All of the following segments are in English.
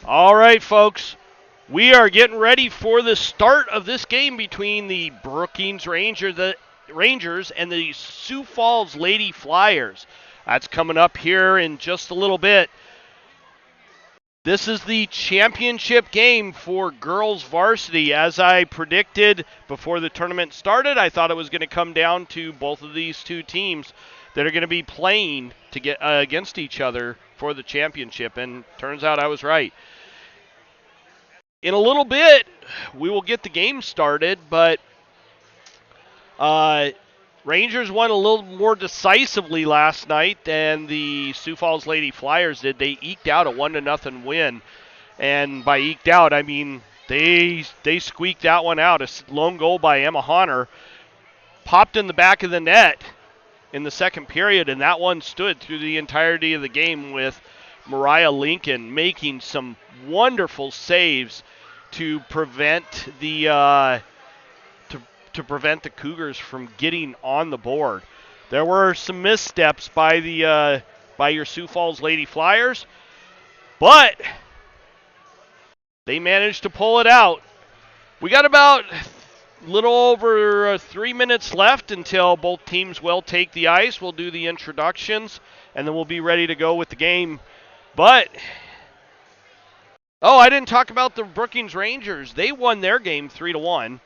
All right, folks. We are getting ready for the start of this game between the Brookings Rangers and the Sioux Falls Lady Flyers. That's coming up here in just a little bit. This is the championship game for girls varsity. As I predicted before the tournament started, I thought it was going to come down to both of these two teams that are going to be playing to get against each other for the championship, and turns out I was right. In a little bit, we will get the game started, but Rangers won a little more decisively last night than the Sioux Falls Lady Flyers did. They eked out a 1-0 win, and by eked out, I mean they squeaked that one out. A lone goal by Emma Honner popped in the back of the net in the second period, and that one stood through the entirety of the game with Mariah Lincoln making some wonderful saves to prevent the to prevent the Cougars from getting on the board. There were some missteps by your Sioux Falls Lady Flyers, but they managed to pull it out. We got about a little over 3 minutes left until both teams will take the ice. We'll do the introductions, and then we'll be ready to go with the game. But I didn't talk about the Brookings Rangers. They won their game 3-1,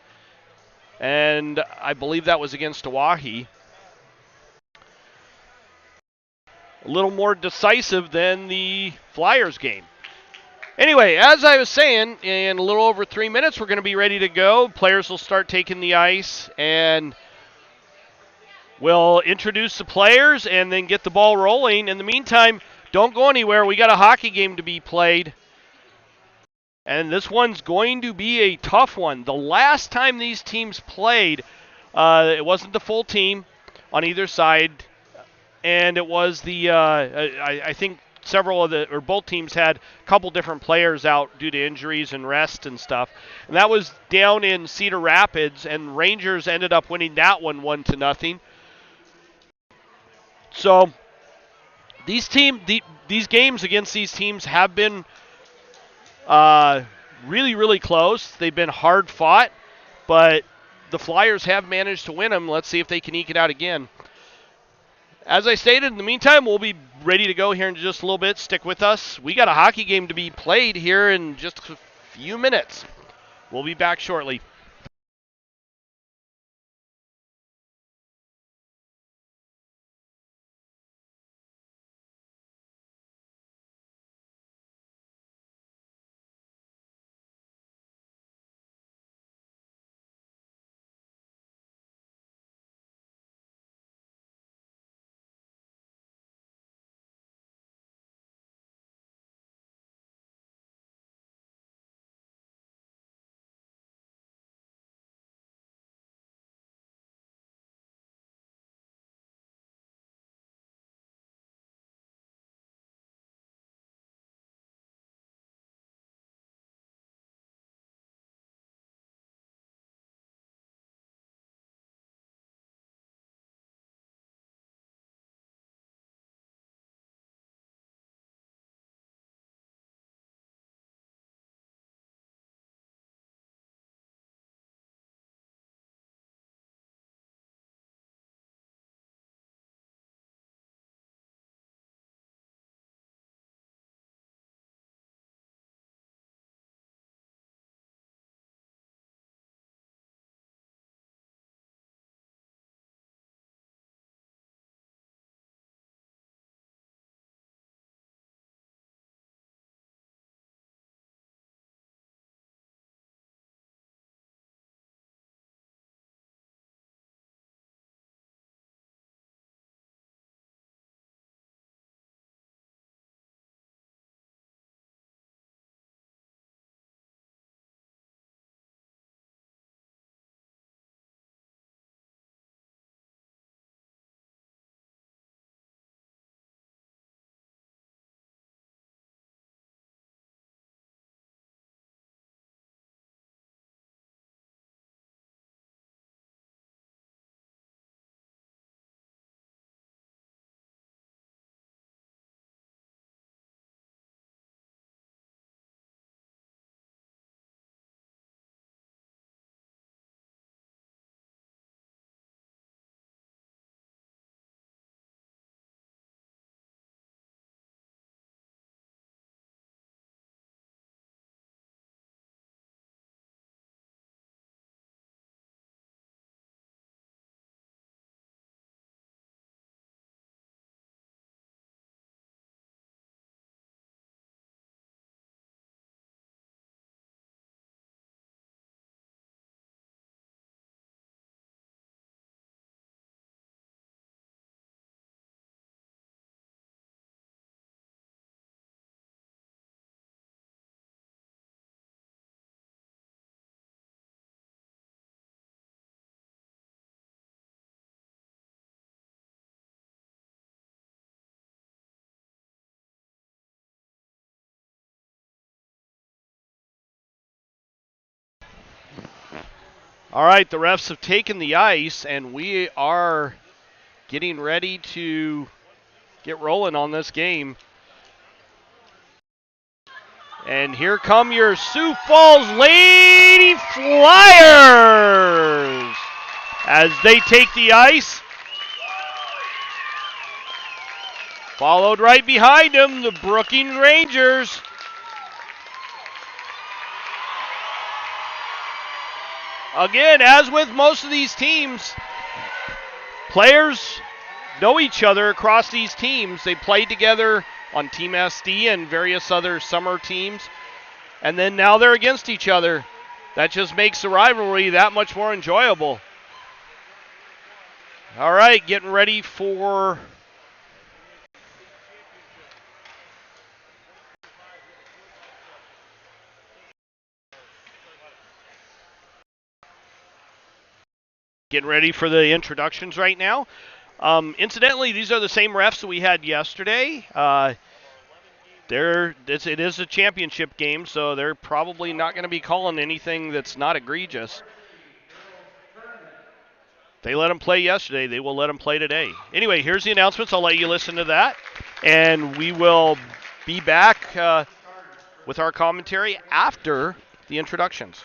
and I believe that was against Oahe. A little more decisive than the Flyers game. Anyway, as I was saying, in a little over 3 minutes, we're going to be ready to go. Players will start taking the ice, and we'll introduce the players and then get the ball rolling. In the meantime, don't go anywhere. We got a hockey game to be played, and this one's going to be a tough one. The last time these teams played, it wasn't the full team on either side, and it was the I think both teams had a couple different players out due to injuries and rest and stuff. And that was down in Cedar Rapids, and Rangers ended up winning that one 1-0. So these games against these teams have been really, really close. They've been hard fought, but the Flyers have managed to win them. Let's see if they can eke it out again. As I stated, in the meantime, we'll be ready to go here in just a little bit. Stick with us. We got a hockey game to be played here in just a few minutes. We'll be back shortly. All right, the refs have taken the ice, and we are getting ready to get rolling on this game. And here come your Sioux Falls Lady Flyers as they take the ice. Followed right behind them, the Brooking Rangers. Again, as with most of these teams, players know each other across these teams. They played together on Team SD and various other summer teams. And then now they're against each other. That just makes the rivalry that much more enjoyable. All right, getting ready for the introductions right now. Incidentally, these are the same refs that we had yesterday. It is a championship game, so they're probably not going to be calling anything that's not egregious. They let them play yesterday. They will let them play today. Anyway, here's the announcements. I'll let you listen to that. And we will be back with our commentary after the introductions.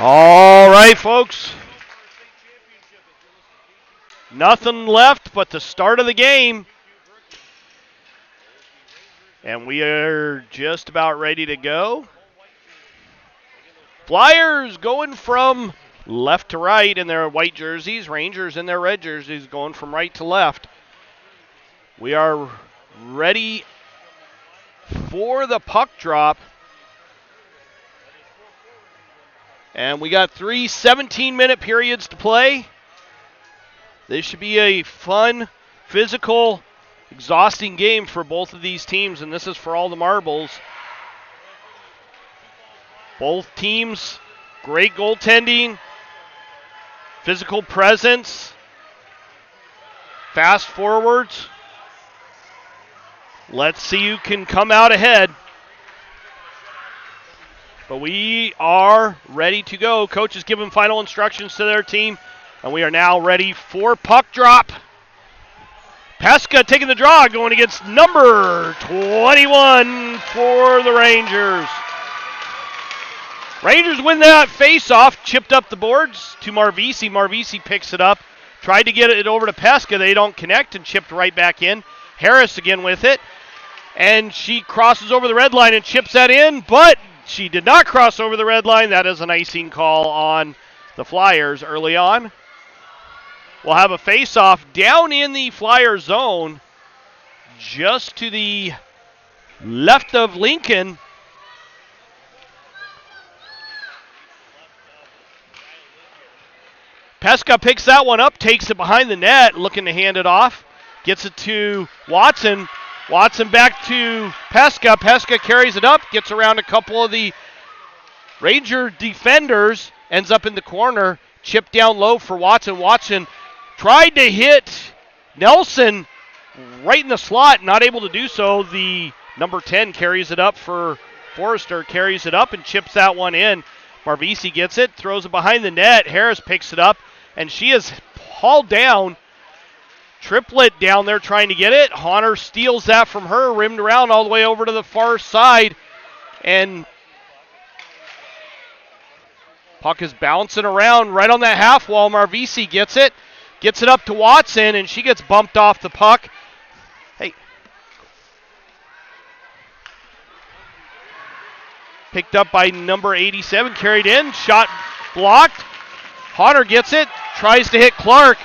All right, folks. Nothing left but the start of the game. And we are just about ready to go. Flyers going from left to right in their white jerseys. Rangers in their red jerseys going from right to left. We are ready for the puck drop. And we got 3 17-minute periods to play. This should be a fun, physical, exhausting game for both of these teams, and this is for all the marbles. Both teams, great goaltending, physical presence, fast forwards. Let's see who can come out ahead. But we are ready to go. Coach has given final instructions to their team, and we are now ready for puck drop. Pesca taking the draw, going against number 21 for the Rangers. Rangers win that face-off, chipped up the boards to Marvisi. Marvisi picks it up, tried to get it over to Pesca. They don't connect and chipped right back in. Harris again with it, and she crosses over the red line and chips that in, but she did not cross over the red line. That is an icing call on the Flyers early on. We'll have a face-off down in the Flyer zone, just to the left of Lincoln. Pesca picks that one up, takes it behind the net, looking to hand it off. Gets it to Watson. Watson back to Pesca. Pesca carries it up, gets around a couple of the Ranger defenders, ends up in the corner. Chip down low for Watson. Watson tried to hit Nelson right in the slot, not able to do so. The number 10 carries it up for Forrester, carries it up and chips that one in. Marvisi gets it, throws it behind the net. Harris picks it up, and she is hauled down. Triplet down there trying to get it. Honor steals that from her, rimmed around all the way over to the far side. And puck is bouncing around right on that half wall. Marvisi gets it up to Watson, and she gets bumped off the puck. Hey. Picked up by number 87, carried in, shot blocked. Honor gets it, tries to hit Clark.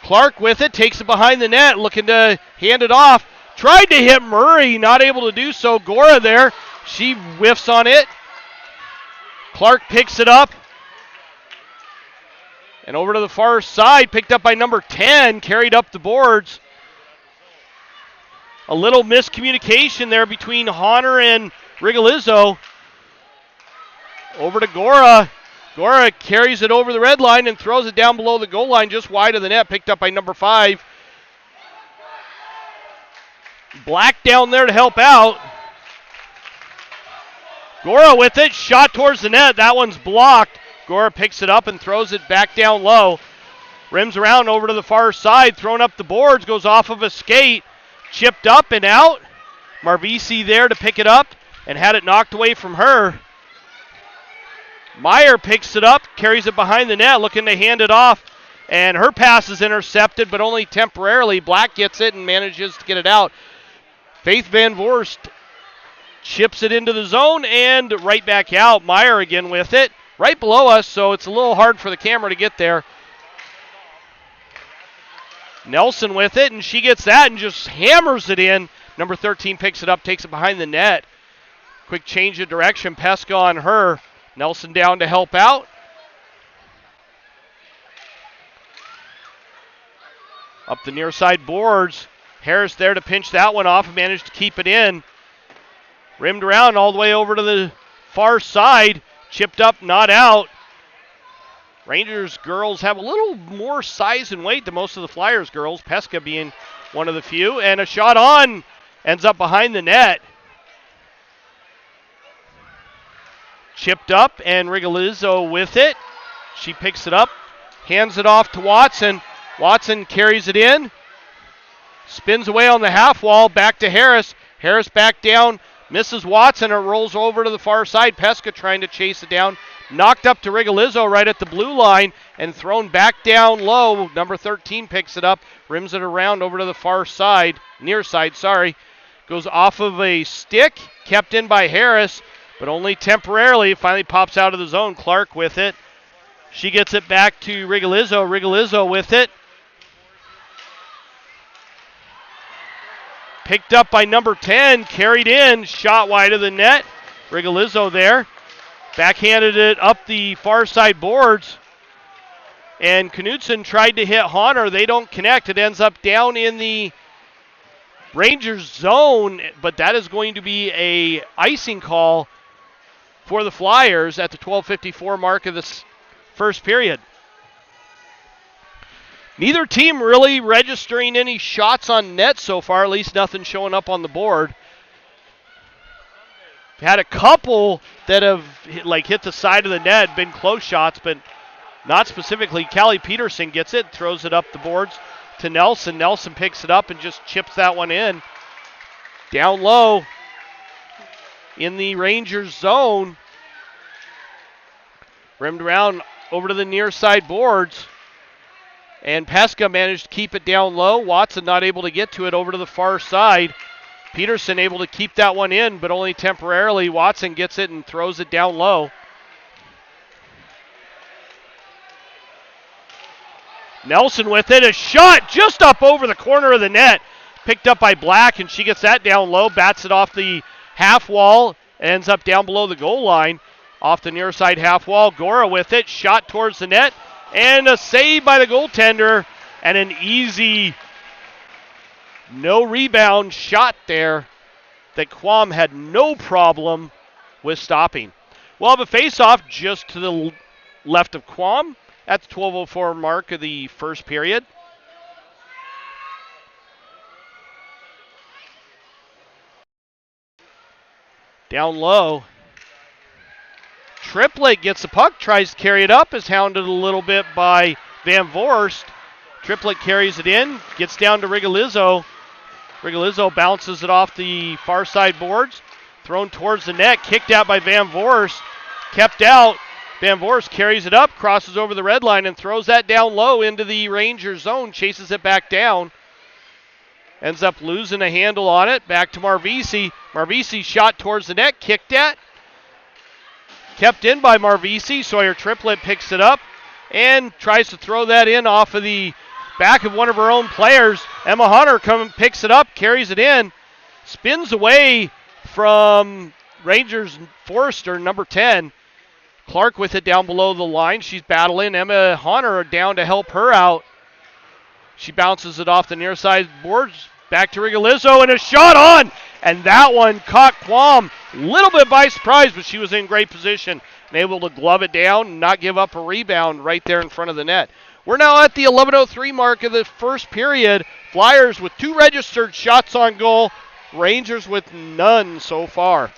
Clark with it, takes it behind the net, looking to hand it off. Tried to hit Murray, not able to do so. Gora there, she whiffs on it. Clark picks it up. And over to the far side, picked up by number 10, carried up the boards. A little miscommunication there between Honor and Rigolizzo. Over to Gora. Gora carries it over the red line and throws it down below the goal line, just wide of the net, picked up by number 5. Black down there to help out. Gora with it, shot towards the net. That one's blocked. Gora picks it up and throws it back down low. Rims around over to the far side, thrown up the boards, goes off of a skate. Chipped up and out. Marvisi there to pick it up and had it knocked away from her. Meyer picks it up, carries it behind the net, looking to hand it off. And her pass is intercepted, but only temporarily. Black gets it and manages to get it out. Faith Van Voorst chips it into the zone and right back out. Meyer again with it. Right below us, so it's a little hard for the camera to get there. Nelson with it, and she gets that and just hammers it in. Number 13 picks it up, takes it behind the net. Quick change of direction, Pesca on her. Nelson down to help out. Up the near side boards. Harris there to pinch that one off and managed to keep it in. Rimmed around all the way over to the far side. Chipped up, not out. Rangers girls have a little more size and weight than most of the Flyers girls. Pesca being one of the few. And a shot on. Ends up behind the net. Chipped up, and Rigolizzo with it. She picks it up, hands it off to Watson. Watson carries it in, spins away on the half wall, back to Harris. Harris back down, misses Watson. It rolls over to the far side. Pesca trying to chase it down. Knocked up to Rigolizzo right at the blue line and thrown back down low. Number 13 picks it up, rims it around over to the far side, near side, sorry. Goes off of a stick, kept in by Harris, but only temporarily. Finally pops out of the zone. Clark with it. She gets it back to Rigolizzo. Rigolizzo with it. Picked up by number 10. Carried in. Shot wide of the net. Rigolizzo there. Backhanded it up the far side boards. And Knudsen tried to hit Honor. They don't connect. It ends up down in the Rangers zone, but that is going to be a icing call for the Flyers at the 12:54 mark of this first period. Neither team really registering any shots on net so far, at least nothing showing up on the board. Had a couple that have hit the side of the net, been close shots, but not specifically. Callie Peterson gets it, throws it up the boards to Nelson. Nelson picks it up and just chips that one in. Down low in the Rangers zone. Rimmed around over to the near side boards. And Pesca managed to keep it down low. Watson not able to get to it over to the far side. Peterson able to keep that one in, but only temporarily. Watson gets it and throws it down low. Nelson with it. A shot just up over the corner of the net. Picked up by Black, and she gets that down low. Bats it off the half wall. Ends up down below the goal line. Off the near side half wall. Gora with it. Shot towards the net. And a save by the goaltender. And an easy, no rebound shot there that Quam had no problem with stopping. We'll have a face-off just to the left of Quam at the 12:04 mark of the first period. Down low. Triplett gets the puck, tries to carry it up, is hounded a little bit by Van Voorst. Triplett carries it in, gets down to Rigolizzo. Rigolizzo bounces it off the far side boards, thrown towards the net, kicked out by Van Voorst, kept out. Van Voorst carries it up, crosses over the red line, and throws that down low into the Rangers zone, chases it back down. Ends up losing a handle on it, back to Marvisi. Marvisi shot towards the net, kicked at. Kept in by Marvisi. Sawyer Triplett picks it up and tries to throw that in off of the back of one of her own players. Emma Hunter picks it up, carries it in, spins away from Rangers Forrester, number 10. Clark with it down below the line. She's battling. Emma Hunter down to help her out. She bounces it off the near side boards. Back to Rigolizzo and a shot on. And that one caught Quam a little bit by surprise, but she was in great position and able to glove it down and not give up a rebound right there in front of the net. We're now at the 11:03 mark of the first period. Flyers with 2 registered shots on goal. Rangers with none so far.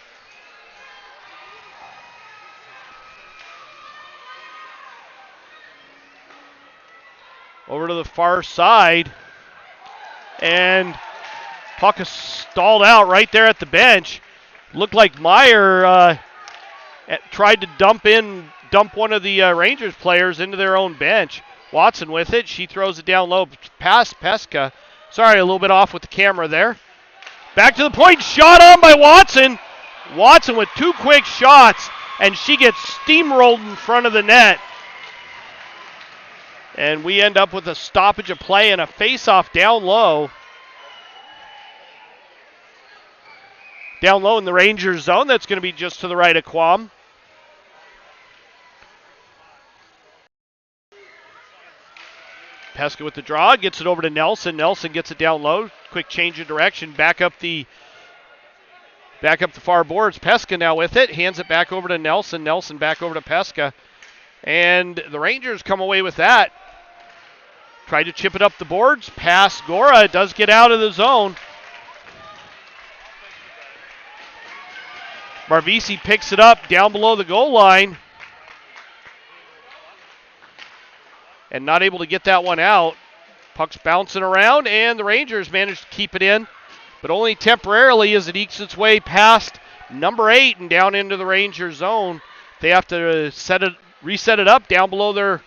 Over to the far side. And puck is stalled out right there at the bench. Looked like Meyer tried to dump one of the Rangers players into their own bench. Watson with it. She throws it down low past Pesca. Sorry, a little bit off with the camera there. Back to the point. Shot on by Watson. Watson with 2 quick shots, and she gets steamrolled in front of the net. And we end up with a stoppage of play and a face-off down low. Down low in the Rangers zone. That's going to be just to the right of Quam. Pesca with the draw. Gets it over to Nelson. Nelson gets it down low. Quick change of direction. Back up the far boards. Pesca now with it. Hands it back over to Nelson. Nelson back over to Pesca. And the Rangers come away with that. Tried to chip it up the boards. Pass Gora. It does get out of the zone. Marvisi picks it up down below the goal line. And not able to get that one out. Puck's bouncing around, and the Rangers managed to keep it in, but only temporarily as it ekes its way past number 8 and down into the Rangers zone. They have to reset it up down below their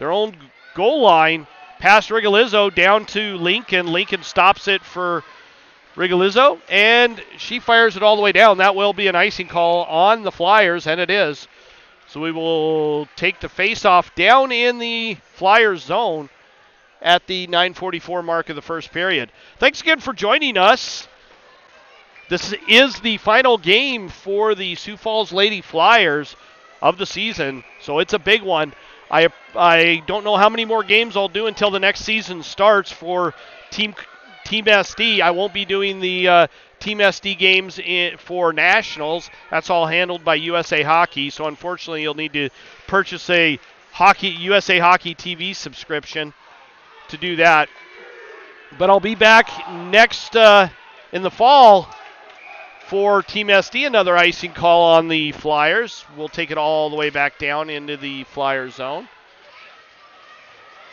own goal line. Past Rigolizzo down to Lincoln. Lincoln stops it for Rigolizzo, and she fires it all the way down. That will be an icing call on the Flyers, and it is. So we will take the face-off down in the Flyers zone at the 9:44 mark of the first period. Thanks again for joining us This is the final game for the Sioux Falls Lady Flyers of the season, so it's a big one. I don't know how many more games I'll do until the next season starts for Team SD. I won't be doing the Team SD games for Nationals. That's all handled by USA Hockey, so unfortunately you'll need to purchase a USA Hockey TV subscription to do that. But I'll be back next in the fall for Team SD, another icing call on the Flyers. We'll take it all the way back down into the Flyer zone.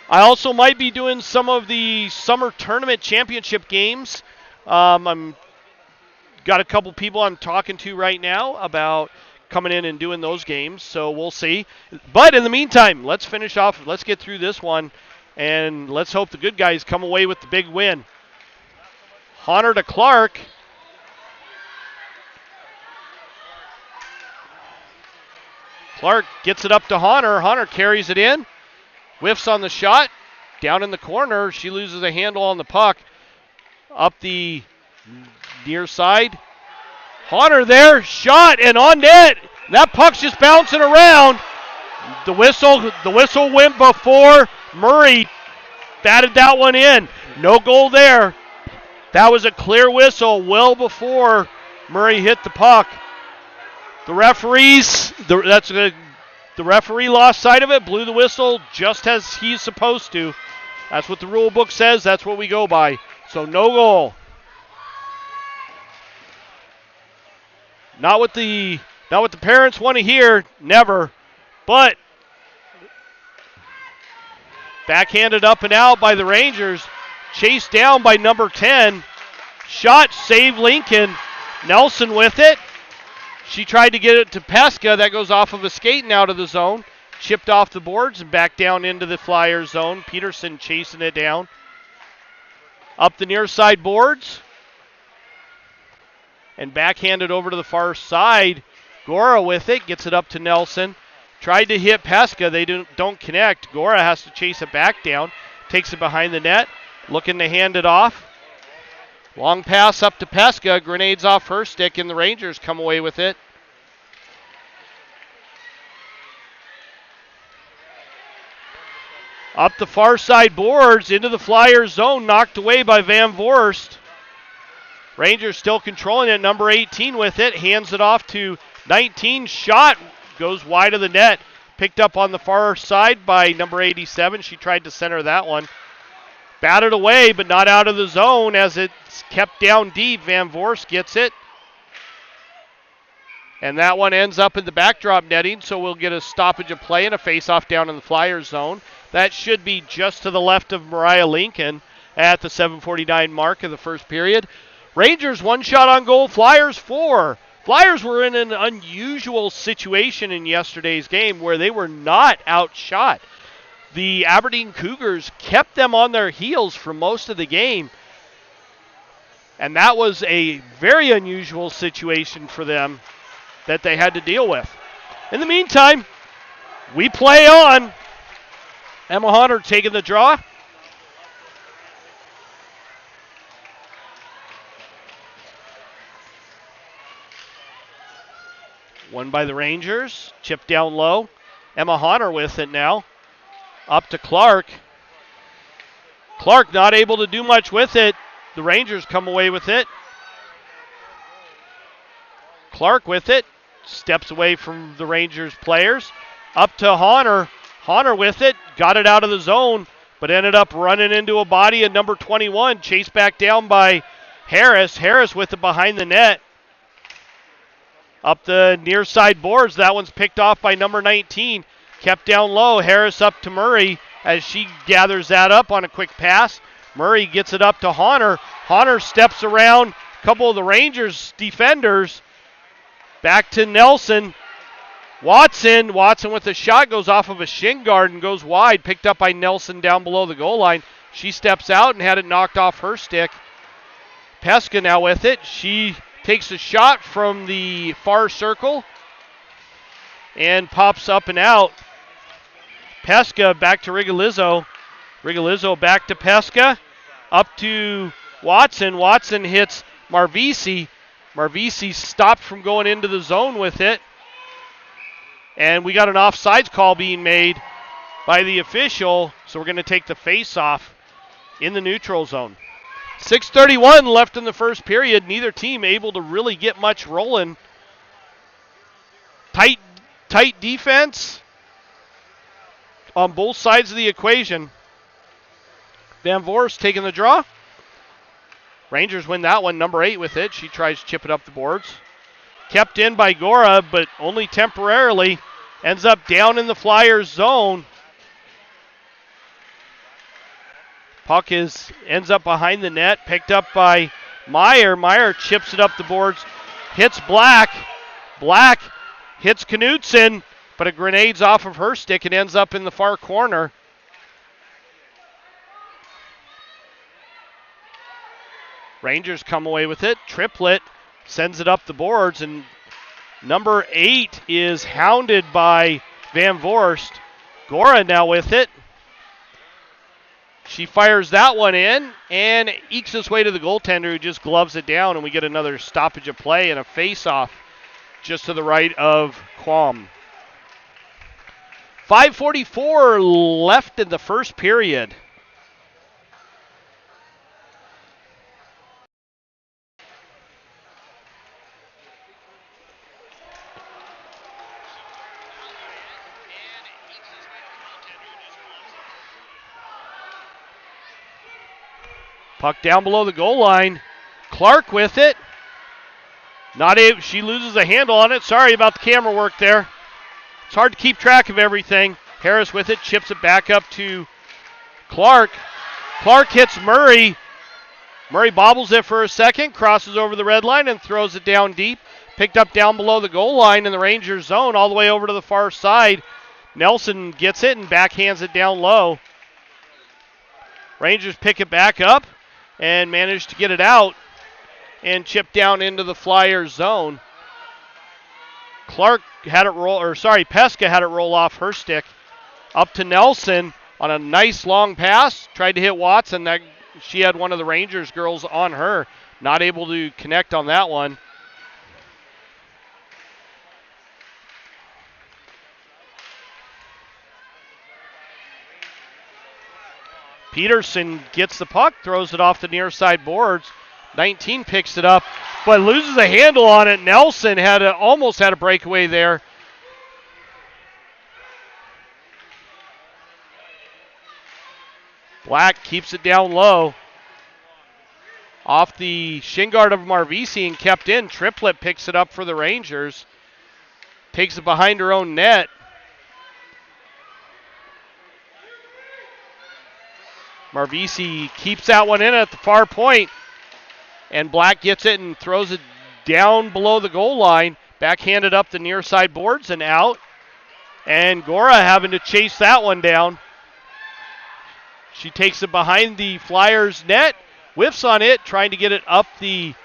I also might be doing some of the summer tournament championship games. I'm got a couple people I'm talking to right now about coming in and doing those games, so we'll see. But in the meantime, let's finish off. Let's get through this one, and let's hope the good guys come away with the big win. Honor to Clark. Clark gets it up to Honor. Honor carries it in. Whiffs on the shot. Down in the corner. She loses a handle on the puck. Up the near side. Honor there. Shot and on net. That puck's just bouncing around. The whistle went before Murray batted that one in. No goal there. That was a clear whistle well before Murray hit the puck. The referee lost sight of it, blew the whistle just as he's supposed to. That's what the rule book says. That's what we go by. So no goal. Not what the parents want to hear. Never. But backhanded up and out by the Rangers. Chased down by number 10. Shot, save Lincoln. Nelson with it. She tried to get it to Pesca. That goes off of a skate and out of the zone. Chipped off the boards and back down into the Flyers zone. Peterson chasing it down. Up the near side boards. And backhanded over to the far side. Gora with it. Gets it up to Nelson. Tried to hit Pesca. They don't connect. Gora has to chase it back down. Takes it behind the net. Looking to hand it off. Long pass up to Pesca. Grenades off her stick, and the Rangers come away with it. Up the far side boards, into the Flyers zone, knocked away by Van Voorst. Rangers still controlling it. Number 18 with it. Hands it off to 19. Shot goes wide of the net. Picked up on the far side by number 87. She tried to center that one. Batted away, but not out of the zone as it's kept down deep. Van Voorst gets it. And that one ends up in the backdrop netting, so we'll get a stoppage of play and a face-off down in the Flyers zone. That should be just to the left of Mariah Lincoln at the 7:49 mark of the first period. Rangers 1 shot on goal, Flyers 4. Flyers were in an unusual situation in yesterday's game where they were not outshot. The Aberdeen Cougars kept them on their heels for most of the game. And that was a very unusual situation for them that they had to deal with. In the meantime, we play on. Emma Hunter taking the draw. Won by the Rangers. Chipped down low. Emma Hunter with it now. Up to Clark. Clark not able to do much with it. The Rangers come away with it. Clark with it. Steps away from the Rangers players. Up to Honor. Honor with it. Got it out of the zone, but ended up running into a body at number 21. Chased back down by Harris. Harris with it behind the net. Up the near side boards. That one's picked off by number 19. Kept down low. Harris up to Murray as she gathers that up on a quick pass. Murray gets it up to Honor. Honor steps around a couple of the Rangers defenders. Back to Nelson. Watson with a shot goes off of a shin guard and goes wide. Picked up by Nelson down below the goal line. She steps out and had it knocked off her stick. Pesca now with it. She takes a shot from the far circle and pops up and out. Pesca back to Rigolizzo. Rigolizzo back to Pesca. Up to Watson. Watson hits Marvisi. Marvisi stopped from going into the zone with it. And we got an offsides call being made by the official, so we're going to take the face-off in the neutral zone. 6:31 left in the first period. Neither team able to really get much rolling. Tight defense on both sides of the equation. Van Voorst taking the draw. Rangers win that one, number 8 with it. She tries to chip it up the boards. Kept in by Gora, but only temporarily. Ends up down in the Flyers zone. Puck ends up behind the net, picked up by Meyer. Meyer chips it up the boards, hits Black. Black hits Knudsen, but a grenade's off of her stick and ends up in the far corner. Rangers come away with it. Triplett sends it up the boards, and number 8 is hounded by Van Voorst. Gora now with it. She fires that one in and ekes his way to the goaltender, who just gloves it down, and we get another stoppage of play and a face-off just to the right of Quam. 5:44 left in the first period. Puck down below the goal line. Clark with it. Not able, she loses a handle on it. Sorry about the camera work there. It's hard to keep track of everything. Harris with it, chips it back up to Clark. Clark hits Murray. Murray bobbles it for a second, crosses over the red line and throws it down deep. Picked up down below the goal line in the Rangers zone, all the way over to the far side. Nelson gets it and backhands it down low. Rangers pick it back up and manage to get it out and chip down into the Flyers zone. Clark had it Pesca had it roll off her stick up to Nelson on a nice long pass. Tried to hit Watson. She had one of the Rangers girls on her. Not able to connect on that one. Peterson gets the puck, throws it off the near side boards. 19 picks it up, but loses a handle on it. Nelson almost had a breakaway there. Black keeps it down low. Off the shin guard of Marvisi and kept in. Triplett picks it up for the Rangers. Takes it behind her own net. Marvisi keeps that one in at the far point. And Black gets it and throws it down below the goal line. Backhanded up the near side boards and out. And Gora having to chase that one down. She takes it behind the Flyers net. Whiffs on it, trying to get it up the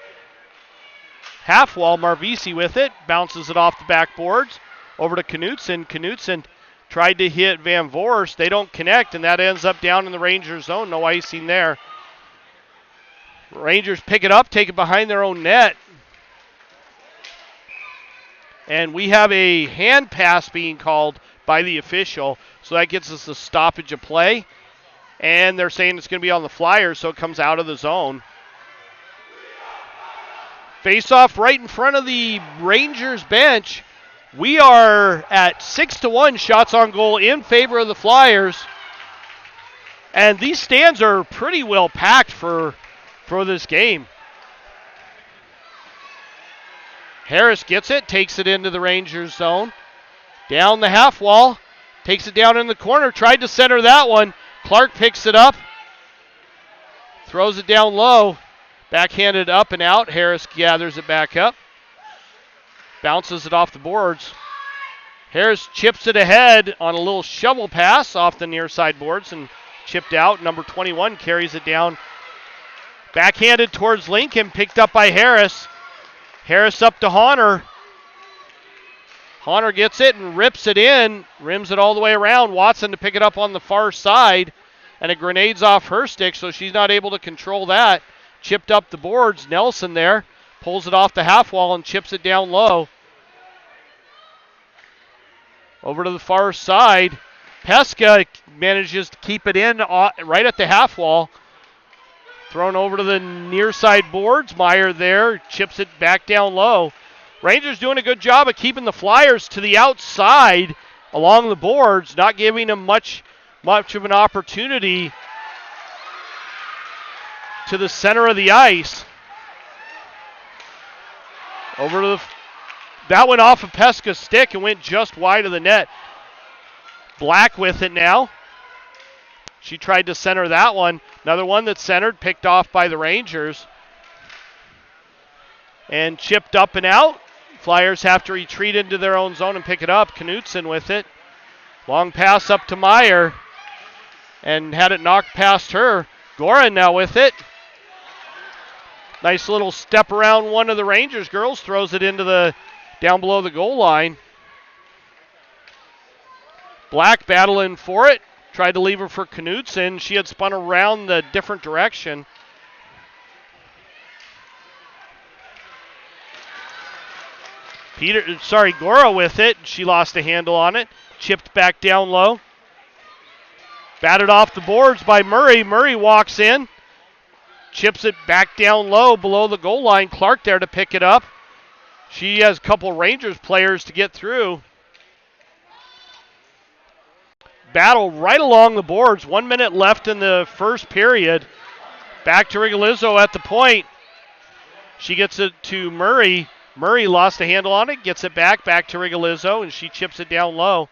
half wall. Marvisi with it. Bounces it off the backboards. Over to Knudsen. Knudsen tried to hit Van Voorst. They don't connect, and that ends up down in the Rangers zone. No icing there. Rangers pick it up, take it behind their own net. And we have a hand pass being called by the official, so that gets us a stoppage of play. And they're saying it's going to be on the Flyers, so it comes out of the zone. Face-off right in front of the Rangers bench. We are at 6-1 shots on goal in favor of the Flyers. And these stands are pretty well packed for this game. Harris gets it, takes it into the Rangers zone. Down the half wall, takes it down in the corner, tried to center that one. Clark picks it up, throws it down low, backhanded up and out. Harris gathers it back up, bounces it off the boards. Harris chips it ahead on a little shovel pass off the near side boards and chipped out. Number 21 carries it down. Backhanded towards Lincoln, picked up by Harris. Harris up to Honor. Honor gets it and rips it in, rims it all the way around. Watson to pick it up on the far side, and a grenade's off her stick, so she's not able to control that. Chipped up the boards. Nelson there. Pulls it off the half wall and chips it down low. Over to the far side. Pesca manages to keep it in right at the half wall. Thrown over to the near side boards. Meyer there, chips it back down low. Rangers doing a good job of keeping the Flyers to the outside along the boards, not giving them much of an opportunity to the center of the ice. Over to that went off of Pesca's stick and went just wide of the net. Black with it now. She tried to center that one. Another one that's centered, picked off by the Rangers. And chipped up and out. Flyers have to retreat into their own zone and pick it up. Knutson with it. Long pass up to Meyer. And had it knocked past her. Goran now with it. Nice little step around one of the Rangers girls. Throws it into the down below the goal line. Black battling for it. Tried to leave her for Knutson. She had spun around the different direction. Gora with it. She lost a handle on it. Chipped back down low. Batted off the boards by Murray. Murray walks in. Chips it back down low below the goal line. Clark there to pick it up. She has a couple Rangers players to get through. Battle right along the boards. 1 minute left in the first period. Back to Rigolizzo at the point. She gets it to Murray. Murray lost a handle on it. Gets it back to Rigolizzo, and she chips it down low.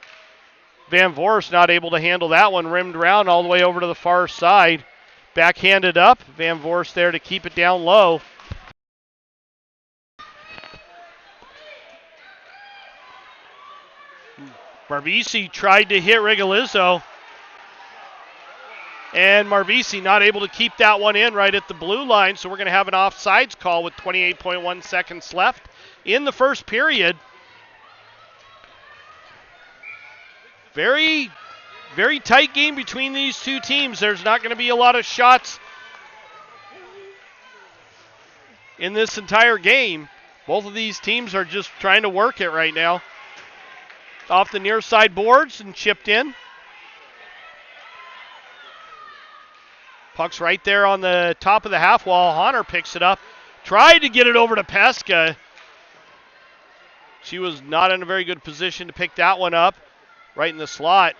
Van Voorst not able to handle that one. Rimmed around all the way over to the far side. Backhanded up. Van Voorst there to keep it down low. Marvisi tried to hit Rigolizzo. And Marvisi not able to keep that one in right at the blue line. So we're going to have an offsides call with 28.1 seconds left in the first period. Very, very tight game between these two teams. There's not going to be a lot of shots in this entire game. Both of these teams are just trying to work it right now. Off the near side boards and chipped in. Puck's right there on the top of the half wall. Honor picks it up. Tried to get it over to Pesca. She was not in a very good position to pick that one up. Right in the slot.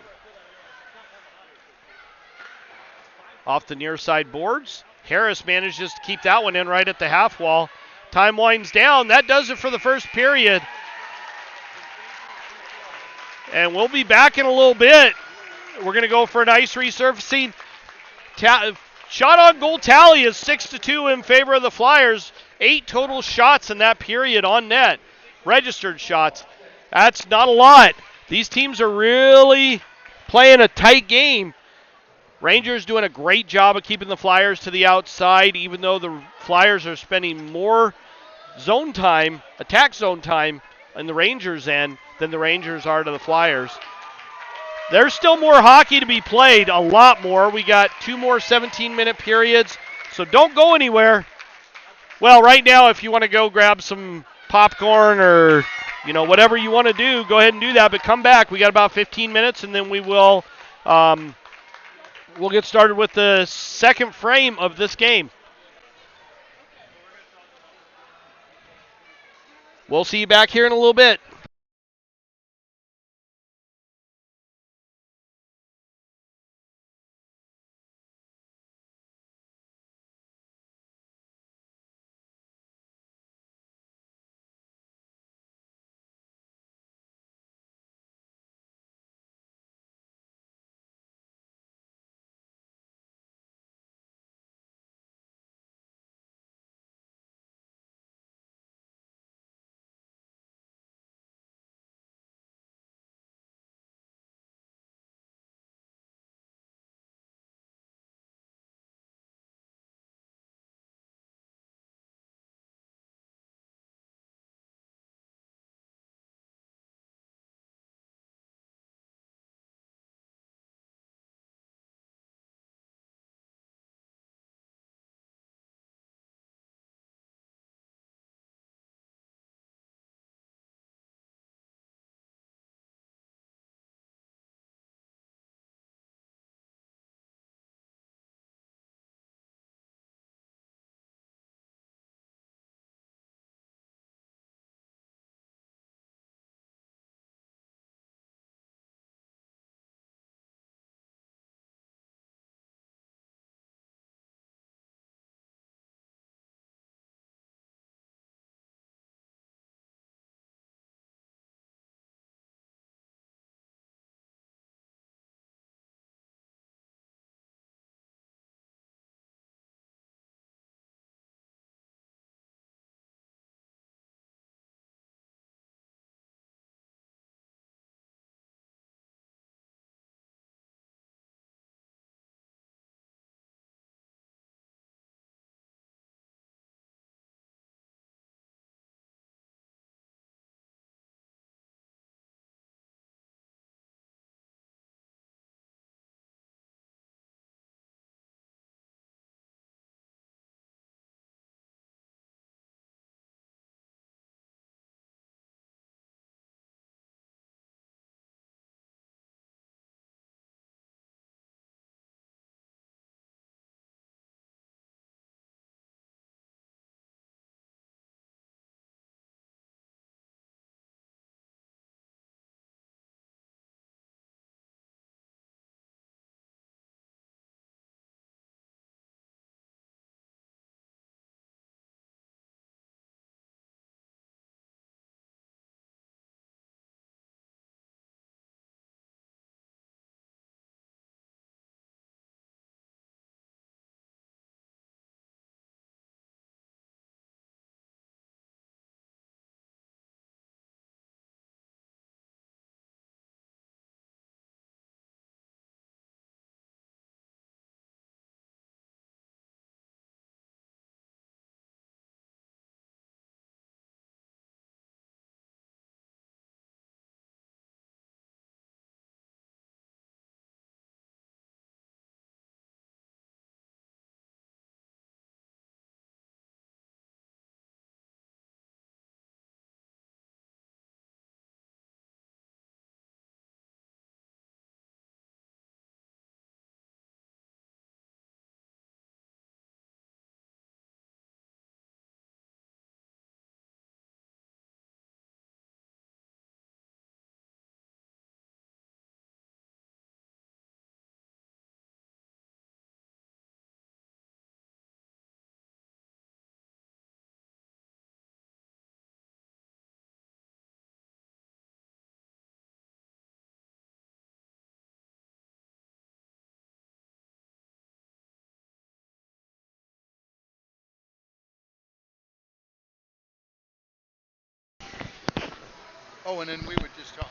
Off the near side boards. Harris manages to keep that one in right at the half wall. Time winds down. That does it for the first period. And we'll be back in a little bit. We're going to go for an ice resurfacing. Shot on goal tally is 6-2 in favor of the Flyers. 8 total shots in that period on net. Registered shots. That's not a lot. These teams are really playing a tight game. Rangers doing a great job of keeping the Flyers to the outside, even though the Flyers are spending more zone time, attack zone time, in the Rangers' end than the Rangers are to the Flyers. There's still more hockey to be played, a lot more. We got 2 more 17-minute periods, so don't go anywhere. Well, right now, if you want to go grab some popcorn or, whatever you want to do, go ahead and do that, but come back. We got about 15 minutes, and then we will we'll get started with the second frame of this game. We'll see you back here in a little bit. Oh, and then we would just talk.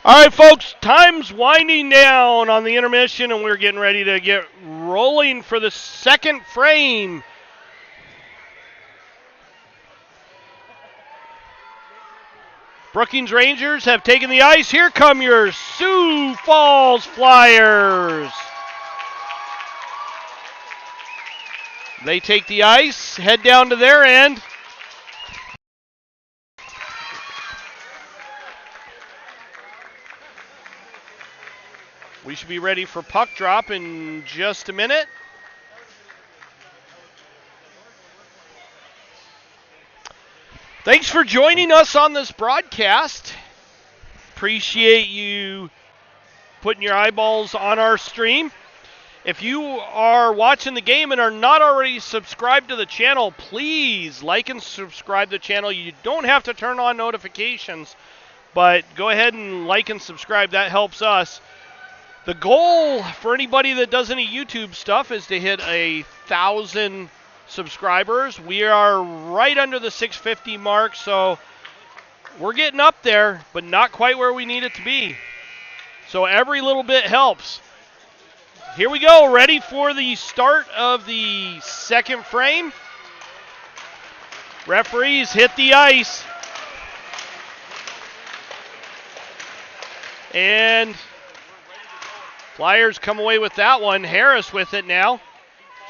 All right, folks, time's winding down on the intermission, and we're getting ready to get rolling for the second frame. Brookings Rangers have taken the ice. Here come your Sioux Falls Flyers. They take the ice, head down to their end. We should be ready for puck drop in just a minute. Thanks for joining us on this broadcast. Appreciate you putting your eyeballs on our stream. If you are watching the game and are not already subscribed to the channel, please like and subscribe to the channel. You don't have to turn on notifications, but go ahead and like and subscribe. That helps us. The goal for anybody that does any YouTube stuff is to hit 1,000 subscribers. We are right under the 650 mark, so we're getting up there, but not quite where we need it to be. So every little bit helps. Here we go, ready for the start of the second frame. Referees hit the ice. And Flyers come away with that one. Harris with it now.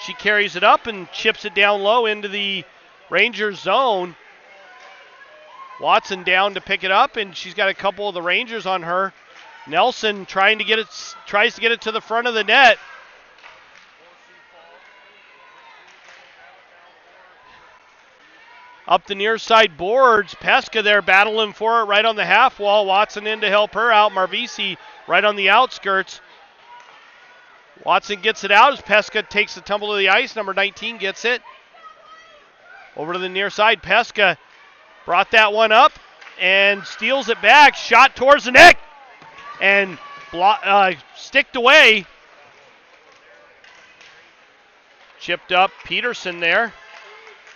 She carries it up and chips it down low into the Rangers zone. Watson down to pick it up, and she's got a couple of the Rangers on her. Nelson tries to get it to the front of the net. Up the near side boards, Pesca there battling for it right on the half wall. Watson in to help her out. Marvisi right on the outskirts. Watson gets it out as Pesca takes the tumble to the ice. Number 19 gets it. Over to the near side. Pesca brought that one up and steals it back. Shot towards the net and sticked away. Chipped up Peterson there.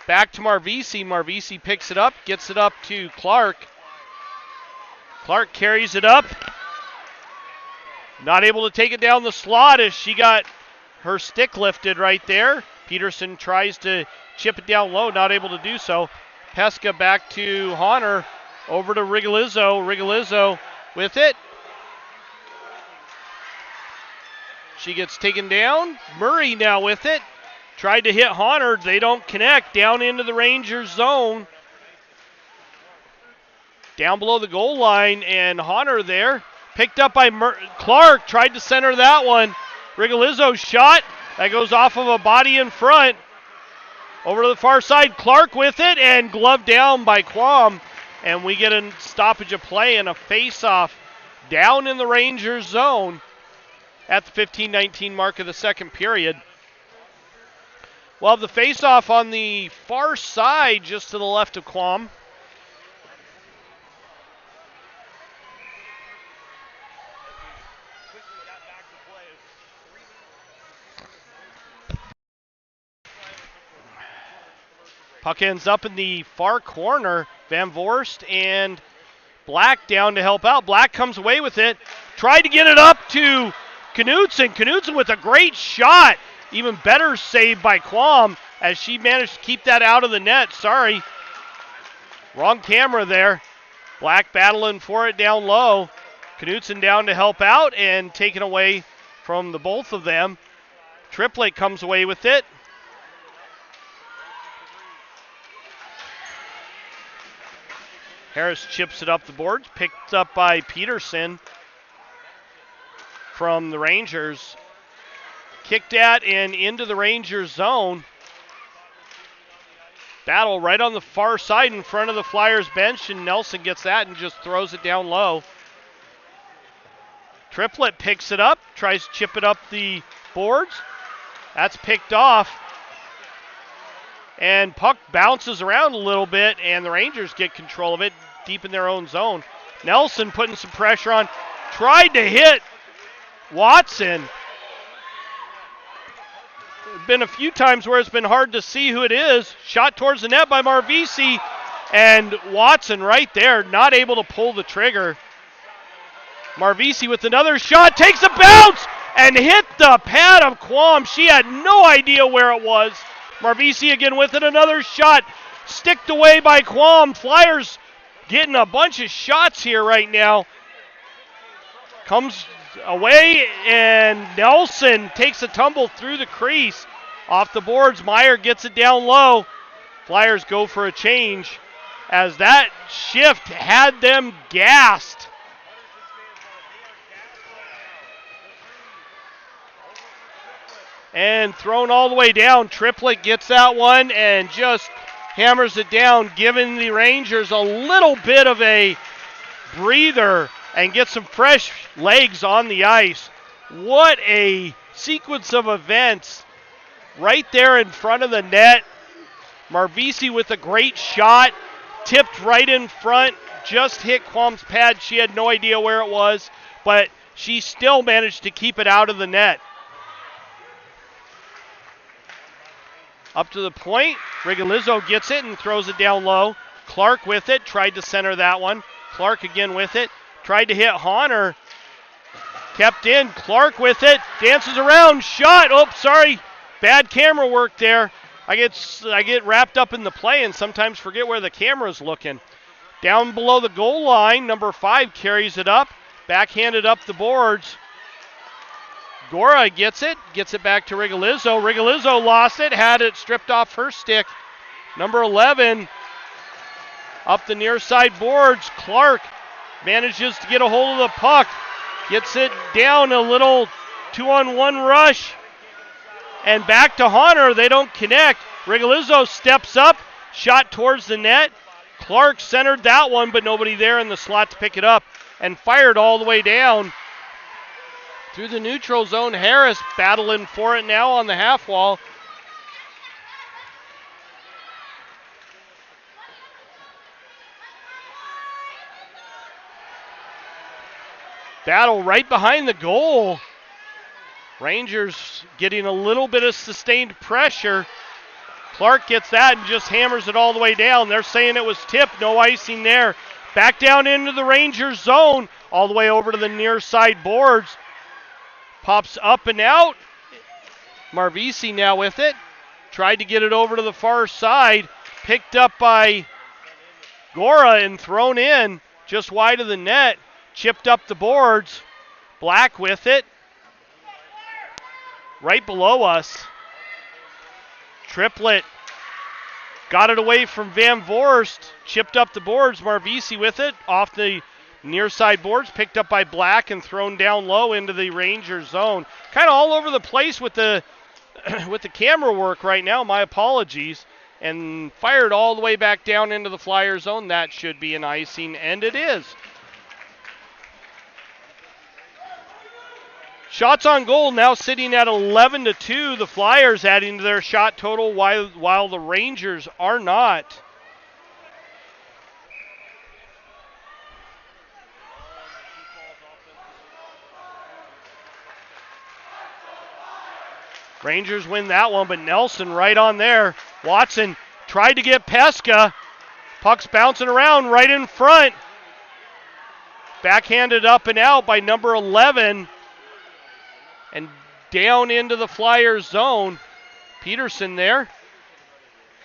Back to Marvisi. Marvisi picks it up, gets it up to Clark. Clark carries it up. Not able to take it down the slot as she got her stick lifted right there. Peterson tries to chip it down low, not able to do so. Pesca back to Honor, over to Rigolizzo. Rigolizzo with it. She gets taken down. Murray now with it. Tried to hit Honor. They don't connect. Down into the Rangers zone. Down below the goal line, and Honor there. Picked up by Clark. Tried to center that one. Rigolizzo's shot. That goes off of a body in front. Over to the far side. Clark with it, and gloved down by Quam. And we get a stoppage of play and a face-off down in the Rangers zone at the 15-19 mark of the second period. We'll have the face-off on the far side just to the left of Quam. Puck ends up in the far corner. Van Voorst and Black down to help out. Black comes away with it. Tried to get it up to Knudsen. Knudsen with a great shot. Even better save by Quam as she managed to keep that out of the net. Sorry. Wrong camera there. Black battling for it down low. Knudsen down to help out and taken away from the both of them. Triplett comes away with it. Harris chips it up the boards, picked up by Peterson from the Rangers. Kicked at and into the Rangers zone. Battle right on the far side in front of the Flyers bench, and Nelson gets that and just throws it down low. Triplett picks it up, tries to chip it up the boards. That's picked off. And puck bounces around a little bit, and the Rangers get control of it deep in their own zone. Nelson putting some pressure on. Tried to hit Watson. Been a few times where it's been hard to see who it is. Shot towards the net by Marvisi, and Watson right there, not able to pull the trigger. Marvisi with another shot, takes a bounce and hit the pad of Quam. She had no idea where it was. Marvisi again with it, another shot, sticked away by Quam. Flyers getting a bunch of shots here right now. Comes away, and Nelson takes a tumble through the crease. Off the boards, Meyer gets it down low. Flyers go for a change as that shift had them gassed. And thrown all the way down. Triplett gets that one and just hammers it down, giving the Rangers a little bit of a breather and get some fresh legs on the ice. What a sequence of events right there in front of the net. Marvisi with a great shot, tipped right in front, just hit Quam's pad. She had no idea where it was, but she still managed to keep it out of the net. Up to the point, Rigolizzo gets it and throws it down low. Clark with it, tried to center that one. Clark again with it, tried to hit Honor. Kept in, Clark with it, dances around, shot. Oh, sorry, bad camera work there. I get wrapped up in the play and sometimes forget where the camera's looking. Down below the goal line, number 5 carries it up, backhanded up the boards. Gora gets it back to Rigolizzo. Rigolizzo lost it, had it stripped off her stick. Number 11 up the near side boards. Clark manages to get a hold of the puck. Gets it down, a little 2-on-1 rush. And back to Honor. They don't connect. Rigolizzo steps up, shot towards the net. Clark centered that one, but nobody there in the slot to pick it up. And fired all the way down through the neutral zone. Harris battling for it now on the half wall. Battle right behind the goal. Rangers getting a little bit of sustained pressure. Clark gets that and just hammers it all the way down. They're saying it was tipped, no icing there. Back down into the Rangers zone, all the way over to the near side boards. Pops up and out. Marvisi now with it. Tried to get it over to the far side. Picked up by Gora and thrown in just wide of the net. Chipped up the boards. Black with it. Right below us. Triplett got it away from Van Voorst. Chipped up the boards. Marvisi with it. Off the near side boards. Picked up by Black and thrown down low into the Rangers zone. Kind of all over the place with the with the camera work right now. My apologies. And fired all the way back down into the Flyer zone. That should be an icing, and it is. Shots on goal now sitting at 11-2. The Flyers adding to their shot total while the Rangers are not. Rangers win that one, but Nelson right on there. Watson tried to get Pesca. Puck's bouncing around right in front. Backhanded up and out by number 11. And down into the Flyers zone. Peterson there.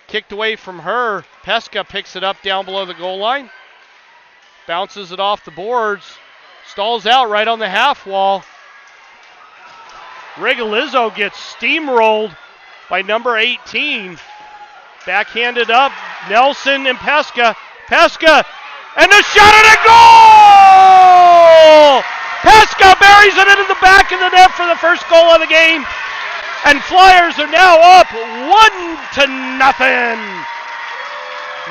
Kicked away from her. Pesca picks it up down below the goal line. Bounces it off the boards. Stalls out right on the half wall. Rigolizzo gets steamrolled by number 18. Backhanded up. Nelson and Pesca. Pesca. And the shot at a goal! Pesca buries it into the back of the net for the first goal of the game. And Flyers are now up 1-0.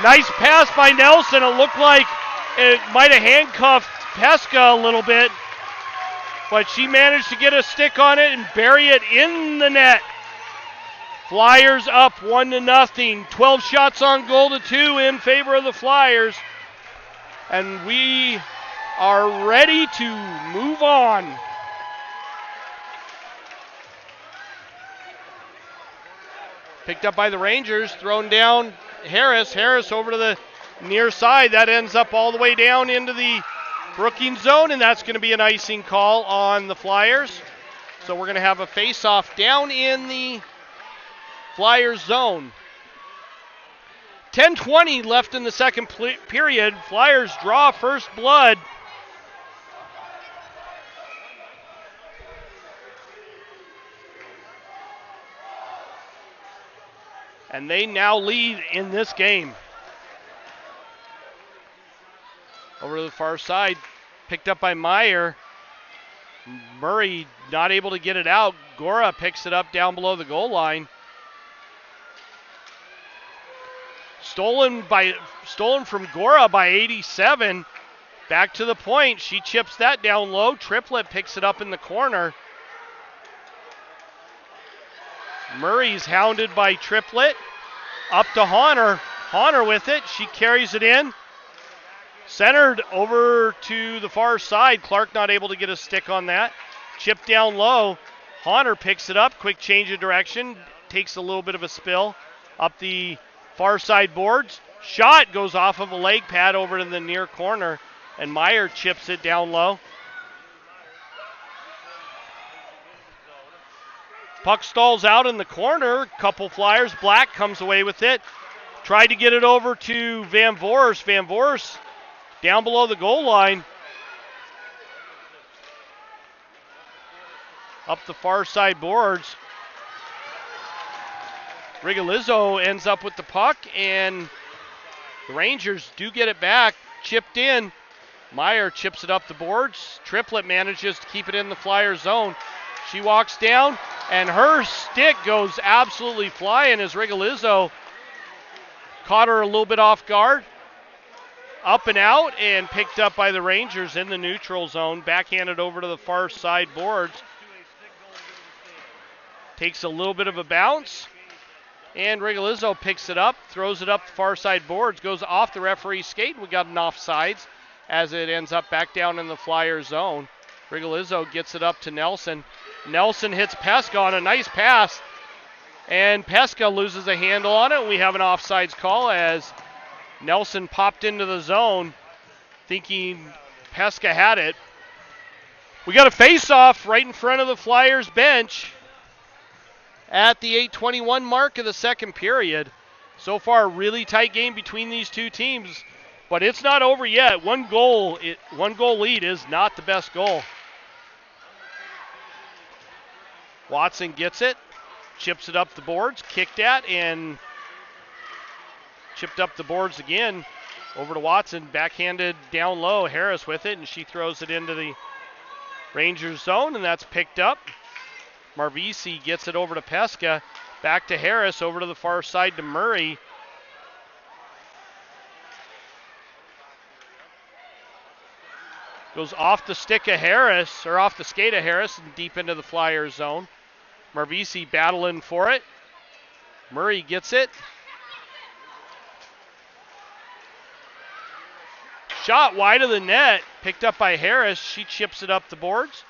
Nice pass by Nelson. It looked like it might have handcuffed Pesca a little bit. But she managed to get a stick on it and bury it in the net. Flyers up 1-0. 12 shots on goal to 2 in favor of the Flyers. And we are ready to move on. Picked up by the Rangers, thrown down Harris. Harris over to the near side. That ends up all the way down into the Brooking zone, and that's going to be an icing call on the Flyers. So we're going to have a face-off down in the Flyers zone. 10:20 left in the second period. Flyers draw first blood. And they now lead in this game. Over to the far side, picked up by Meyer. Murray not able to get it out. Gora picks it up down below the goal line. Stolen from Gora by 87. Back to the point. She chips that down low. Triplett picks it up in the corner. Murray's hounded by Triplett. Up to Honor. Honor with it. She carries it in. Centered over to the far side. Clark not able to get a stick on that. Chip down low. Honor picks it up. Quick change of direction. Takes a little bit of a spill. Up the far side boards. Shot goes off of a leg pad over to the near corner. And Meyer chips it down low. Puck stalls out in the corner. Couple Flyers. Black comes away with it. Tried to get it over to Van Voorst. Van Voorst down below the goal line. Up the far side boards. Rigolizzo ends up with the puck, and the Rangers do get it back. Chipped in. Meyer chips it up the boards. Triplett manages to keep it in the Flyer zone. She walks down, and her stick goes absolutely flying as Rigolizzo caught her a little bit off guard. Up and out, and picked up by the Rangers in the neutral zone. Backhanded over to the far side boards. Takes a little bit of a bounce. And Rigolizzo picks it up, throws it up the far side boards, goes off the referee's skate. We got an offsides as it ends up back down in the Flyer zone. Rigolizzo gets it up to Nelson. Nelson hits Pesca on a nice pass. And Pesca loses a handle on it. We have an offsides call as Nelson popped into the zone thinking Pesca had it. We got a face-off right in front of the Flyers bench at the 8:21 mark of the second period. So far, a really tight game between these two teams, but it's not over yet. One goal lead is not the best goal. Watson gets it, chips it up the boards, kicked at, and chipped up the boards again. Over to Watson, backhanded down low. Harris with it, and she throws it into the Rangers zone, and that's picked up. Marvisi gets it over to Pesca. Back to Harris, over to the far side to Murray. Goes off the stick of Harris, or off the skate of Harris, and deep into the Flyers zone. Marvisi battling for it. Murray gets it. Shot wide of the net, picked up by Harris. She chips it up the boards.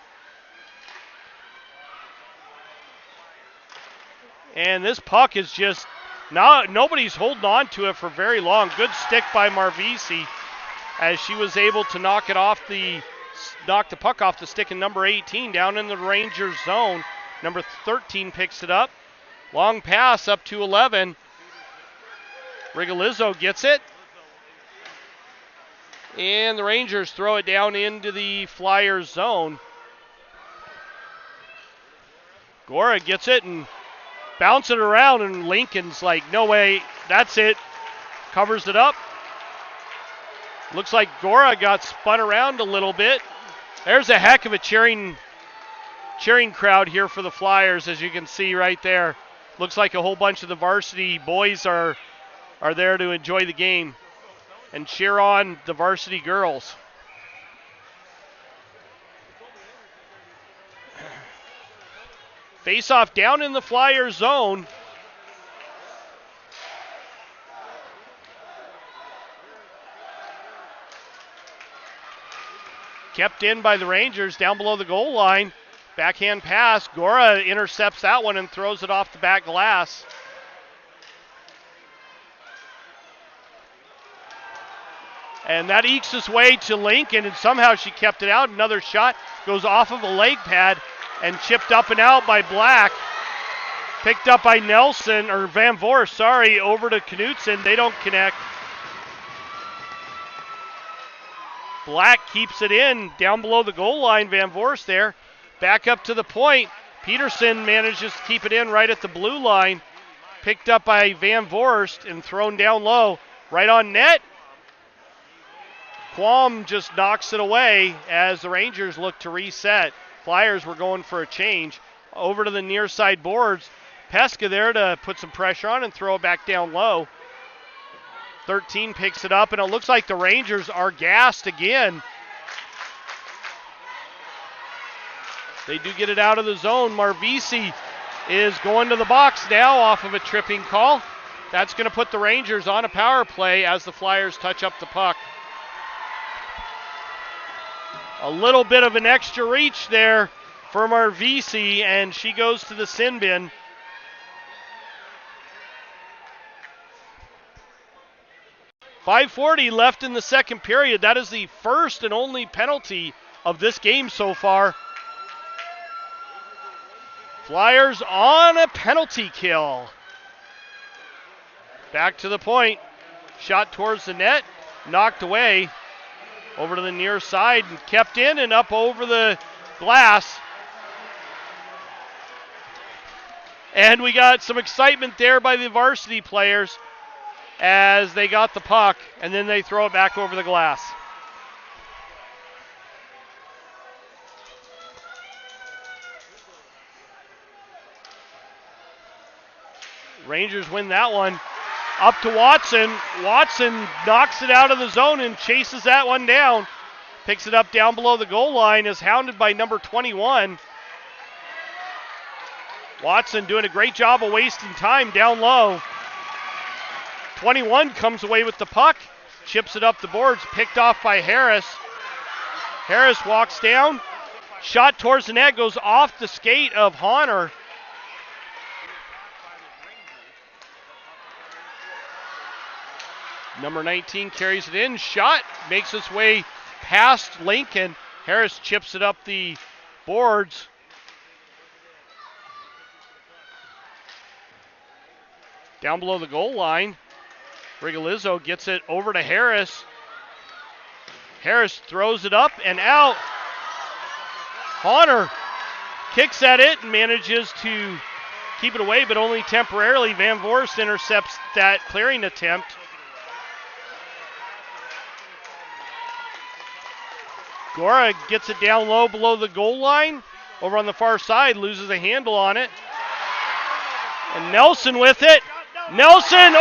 And this puck is just, nobody's holding on to it for very long. Good stick by Marvisi as she was able to knock the puck off the stick in number 18 down in the Rangers zone. Number 13 picks it up. Long pass up to 11. Rigolizzo gets it. And the Rangers throw it down into the Flyers zone. Gora gets it and bounce it around, and Lincoln's like, no way, that's it. Covers it up. Looks like Gora got spun around a little bit. There's a heck of a cheering crowd here for the Flyers, as you can see right there. Looks like a whole bunch of the varsity boys are there to enjoy the game and cheer on the varsity girls. Face-off down in the Flyers zone. Kept in by the Rangers down below the goal line. Backhand pass. Gora intercepts that one and throws it off the back glass. And that ekes its way to Lincoln, and somehow she kept it out. Another shot goes off of a leg pad and chipped up and out by Black. Picked up by Nelson, or Van Voorst, sorry, over to Knutson. They don't connect. Black keeps it in down below the goal line. Van Voorst there. Back up to the point. Peterson manages to keep it in right at the blue line. Picked up by Van Voorst and thrown down low. Right on net. Quam just knocks it away as the Rangers look to reset. Flyers were going for a change. Over to the near side boards. Pesca there to put some pressure on and throw it back down low. 13 picks it up, and it looks like the Rangers are gassed again. They do get it out of the zone. Marvisi is going to the box now off of a tripping call. That's going to put the Rangers on a power play as the Flyers touch up the puck. A little bit of an extra reach there for Marvisi, and she goes to the sin bin. .540 left in the second period. That is the first and only penalty of this game so far. Flyers on a penalty kill. Back to the point. Shot towards the net. Knocked away. Over to the near side and kept in and up over the glass. And we got some excitement there by the varsity players as they got the puck, and then they throw it back over the glass. Rangers win that one. Up to Watson. Watson knocks it out of the zone and chases that one down. Picks it up down below the goal line, is hounded by number 21. Watson doing a great job of wasting time down low. 21 comes away with the puck, chips it up the boards, picked off by Harris. Harris walks down, shot towards the net, goes off the skate of Honor. Number 19 carries it in, shot, makes its way past Lincoln. Harris chips it up the boards. Down below the goal line. Rigolizzo gets it over to Harris. Harris throws it up and out. Honor kicks at it and manages to keep it away, but only temporarily. Van Voorst intercepts that clearing attempt. Gora gets it down low below the goal line. Over on the far side, loses a handle on it. And Nelson with it. Nelson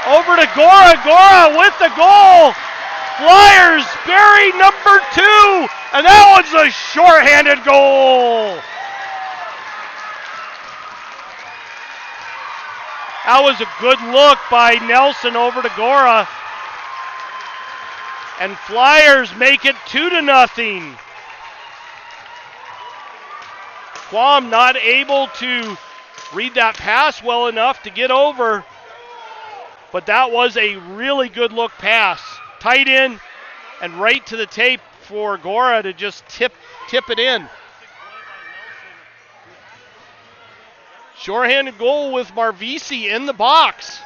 over to Gora. Gora with the goal. Flyers bury number 2. And that one's a shorthanded goal. That was a good look by Nelson over to Gora. And Flyers make it 2-0. Quam not able to read that pass well enough to get over. But that was a really good look pass. Tight in and right to the tape for Gora to just tip it in. Shorthanded goal with Marvisi in the box.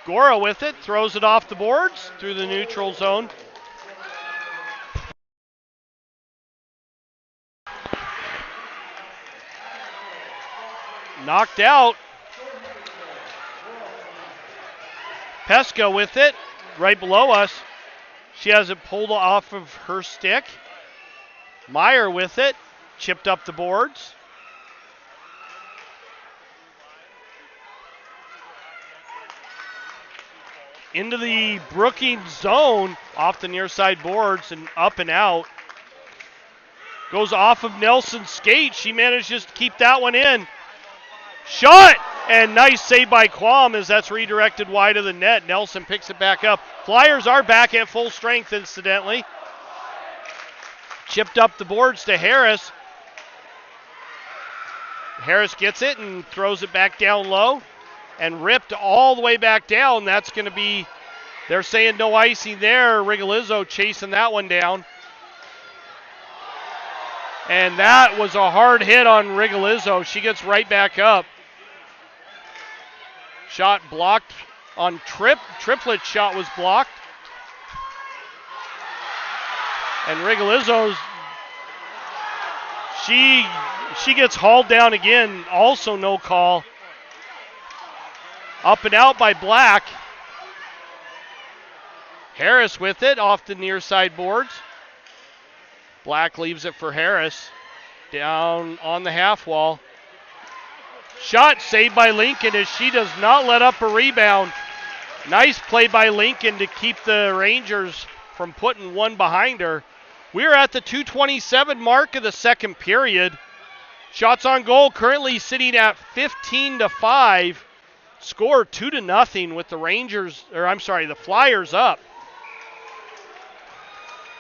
Gora with it, throws it off the boards through the neutral zone. Knocked out. Pesca with it, right below us. She has it pulled off of her stick. Meyer with it, chipped up the boards. Into the Brooking zone, off the near side boards and up and out. Goes off of Nelson's skate. She manages to keep that one in. Shot! And nice save by Quam as that's redirected wide of the net. Nelson picks it back up. Flyers are back at full strength, incidentally. Chipped up the boards to Harris. Harris gets it and throws it back down low. and ripped all the way back down. That's going to be, they're saying no icing there. Rigolizzo chasing that one down. And that was a hard hit on Rigolizzo. She gets right back up. Shot blocked on Triplet shot was blocked. And Rigolizzo's, she gets hauled down again. Also no call. Up and out by Black. Harris with it off the near side boards. Black leaves it for Harris. Down on the half wall. Shot saved by Lincoln as she does not let up a rebound. Nice play by Lincoln to keep the Rangers from putting one behind her. We're at the 2:27 mark of the second period. Shots on goal currently sitting at 15-5. Score 2-0 with the the Flyers up.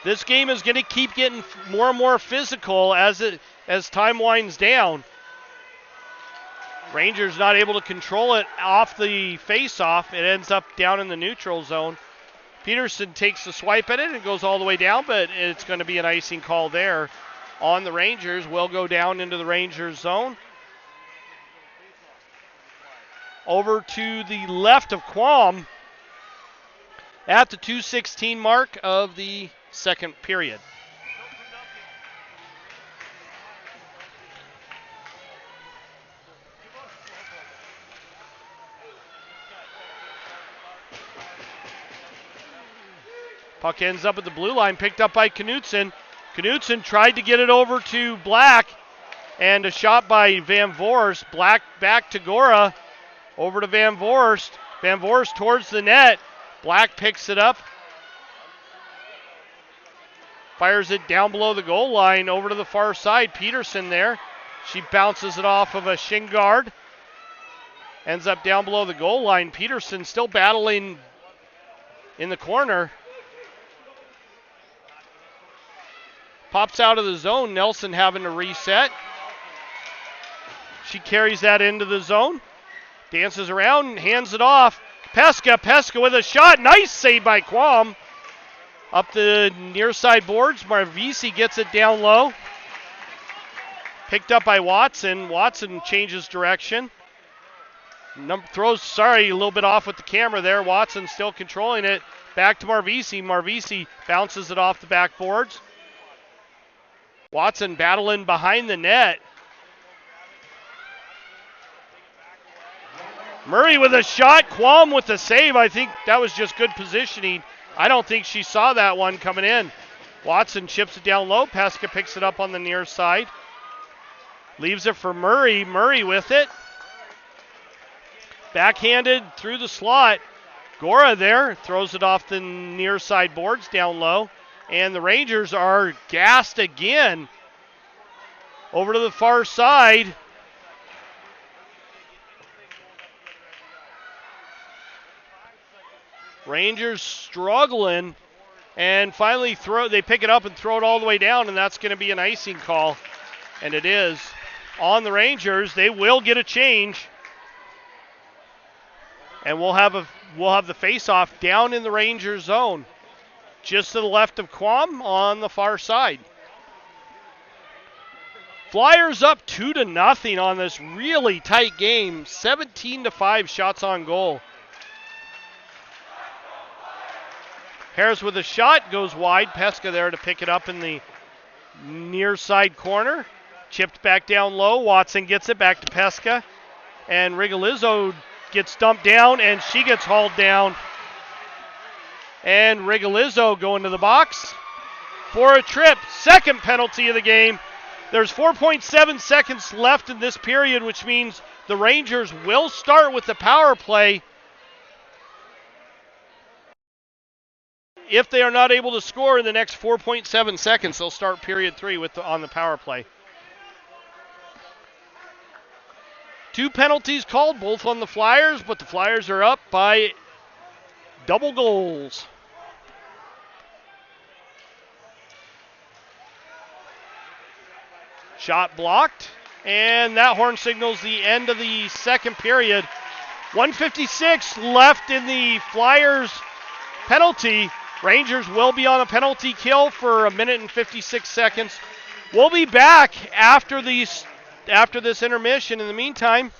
This game is going to keep getting more and more physical as time winds down. Rangers not able to control it off the face-off. It ends up down in the neutral zone. Peterson takes the swipe at it and goes all the way down, but it's going to be an icing call there on the Rangers. Will go down into the Rangers zone. Over to the left of Quam at the 2:16 mark of the second period. Puck ends up at the blue line, picked up by Knutson. Knutson tried to get it over to Black, and a shot by Van Voorst. Black back to Gora, over to Van Voorst. Van Voorst towards the net. Black picks it up. Fires it down below the goal line over to the far side. Peterson there. She bounces it off of a shin guard. Ends up down below the goal line. Peterson still battling in the corner. Pops out of the zone. Nelson having to reset. She carries that into the zone. Dances around and hands it off. Pesca with a shot. Nice save by Quam. Up the near side boards. Marvisi gets it down low. Picked up by Watson. Watson changes direction. Throws, a little bit off with the camera there. Watson still controlling it. Back to Marvisi. Marvisi bounces it off the backboards. Watson battling behind the net. Murray with a shot. Quam with the save. I think that was just good positioning. I don't think she saw that one coming in. Watson chips it down low. Pesca picks it up on the near side. Leaves it for Murray. Murray with it. Backhanded through the slot. Gora there. Throws it off the near side boards down low. And the Rangers are gassed again. Over to the far side. Rangers struggling, and finally they pick it up and throw it all the way down, and that's going to be an icing call, and it is on the Rangers. They will get a change, and we'll have the face-off down in the Rangers zone, just to the left of Quam on the far side. Flyers up 2-0 on this really tight game. 17-5 shots on goal. Harris with a shot, goes wide. Pesca there to pick it up in the near side corner. Chipped back down low. Watson gets it back to Pesca. And Rigolizzo gets dumped down, and she gets hauled down. And Rigolizzo going to the box for a trip. Second penalty of the game. There's 4.7 seconds left in this period, which means the Rangers will start with the power play. If they are not able to score in the next 4.7 seconds, they'll start period 3 on the power play. 2 penalties called, both on the Flyers, but the Flyers are up by double goals. Shot blocked, and that horn signals the end of the second period. 1:56 left in the Flyers penalty. Rangers will be on a penalty kill for 1 minute and 56 seconds. We'll be back after this intermission. In the meantime,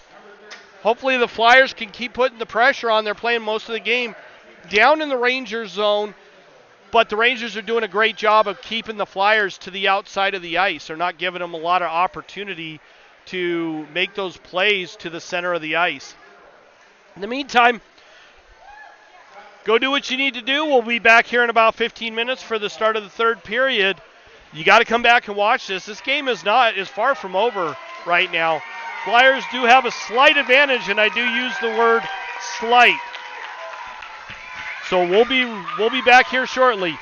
hopefully the Flyers can keep putting the pressure on. They're playing most of the game down in the Rangers zone, but the Rangers are doing a great job of keeping the Flyers to the outside of the ice. They're not giving them a lot of opportunity to make those plays to the center of the ice. In the meantime, go do what you need to do. We'll be back here in about 15 minutes for the start of the third period. You got to come back and watch this. This game is far from over right now. Flyers do have a slight advantage, and I do use the word slight. So we'll be back here shortly.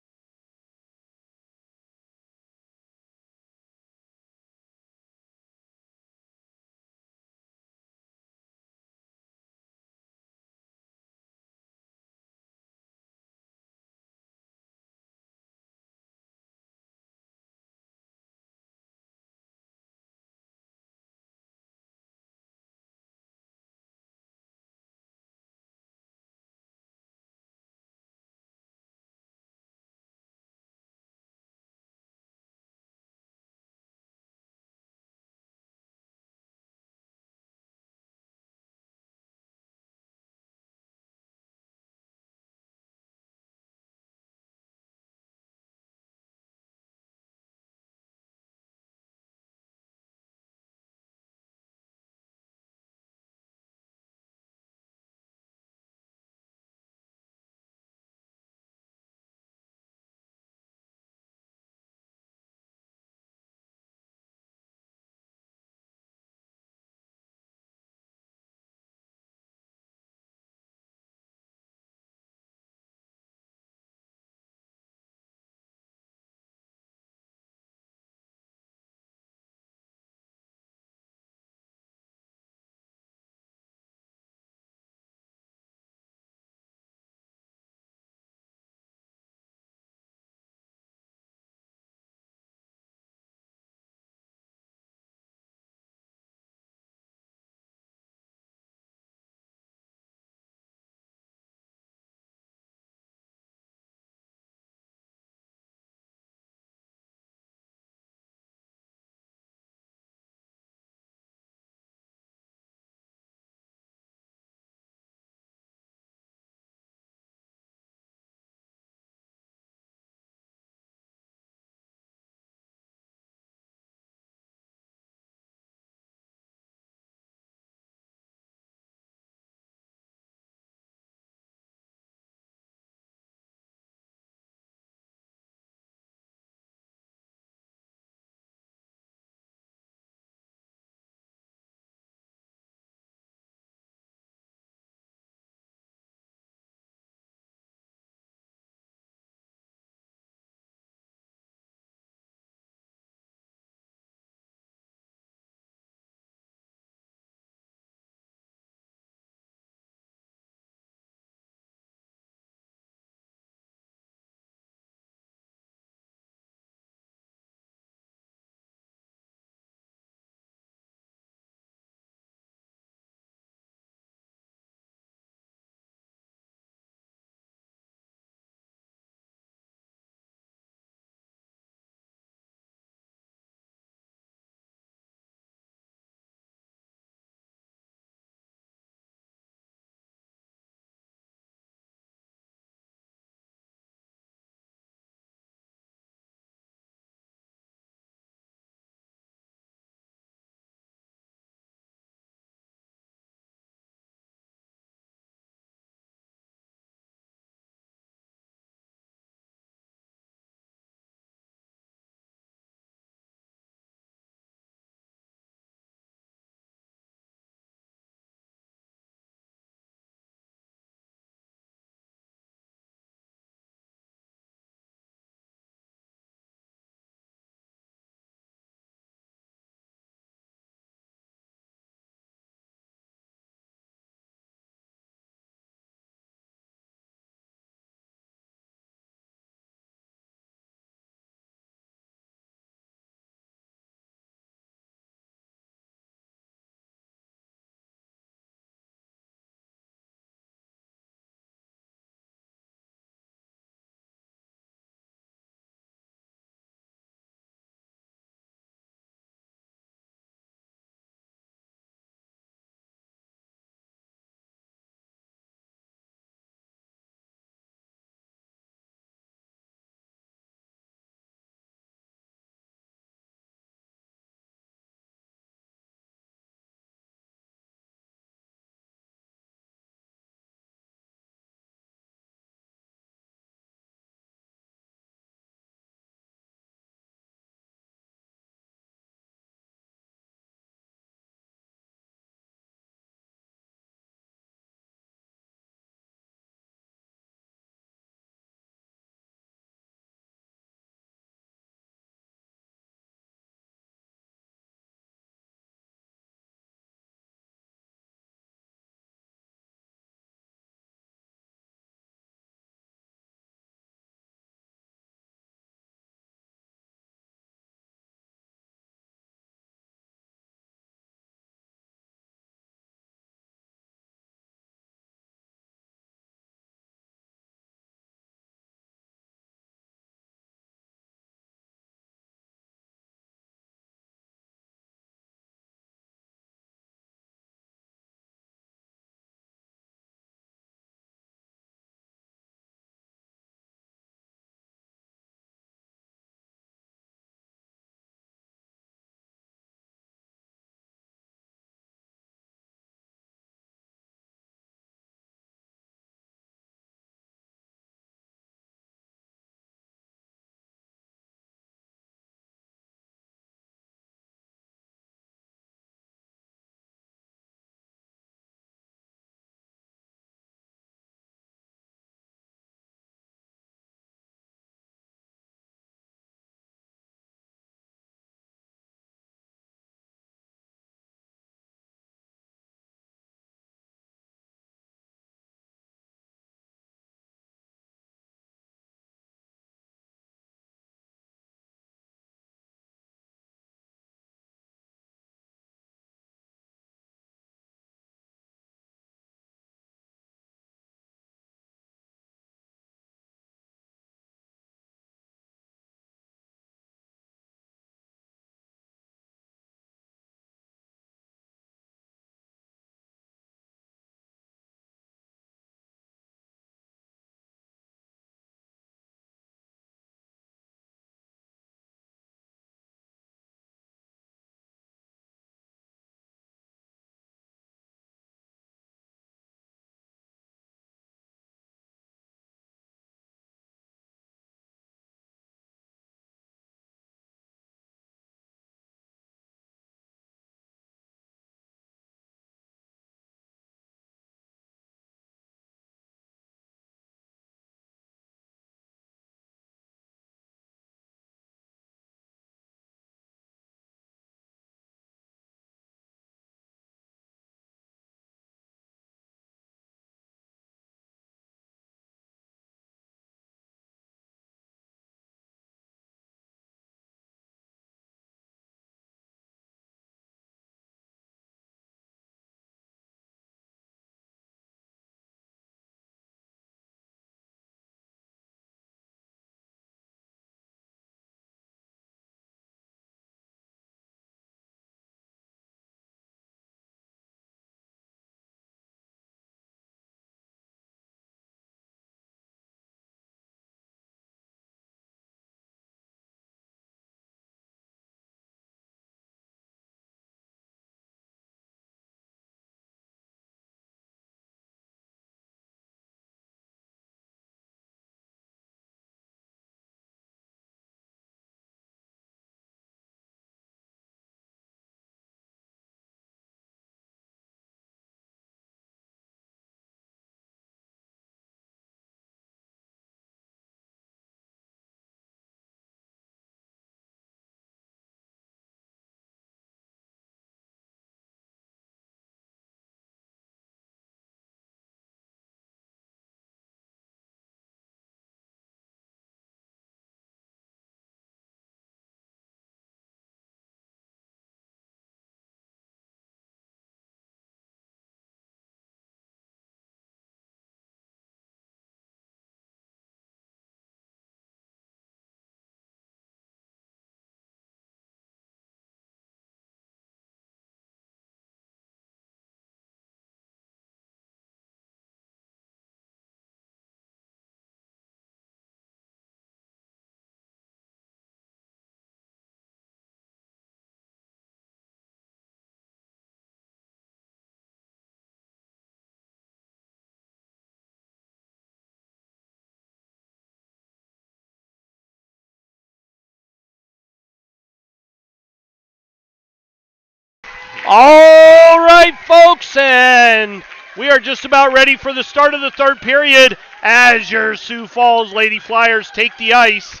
All right, folks, and we are just about ready for the start of the third period as your Sioux Falls Lady Flyers take the ice.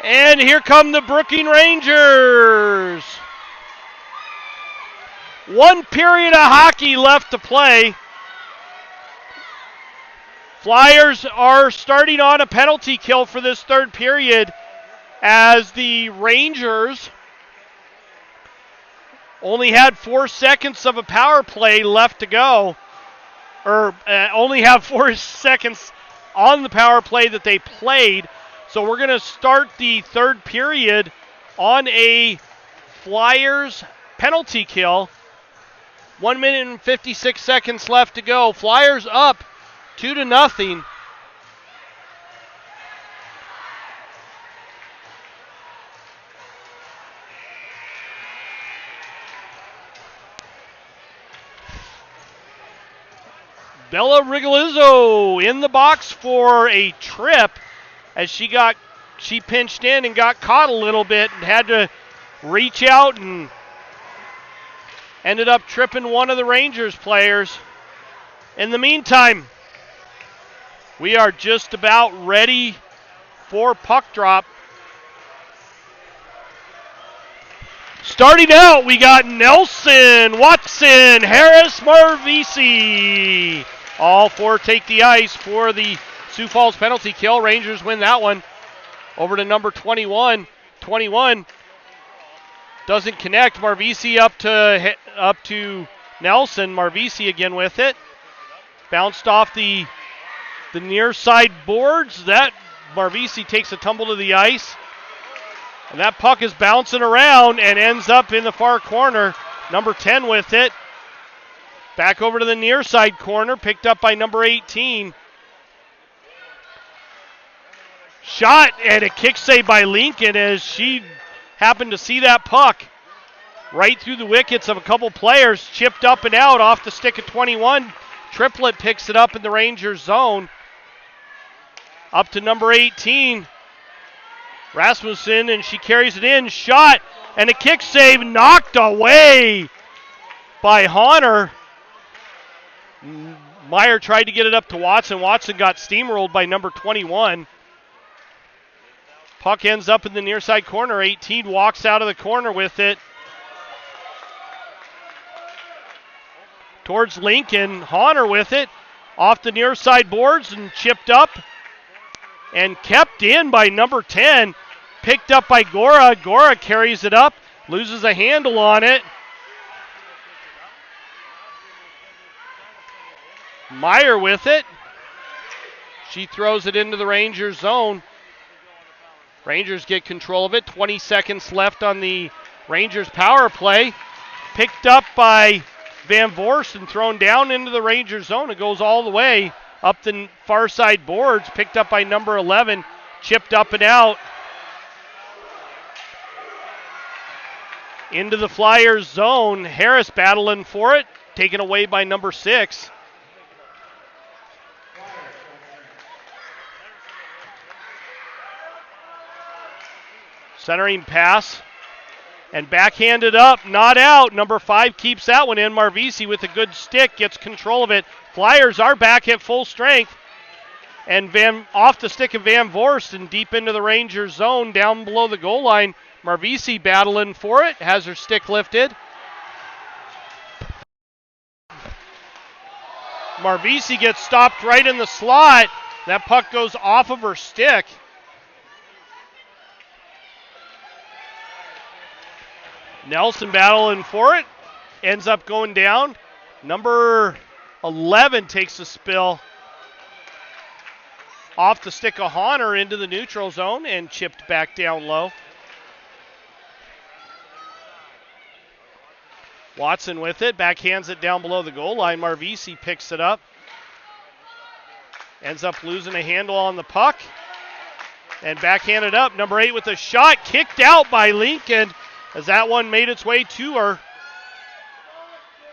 And here come the Brooking Rangers. 1 period of hockey left to play. Flyers are starting on a penalty kill for this third period as the Rangers only had 4 seconds of a power play left to go, or only have 4 seconds on the power play that they played. So we're going to start the third period on a Flyers penalty kill. 1 minute and 56 seconds left to go. Flyers up 2-0. Bella Rigolizzo in the box for a trip as she pinched in and got caught a little bit and had to reach out and ended up tripping one of the Rangers players. In the meantime, we are just about ready for puck drop. Starting out, we got Nelson, Watson, Harris, Marvisi. All 4 take the ice for the Sioux Falls penalty kill. Rangers win that one. Over to number 21. 21 doesn't connect. Marvisi up to Nelson. Marvisi again with it. Bounced off the near side boards. That Marvisi takes a tumble to the ice. And that puck is bouncing around and ends up in the far corner. Number 10 with it. Back over to the near side corner, picked up by number 18. Shot and a kick save by Lincoln as she happened to see that puck right through the wickets of a couple players. Chipped up and out off the stick of 21. Triplet picks it up in the Rangers zone. Up to number 18. Rasmussen, and she carries it in. Shot and a kick save knocked away by Honor. Meyer tried to get it up to Watson. Watson got steamrolled by number 21. Puck ends up in the near side corner. 18 walks out of the corner with it. Towards Lincoln. Honor with it. Off the near side boards and chipped up. And kept in by number 10. Picked up by Gora. Gora carries it up. Loses a handle on it. Meyer with it. She throws it into the Rangers zone. Rangers get control of it. 20 seconds left on the Rangers power play. Picked up by Van Voorst and thrown down into the Rangers zone. It goes all the way up the far side boards. Picked up by number 11. Chipped up and out. Into the Flyers zone. Harris battling for it. Taken away by number 6. Centering pass. And backhanded up. Not out. Number 5 keeps that one in. Marvisi with a good stick. Gets control of it. Flyers are back at full strength. And off the stick of Van Voorst and deep into the Rangers zone down below the goal line. Marvisi battling for it. Has her stick lifted. Marvisi gets stopped right in the slot. That puck goes off of her stick. Nelson battling for it. Ends up going down. Number 11 takes a spill off the stick of Honor into the neutral zone and chipped back down low. Watson with it. Backhands it down below the goal line. Marvisi picks it up. Ends up losing a handle on the puck. And backhanded up. Number 8 with a shot. Kicked out by Lincoln as that one made its way to her.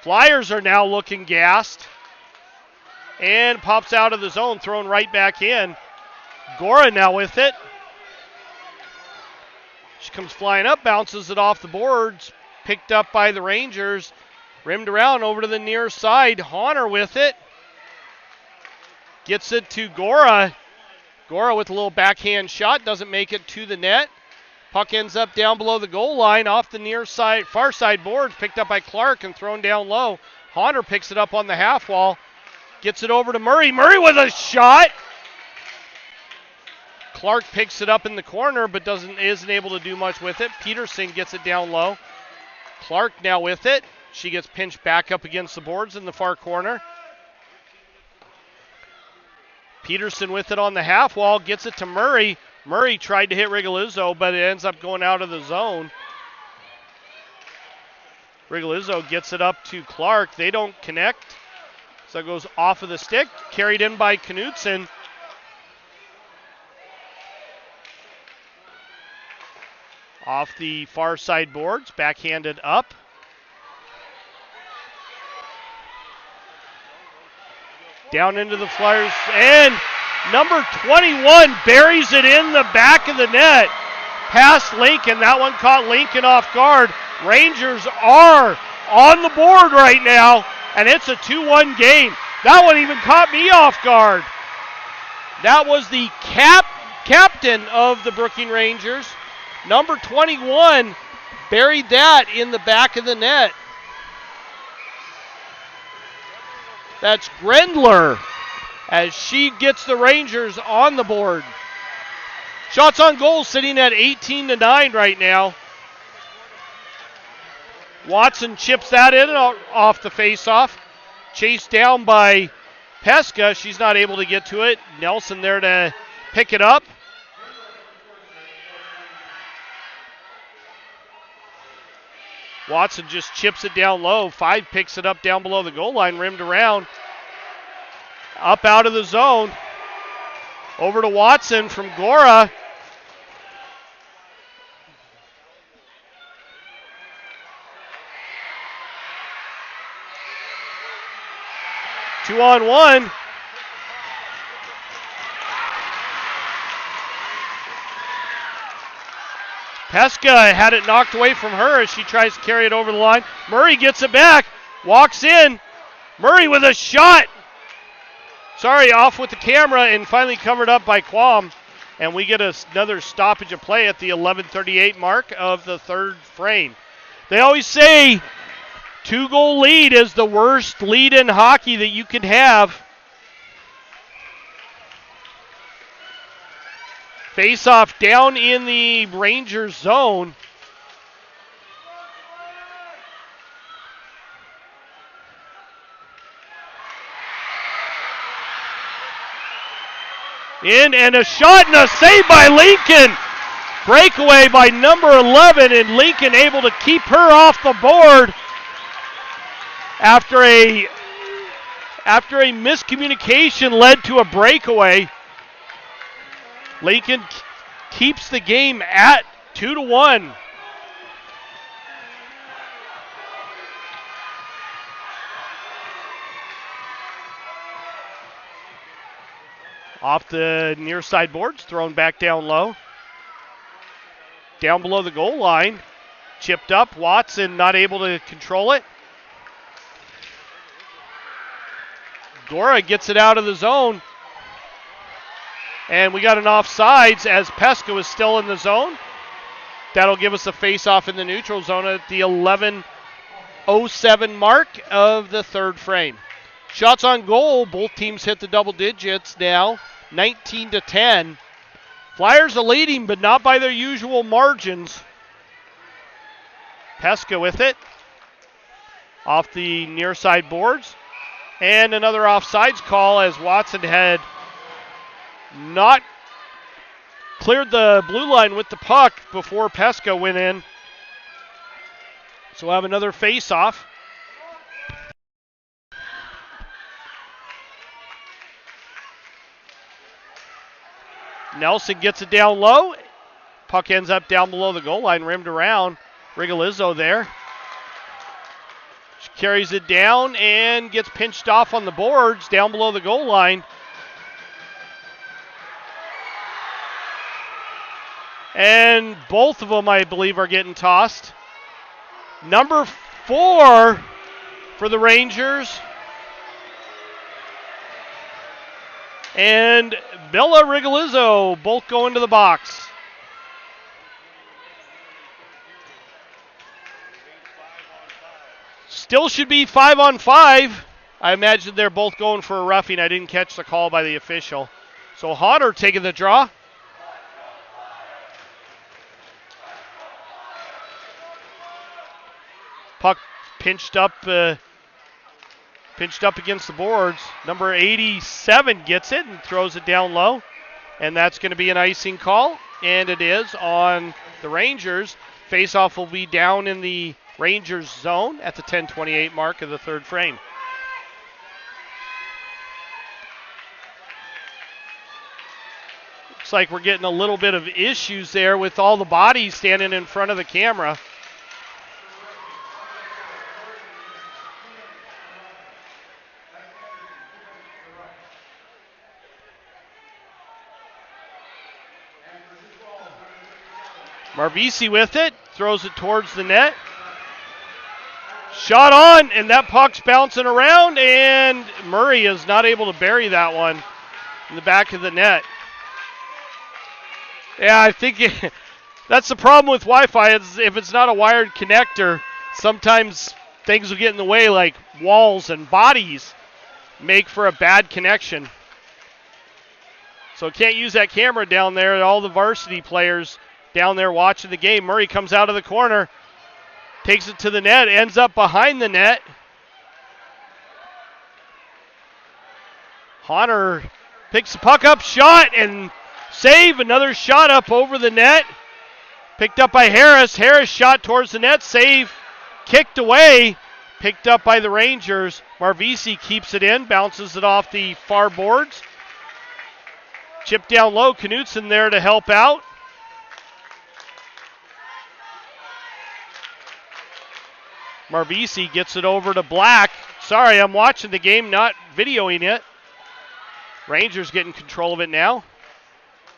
Flyers are now looking gassed. And pops out of the zone, thrown right back in. Gora now with it. She comes flying up, bounces it off the boards, picked up by the Rangers. Rimmed around over to the near side. Honor with it. Gets it to Gora. Gora with a little backhand shot. Doesn't make it to the net. Puck ends up down below the goal line off the near side, far side boards. Picked up by Clark and thrown down low. Honor picks it up on the half wall. Gets it over to Murray. Murray with a shot. Clark picks it up in the corner but isn't able to do much with it. Peterson gets it down low. Clark now with it. She gets pinched back up against the boards in the far corner. Peterson with it on the half wall. Gets it to Murray. Murray tried to hit Rigolizzo, but it ends up going out of the zone. Rigolizzo gets it up to Clark. They don't connect. So it goes off of the stick. Carried in by Knutson. Off the far side boards. Backhanded up. Down into the Flyers. And number 21 buries it in the back of the net. Past Lincoln. That one caught Lincoln off guard. Rangers are on the board right now. And it's a 2-1 game. That one even caught me off guard. That was the captain of the Brooking Rangers. Number 21 buried that in the back of the net. That's Grendler as she gets the Rangers on the board. Shots on goal sitting at 18-9 right now. Watson chips that in off the faceoff. Chased down by Pesca. She's not able to get to it. Nelson there to pick it up. Watson just chips it down low. Five picks it up down below the goal line, rimmed around. Up out of the zone. Over to Watson from Gora. Two on one. Pesca had it knocked away from her as she tries to carry it over the line. Murray gets it back, walks in. Murray with a shot. Off with the camera and finally covered up by Quam. And we get another stoppage of play at the 11:38 mark of the third frame. They always say 2-goal lead is the worst lead in hockey that you can have. Face-off down in the Rangers zone. In and a shot and a save by Lincoln. Breakaway by number 11, and Lincoln able to keep her off the board after a miscommunication led to a breakaway. Lincoln keeps the game at 2-1. Off the near side boards, thrown back down low. Down below the goal line. Chipped up. Watson not able to control it. Gora gets it out of the zone. And we got an offsides as Pesca was still in the zone. That'll give us a face-off in the neutral zone at the 11:07 mark of the third frame. Shots on goal, both teams hit the double digits now, 19-10. Flyers are leading, but not by their usual margins. Pesca with it. Off the near side boards. And another offsides call as Watson had not cleared the blue line with the puck before Pesca went in. So we'll have another face-off. Nelson gets it down low. Puck ends up down below the goal line, rimmed around. Rigolizzo there. She carries it down and gets pinched off on the boards down below the goal line. And both of them, I believe, are getting tossed. Number 4 for the Rangers. And Bella Rigolizzo both go into the box. Still should be 5-on-5. I imagine they're both going for a roughing. I didn't catch the call by the official. So Hodder taking the draw. Puck pinched up against the boards. Number 87 gets it and throws it down low. And that's going to be an icing call. And it is on the Rangers. Faceoff will be down in the Rangers zone at the 10:28 mark of the third frame. Looks like we're getting a little bit of issues there with all the bodies standing in front of the camera. Marvisi with it, throws it towards the net. Shot on, and that puck's bouncing around, and Murray is not able to bury that one in the back of the net. Yeah, I think that's the problem with Wi-Fi. If it's not a wired connector, sometimes things will get in the way, like walls and bodies make for a bad connection. So can't use that camera down there. All the varsity players down there watching the game. Murray comes out of the corner, takes it to the net, ends up behind the net. Honor picks the puck up, shot, and save. Another shot up over the net. Picked up by Harris. Harris shot towards the net, save, kicked away. Picked up by the Rangers. Marvisi keeps it in, bounces it off the far boards. Chip down low, Knutson there to help out. Marvisi gets it over to Black. Sorry, I'm watching the game, not videoing it. Rangers getting control of it now.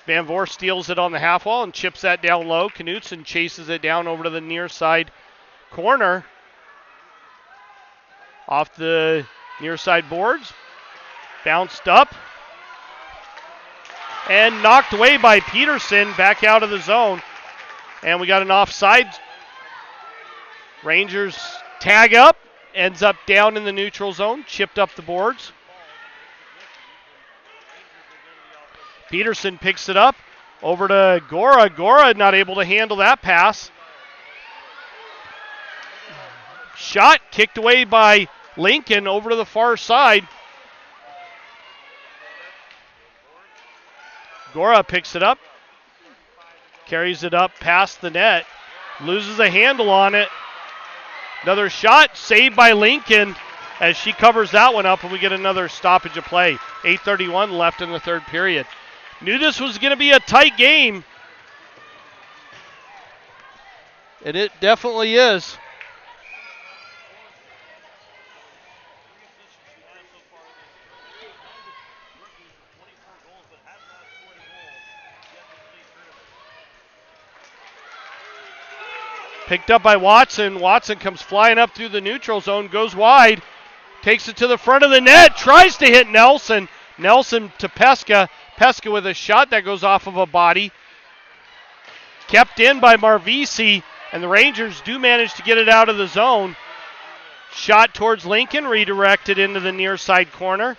Van Voorst steals it on the half wall and chips that down low. Knutson chases it down over to the near side corner. Off the near side boards. Bounced up. And knocked away by Peterson, back out of the zone. And we got an offside. Rangers tag up, ends up down in the neutral zone, chipped up the boards. Peterson picks it up, over to Gora. Gora not able to handle that pass. Shot kicked away by Lincoln over to the far side. Gora picks it up, carries it up past the net, loses a handle on it. Another shot, saved by Lincoln as she covers that one up, and we get another stoppage of play. 8:31 left in the third period. Knew this was going to be a tight game, and it definitely is. Picked up by Watson. Watson comes flying up through the neutral zone, goes wide, takes it to the front of the net, tries to hit Nelson. Nelson to Pesca. Pesca with a shot that goes off of a body. Kept in by Marvisi, and the Rangers do manage to get it out of the zone. Shot towards Lincoln, redirected into the near side corner.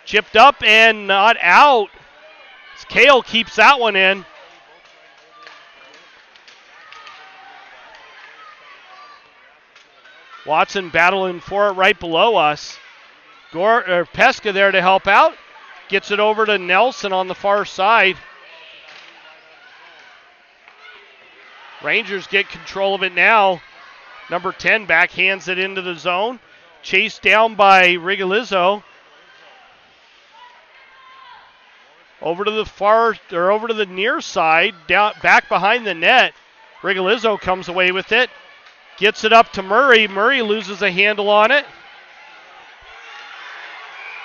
Chipped up and not out. Kale keeps that one in. Watson battling for it right below us. Pesca there to help out. Gets it over to Nelson on the far side. Rangers get control of it now. Number 10 backhands it into the zone. Chased down by Rigolizzo. Over to the near side, down back behind the net. Rigolizzo comes away with it. Gets it up to Murray. Murray loses a handle on it.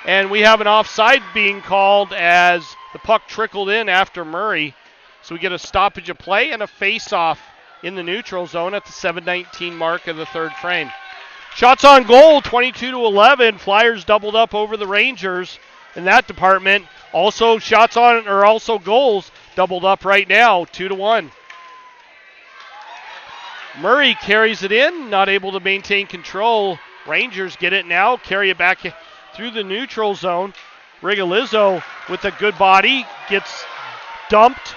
And we have an offside being called as the puck trickled in after Murray. So we get a stoppage of play and a face-off in the neutral zone at the 7:19 mark of the third frame. Shots on goal, 22-11. Flyers doubled up over the Rangers in that department. Also also goals doubled up right now, 2-1. Murray carries it in, not able to maintain control. Rangers get it now, carry it back through the neutral zone. Rigolizzo with a good body gets dumped.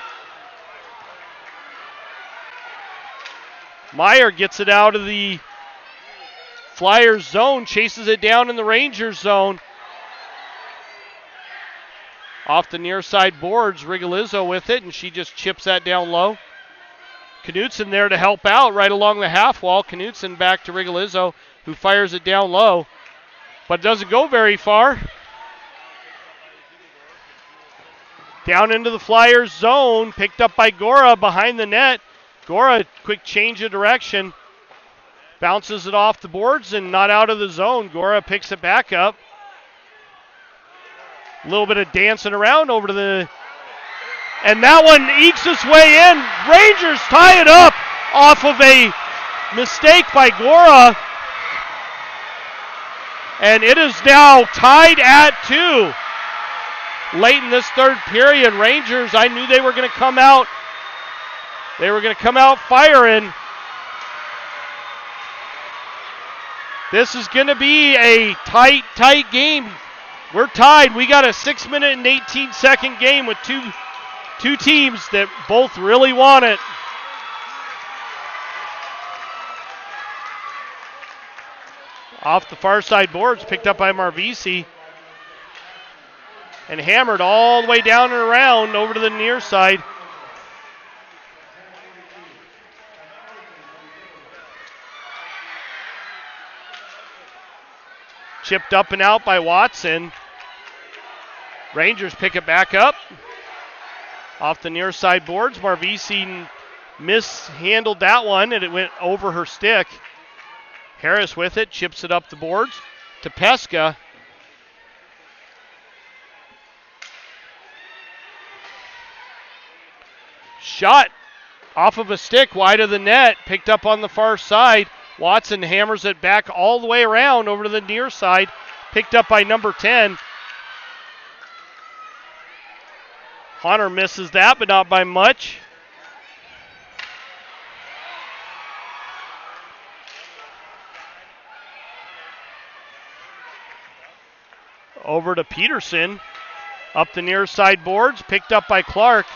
Meyer gets it out of the Flyers zone, chases it down in the Rangers zone. Off the near side boards, Rigolizzo with it, and she just chips that down low. Knutson there to help out right along the half wall. Knutson back to Rigolizzo, who fires it down low, but doesn't go very far. Down into the Flyers zone, picked up by Gora behind the net. Gora, quick change of direction. Bounces it off the boards and not out of the zone. Gora picks it back up. A little bit of dancing around over to the... And that one ekes its way in. Rangers tie it up off of a mistake by Gora. And it is now tied at 2. Late in this third period, Rangers, I knew they were going to come out. They were going to come out firing. This is going to be a tight game. We're tied. We got a 6-minute and 18-second game with two teams that both really want it. Off the far side boards, picked up by Marvisi. And hammered all the way down and around over to the near side. Chipped up and out by Watson. Rangers pick it back up. Off the near side boards, Marvisi mishandled that one and it went over her stick. Harris with it, chips it up the boards to Pesca. Shot off of a stick wide of the net, picked up on the far side. Watson hammers it back all the way around over to the near side, picked up by number 10. Hunter misses that, but not by much. Over to Peterson, up the near side boards, picked up by Clark.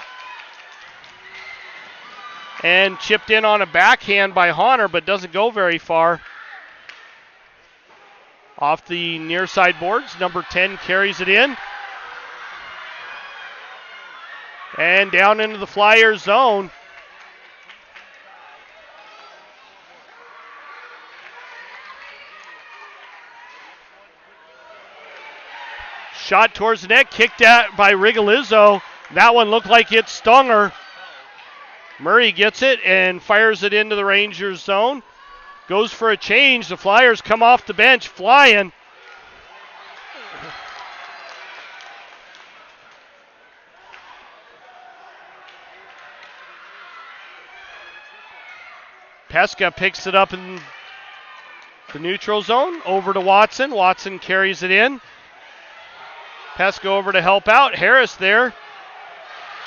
And chipped in on a backhand by Hunter, but doesn't go very far. Off the near side boards, number 10 carries it in. And down into the Flyers zone. Shot towards the net, kicked at by Rigolizzo. That one looked like it stung her. Murray gets it and fires it into the Rangers zone. Goes for a change. The Flyers come off the bench flying. Pesca picks it up in the neutral zone. Over to Watson. Watson carries it in. Pesca over to help out. Harris there.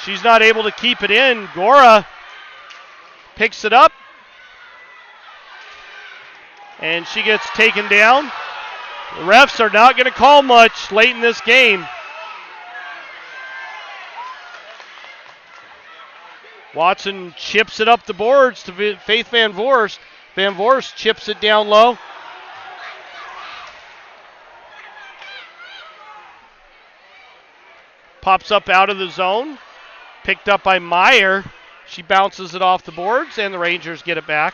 She's not able to keep it in. Gora picks it up. And she gets taken down. The refs are not going to call much late in this game. Watson chips it up the boards to Faith Van Voorst. Van Voorst chips it down low. Pops up out of the zone. Picked up by Meyer. She bounces it off the boards, and the Rangers get it back.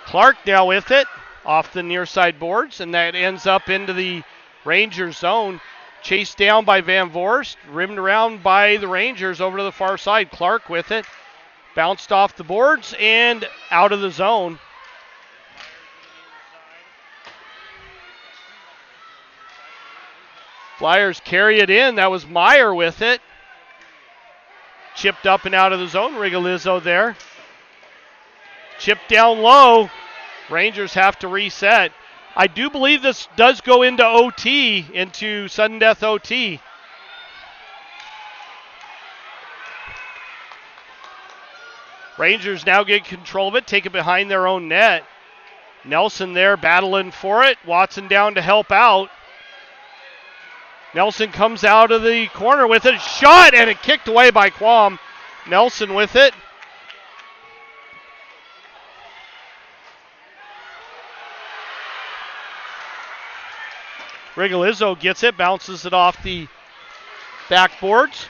Clark now with it off the near side boards, and that ends up into the Rangers zone. Chased down by Van Voorst, rimmed around by the Rangers over to the far side. Clark with it. Bounced off the boards and out of the zone. Flyers carry it in. That was Meyer with it. Chipped up and out of the zone. Rigolizzo there. Chipped down low. Rangers have to reset. I do believe this does go into OT, into sudden death OT. Rangers now get control of it, take it behind their own net. Nelson there battling for it. Watson down to help out. Nelson comes out of the corner with it. Shot, and it kicked away by Quam. Nelson with it. Rigolizzo gets it, bounces it off the backboards.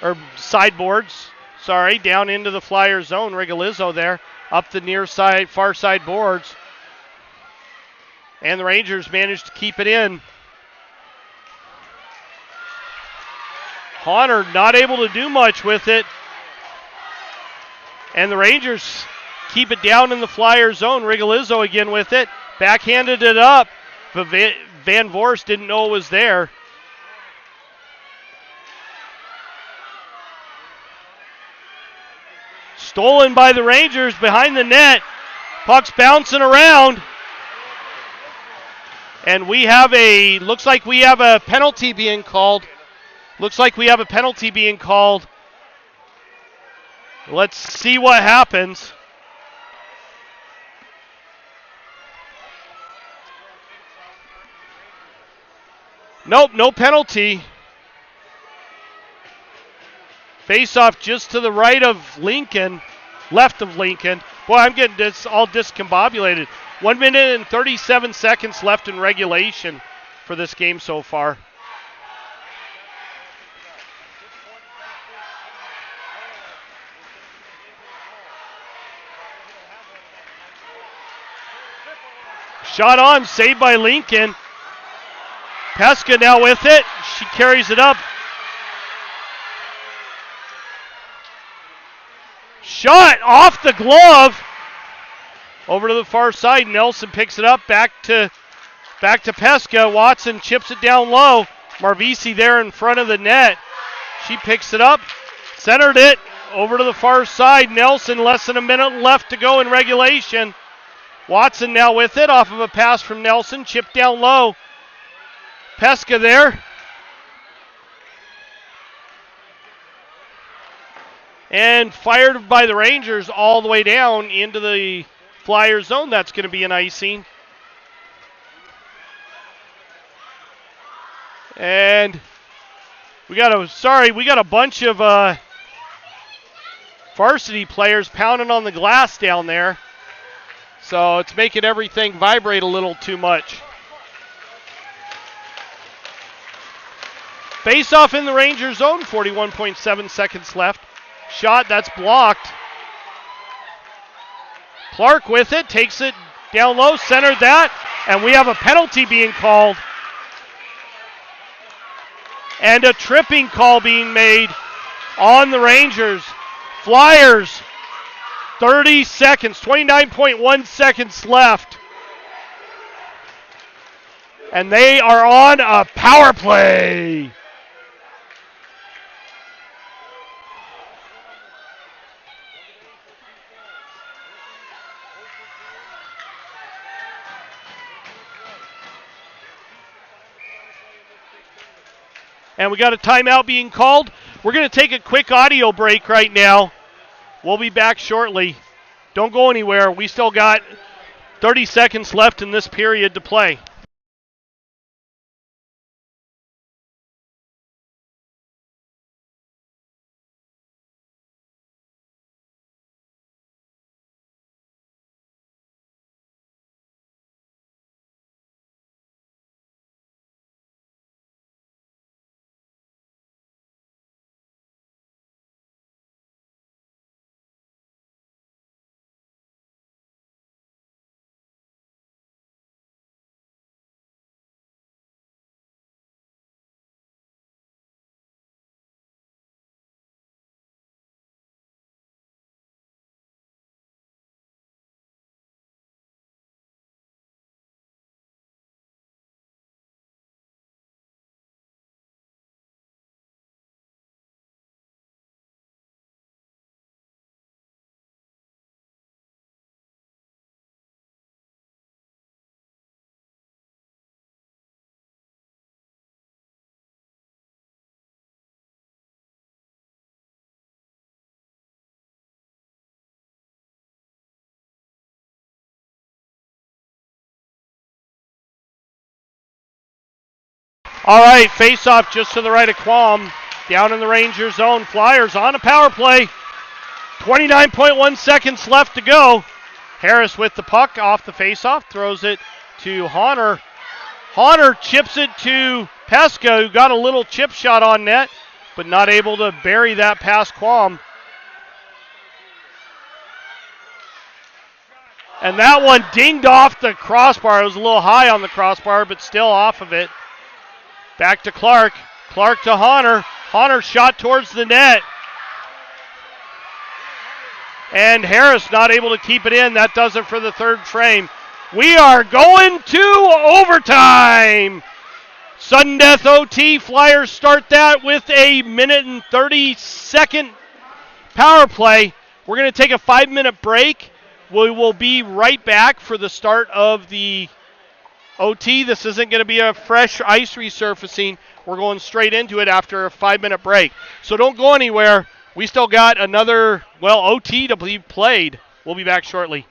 Or sideboards. Sorry, down into the Flyer zone. Rigolizzo there, up the near side, far side boards. And the Rangers managed to keep it in. Honor not able to do much with it. And the Rangers keep it down in the Flyer zone. Rigolizzo again with it. Backhanded it up, but Van Voorst didn't know it was there. Stolen by the Rangers behind the net. Puck's bouncing around. And looks like we have a penalty being called. Let's see what happens. Nope, no penalty. Face-off just to the right of Lincoln, left of Lincoln. Boy, I'm getting this all discombobulated. 1 minute and 37 seconds left in regulation for this game so far. Shot on, saved by Lincoln. Pesca now with it. She carries it up. Shot off the glove. Over to the far side. Nelson picks it up. Back to Pesca. Watson chips it down low. Marvisi there in front of the net. She picks it up. Centered it. Over to the far side. Nelson, less than a minute left to go in regulation. Watson now with it. Off of a pass from Nelson. Chipped down low. Pesca there. And fired by the Rangers all the way down into the Flyer zone. That's going to be an icing. And we got a bunch of varsity players pounding on the glass down there. So it's making everything vibrate a little too much. Face off in the Ranger zone, 41.7 seconds left. Shot, that's blocked. Clark with it, takes it down low, centered that, and we have a penalty being called. And a tripping call being made on the Rangers. Flyers, 30 seconds, 29.1 seconds left. And they are on a power play. And we got a timeout being called. We're going to take a quick audio break right now. We'll be back shortly. Don't go anywhere. We still got 30 seconds left in this period to play. All right, face-off just to the right of Qualm. Down in the Ranger zone. Flyers on a power play. 29.1 seconds left to go. Harris with the puck off the face-off. Throws it to Honor. Honor chips it to Pesca, who got a little chip shot on net, but not able to bury that past Qualm. And that one dinged off the crossbar. It was a little high on the crossbar, but still off of it. Back to Clark. Clark to Honor. Honor shot towards the net. And Harris not able to keep it in. That does it for the third frame. We are going to overtime. Sudden death OT. Flyers start that with a minute and 30-second power play. We're going to take a 5-minute break. We will be right back for the start of the OT. This isn't going to be a fresh ice resurfacing. We're going straight into it after a 5-minute break. So don't go anywhere. We still got another, OT to be played. We'll be back shortly.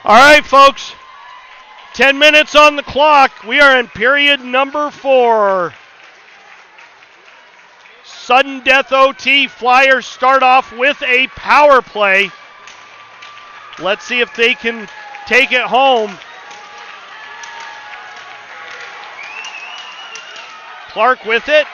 All right, folks. 10 minutes on the clock. We are in period number 4. Sudden death OT. Flyers start off with a power play. Let's see if they can take it home. Clark with it.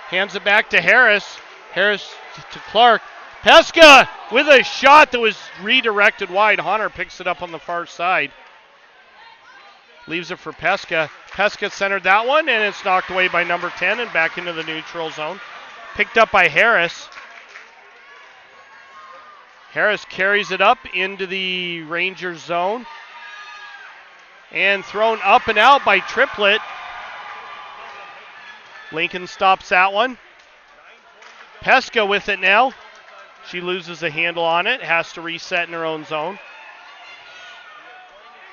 Hands it back to Harris. Harris to Clark. Pesca with a shot that was redirected wide. Hunter picks it up on the far side. Leaves it for Pesca. Pesca centered that one, and it's knocked away by number 10 and back into the neutral zone. Picked up by Harris. Harris carries it up into the Rangers zone. And thrown up and out by Triplett. Lincoln stops that one. Pesca with it now. She loses a handle on it. Has to reset in her own zone.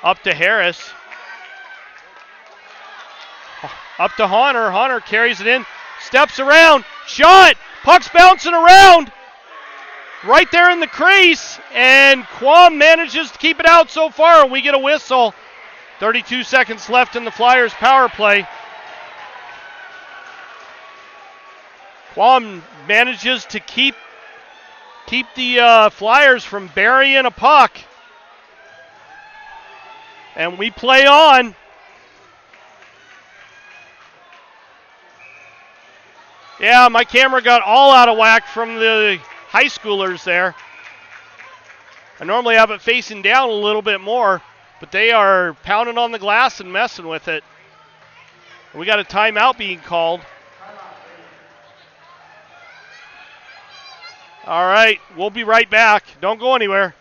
Up to Harris. Up to Hunter. Hunter carries it in. Steps around. Shot. Puck's bouncing around. Right there in the crease. And Quam manages to keep it out so far. And we get a whistle. 32 seconds left in the Flyers power play. Quam manages to keep the Flyers from burying a puck. And we play on. Yeah, my camera got all out of whack from the high schoolers there. I normally have it facing down a little bit more, but they are pounding on the glass and messing with it. We got a timeout being called. All right, we'll be right back. Don't go anywhere.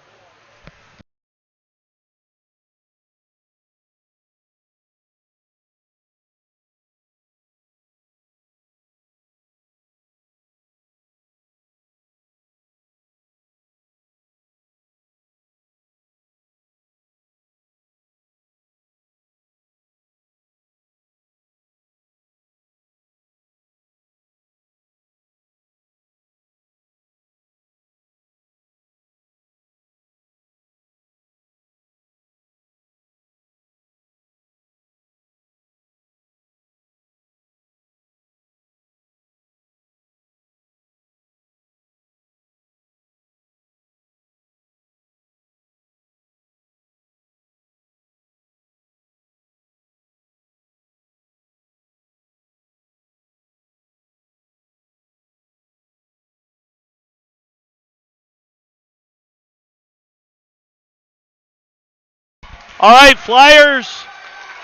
All right, Flyers,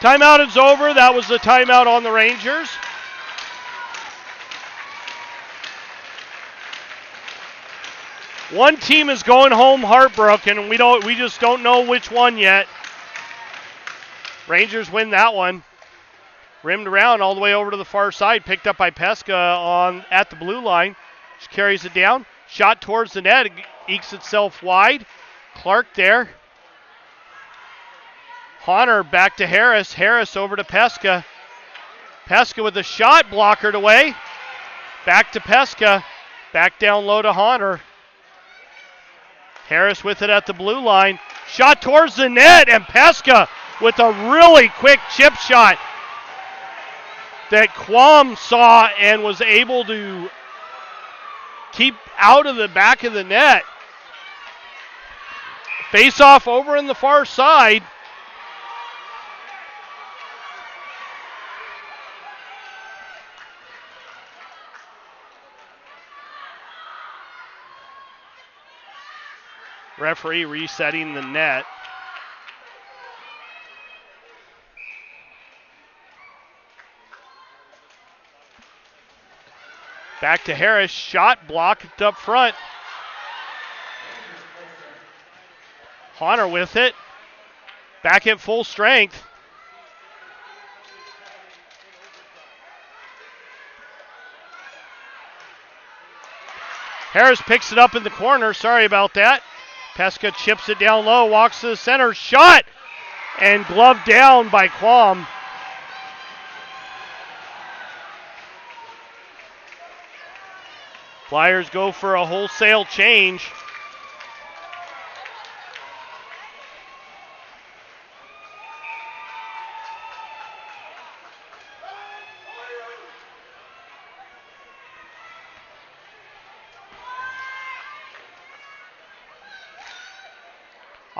timeout is over. That was the timeout on the Rangers. One team is going home heartbroken, and we just don't know which one yet. Rangers win that one. Rimmed around all the way over to the far side, picked up by Pesca at the blue line. She carries it down. Shot towards the net, ekes itself wide. Clark there. Hunter back to Harris. Harris over to Pesca. Pesca with a shot, blockered away. Back to Pesca. Back down low to Hunter. Harris with it at the blue line. Shot towards the net, and Pesca with a really quick chip shot that Quam saw and was able to keep out of the back of the net. Face off over in the far side. Referee resetting the net. Back to Harris. Shot blocked up front. Hunter with it. Back at full strength. Harris picks it up in the corner. Sorry about that. Pesca chips it down low, walks to the center, shot, and gloved down by Quam. Flyers go for a wholesale change.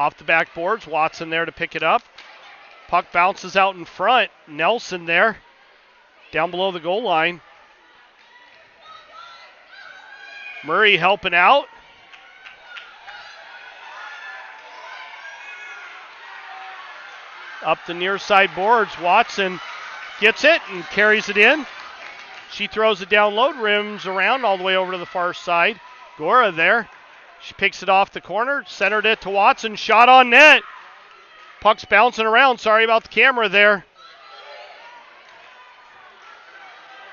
Off the backboards, Watson there to pick it up. Puck bounces out in front. Nelson there, down below the goal line. Murray helping out. Up the near side boards, Watson gets it and carries it in. She throws it down low, rims around all the way over to the far side. Gora there. She picks it off the corner, centered it to Watson, shot on net. Puck's bouncing around, sorry about the camera there.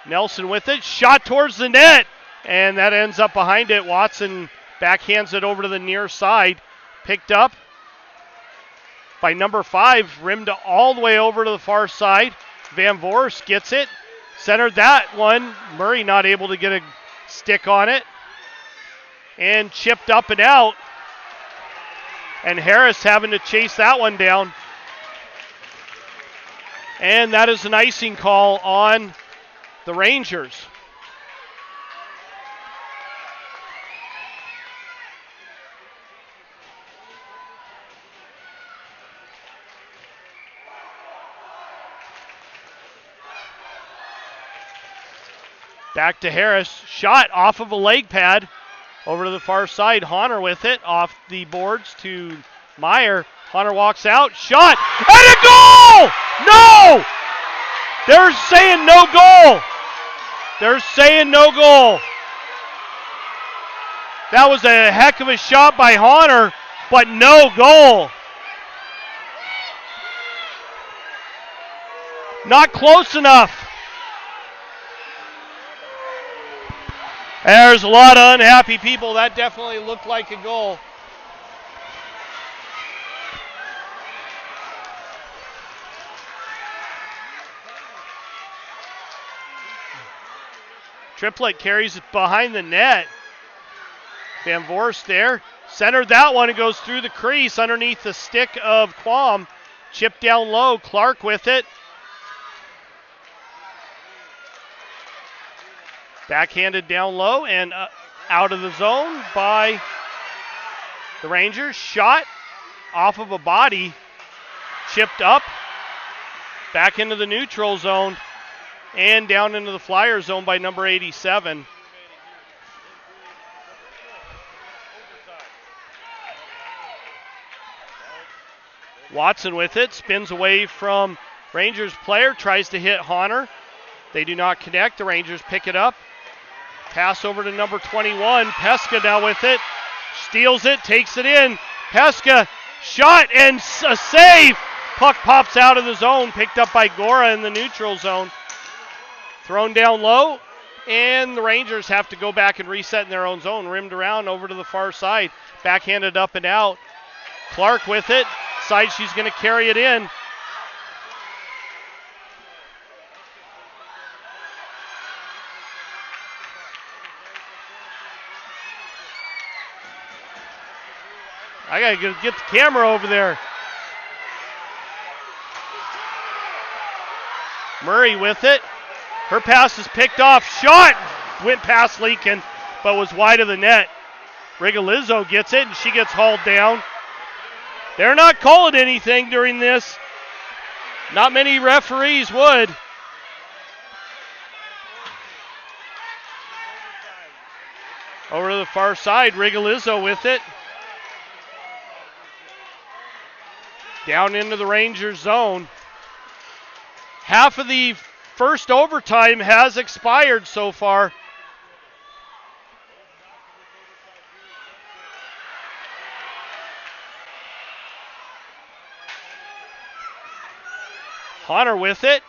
Nelson with it, shot towards the net, and that ends up behind it. Watson backhands it over to the near side, picked up by number 5, rimmed all the way over to the far side. Van Voorst gets it, centered that one. Murray not able to get a stick on it, and chipped up and out. And Harris having to chase that one down. And that is an icing call on the Rangers. Back to Harris, shot off of a leg pad. Over to the far side, Honor with it, off the boards to Meyer. Honor walks out, shot, and a goal! No! They're saying no goal. They're saying no goal. That was a heck of a shot by Honor, but no goal. Not close enough. There's a lot of unhappy people. That definitely looked like a goal. Triplett carries it behind the net. Van Voorst there. Centered that one. It goes through the crease underneath the stick of Quam. Chipped down low. Clark with it. Backhanded down low and out of the zone by the Rangers. Shot off of a body. Chipped up. Back into the neutral zone. And down into the Flyer zone by number 87. Watson with it. Spins away from Rangers player. Tries to hit Honor. They do not connect. The Rangers pick it up. Pass over to number 21. Peska now with it. Steals it, takes it in. Peska, shot and a save. Puck pops out of the zone, picked up by Gora in the neutral zone. Thrown down low, and the Rangers have to go back and reset in their own zone. Rimmed around over to the far side. Backhanded up and out. Clark with it. Side she's going to carry it in. I got to get the camera over there. Murray with it. Her pass is picked off. Shot! Went past Leakin, but was wide of the net. Rigolizzo gets it, and she gets hauled down. They're not calling anything during this. Not many referees would. Over to the far side, Rigolizzo with it. Down into the Rangers zone. Half of the first overtime has expired so far. Honor with it.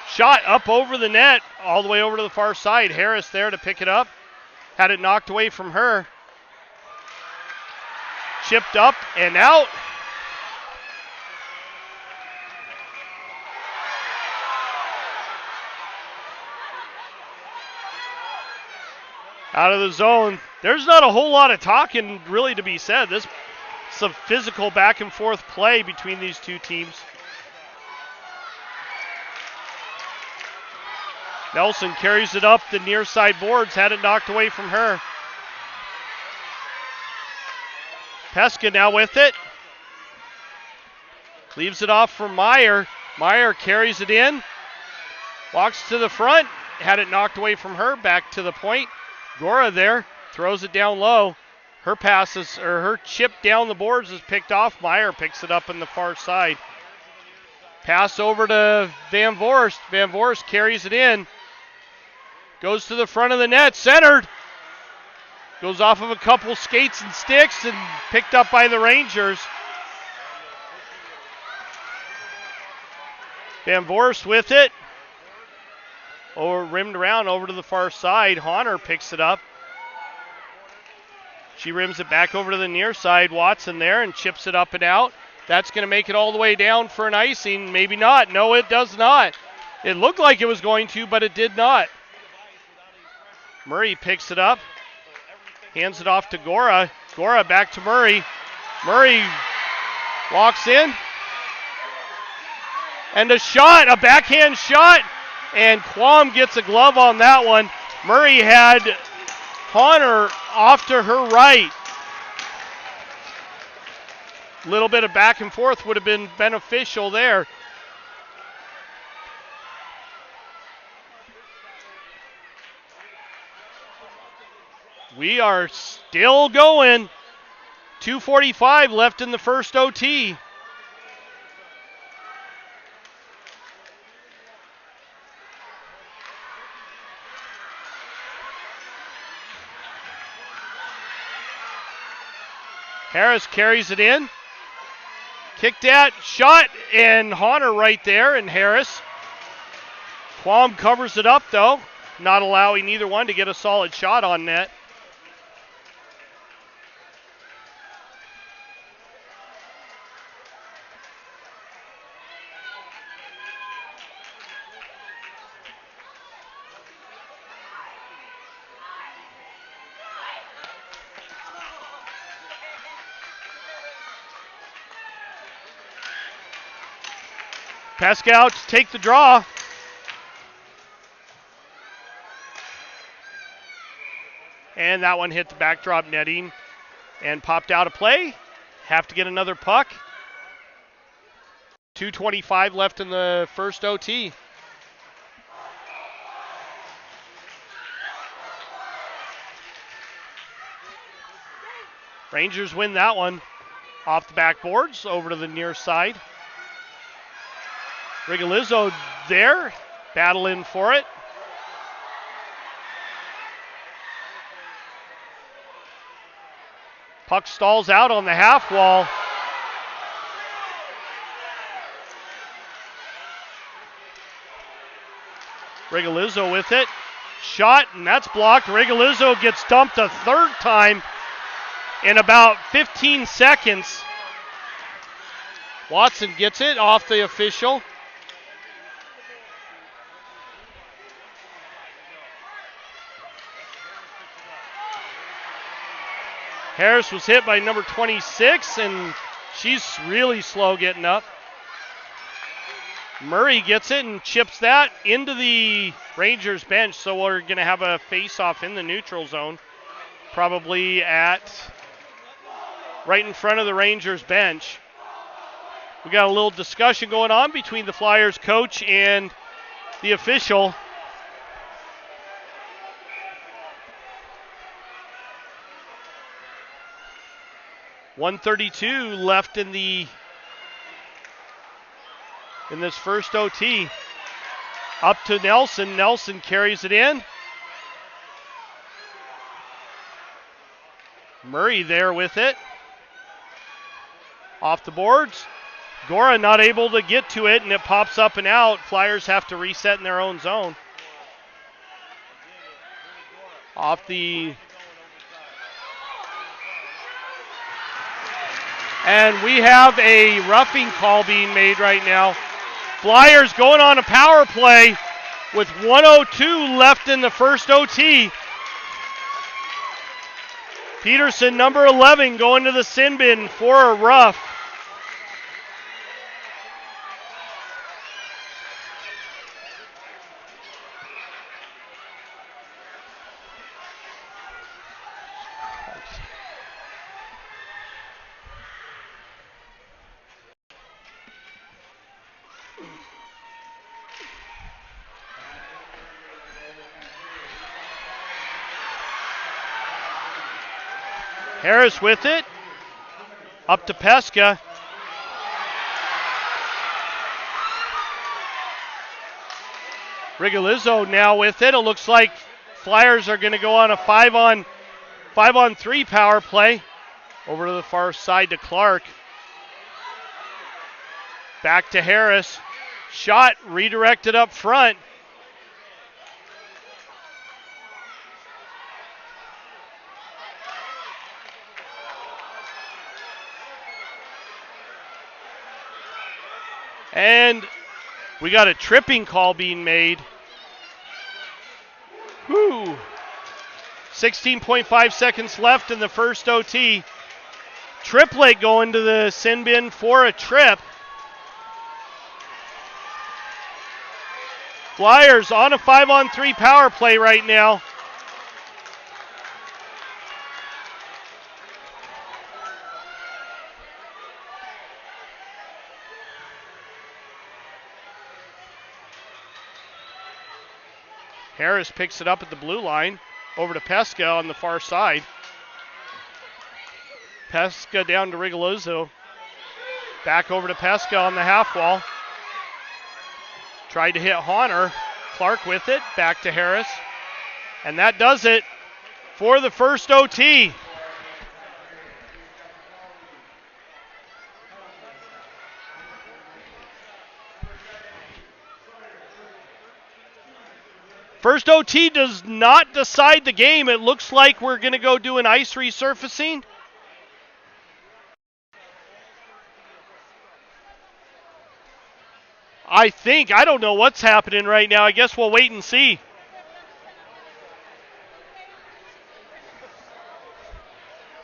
Shot up over the net, all the way over to the far side. Harris there to pick it up. Had it knocked away from her. Chipped up and out. Out of the zone. There's not a whole lot of talking really to be said. This is a physical back and forth play between these two teams. Nelson carries it up the near side boards. Had it knocked away from her. Pesca now with it. Leaves it off for Meyer. Meyer carries it in. Walks to the front. Had it knocked away from her. Back to the point. Gora there. Throws it down low. Her chip down the boards is picked off. Meyer picks it up on the far side. Pass over to Van Voorst. Van Voorst carries it in. Goes to the front of the net. Centered. Goes off of a couple skates and sticks and picked up by the Rangers. Van Voorst with it. Rimmed around over to the far side. Honor picks it up. She rims it back over to the near side. Watson there and chips it up and out. That's going to make it all the way down for an icing. Maybe not. No, it does not. It looked like it was going to, but it did not. Murray picks it up. Hands it off to Gora. Gora back to Murray. Murray walks in. And a shot, a backhand shot. And Quam gets a glove on that one. Murray had Honor off to her right. A little bit of back and forth would have been beneficial there. We are still going. 2:45 left in the first OT. Harris carries it in. Kicked at, shot, and Honor right there, and Harris. Quam covers it up, though, not allowing either one to get a solid shot on net. Pascal to take the draw. And that one hit the backdrop netting and popped out of play. Have to get another puck. 2:25 left in the first OT. Rangers win that one. Off the backboards, over to the near side. Rigolizzo there, battling for it. Puck stalls out on the half wall. Rigolizzo with it. Shot, and that's blocked. Rigolizzo gets dumped a third time in about 15 seconds. Watson gets it off the official. Harris was hit by number 26, and she's really slow getting up. Murray gets it and chips that into the Rangers bench, so we're going to have a face-off in the neutral zone, probably at right in front of the Rangers bench. We got a little discussion going on between the Flyers coach and the official. .132 left in this first OT. Up to Nelson. Nelson carries it in. Murray there with it. Off the boards. Gora not able to get to it, and it pops up and out. Flyers have to reset in their own zone. Off the... And we have a roughing call being made right now. Flyers going on a power play with 1:02 left in the first OT. Peterson, number 11, going to the sin bin for a rough. Harris with it. Up to Pesca. Rigolizzo now with it. It looks like Flyers are going to go on a 5-on-3 power play. Over to the far side to Clark. Back to Harris. Shot redirected up front. And we got a tripping call being made. 16.5 seconds left in the first OT. Triplet going to the sin bin for a trip. Flyers on a 5-on-3 power play right now. Harris picks it up at the blue line. Over to Pesca on the far side. Pesca down to Rigolizzo. Back over to Pesca on the half wall. Tried to hit Honor. Clark with it. Back to Harris. And that does it for the first OT. First OT does not decide the game. It looks like we're going to go do an ice resurfacing. I don't know what's happening right now. I guess we'll wait and see.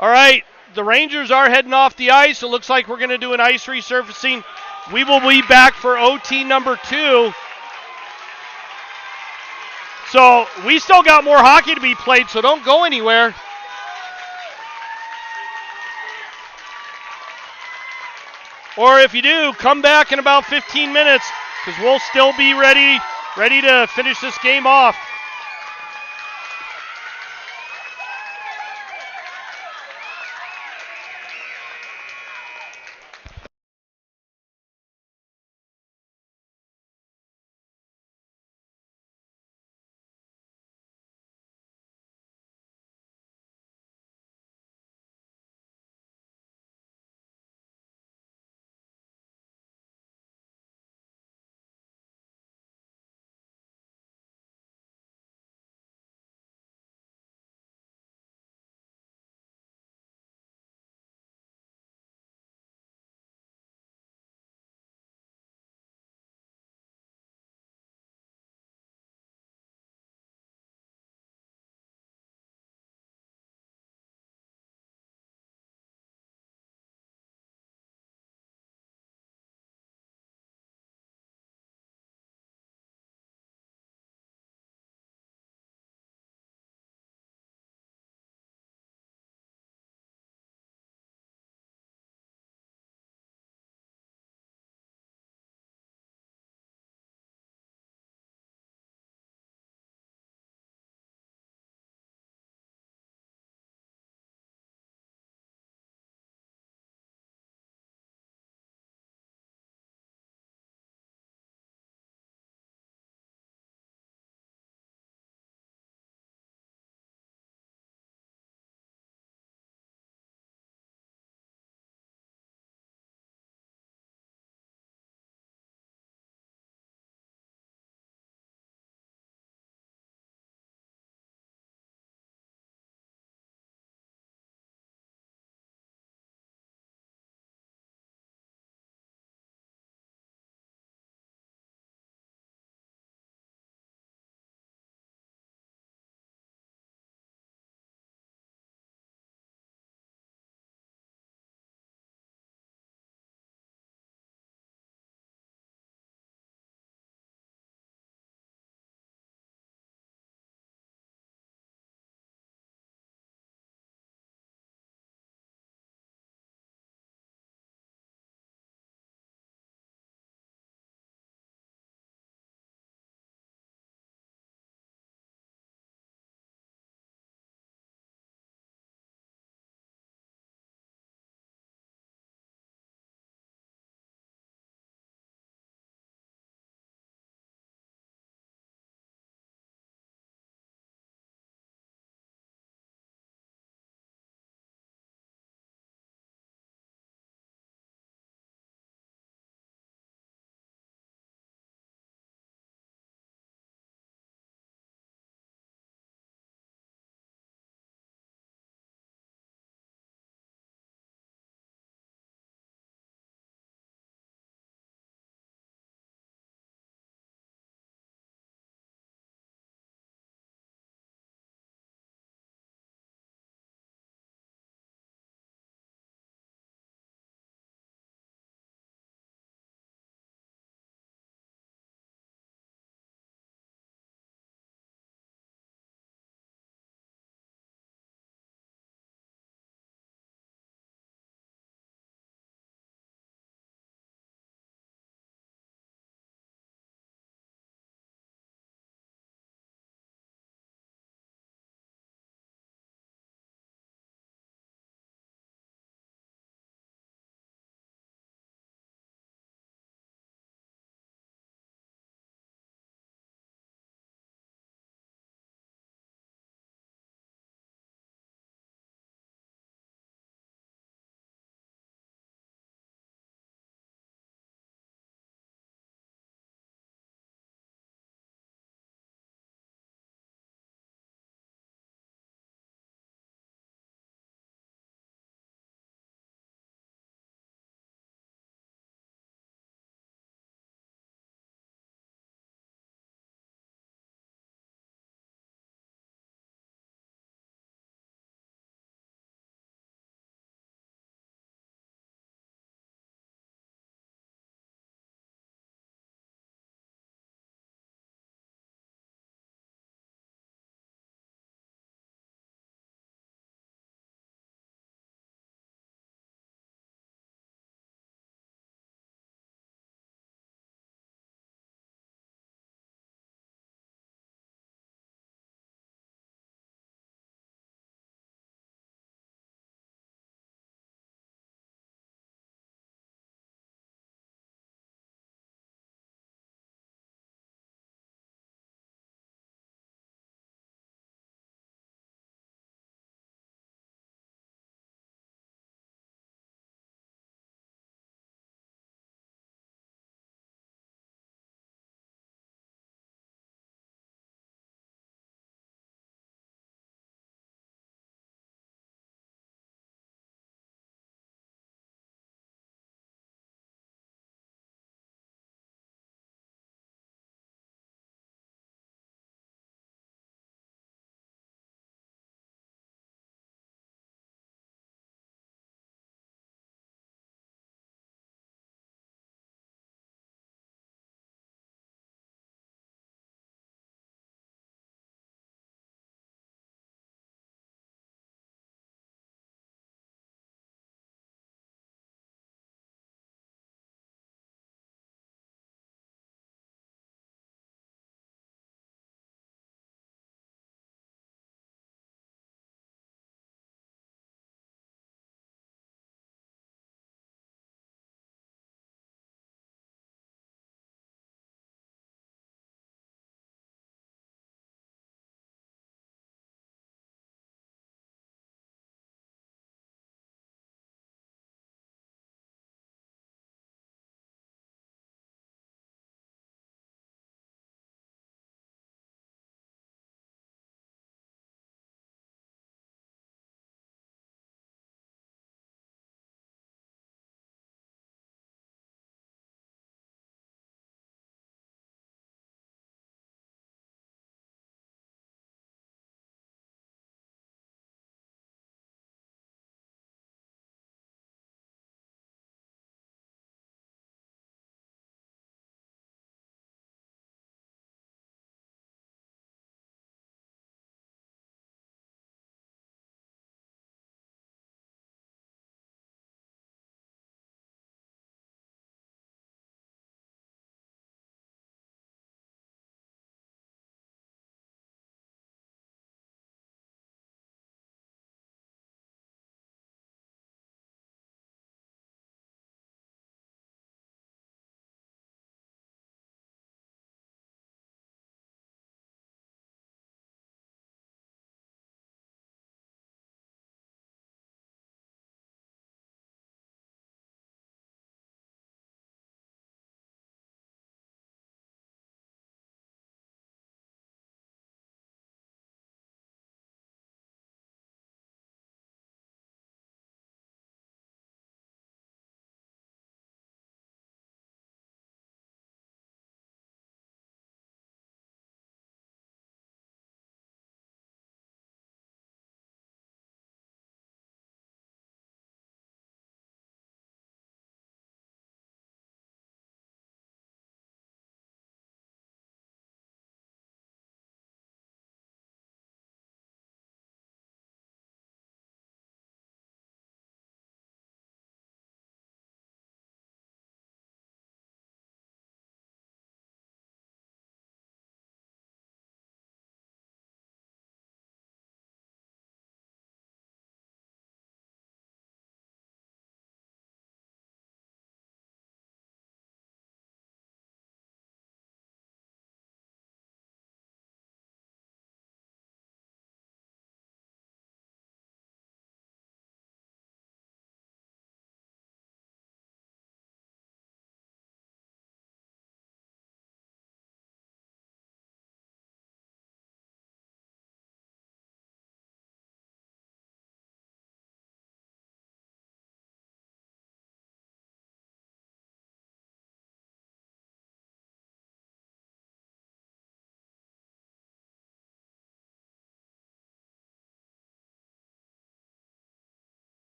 All right, the Rangers are heading off the ice. It looks like we're going to do an ice resurfacing. We will be back for OT number 2. So we still got more hockey to be played, so don't go anywhere. Or if you do, come back in about 15 minutes because we'll still be ready to finish this game off.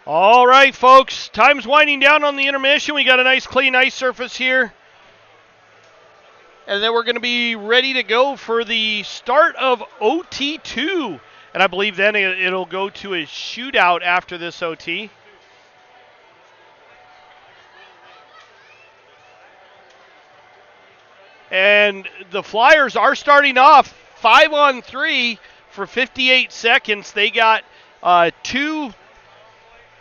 All right, folks. Time's winding down on the intermission. We got a nice clean ice surface here. And then we're going to be ready to go for the start of OT2. And I believe then it'll go to a shootout after this OT. And the Flyers are starting off 5-on-3 for 58 seconds. They got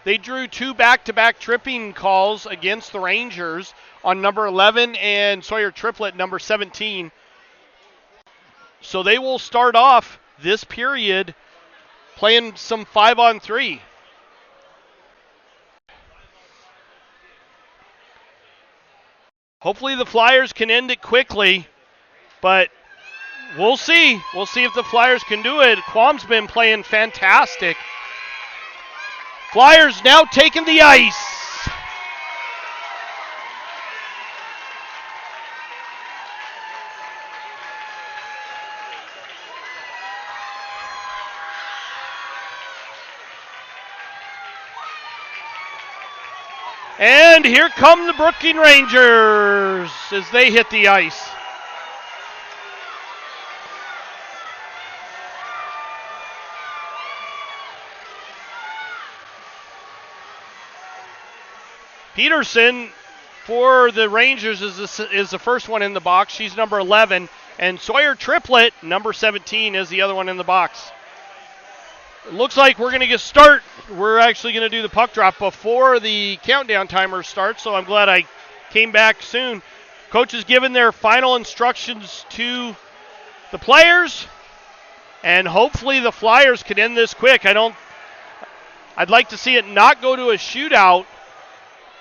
They drew two back-to-back tripping calls against the Rangers on number 11 and Sawyer Triplett, number 17. So they will start off this period playing some 5-on-3. Hopefully the Flyers can end it quickly, but we'll see. We'll see if the Flyers can do it. Quam's been playing fantastic. Flyers now taking the ice. And here come the Brooking Rangers as they hit the ice. Peterson for the Rangers is the first one in the box. She's number 11. And Sawyer Triplett, number 17, is the other one in the box. It looks like we're going to get start. We're actually going to do the puck drop before the countdown timer starts, so I'm glad I came back soon. Coach has given their final instructions to the players, and hopefully the Flyers can end this quick. I'd like to see it not go to a shootout,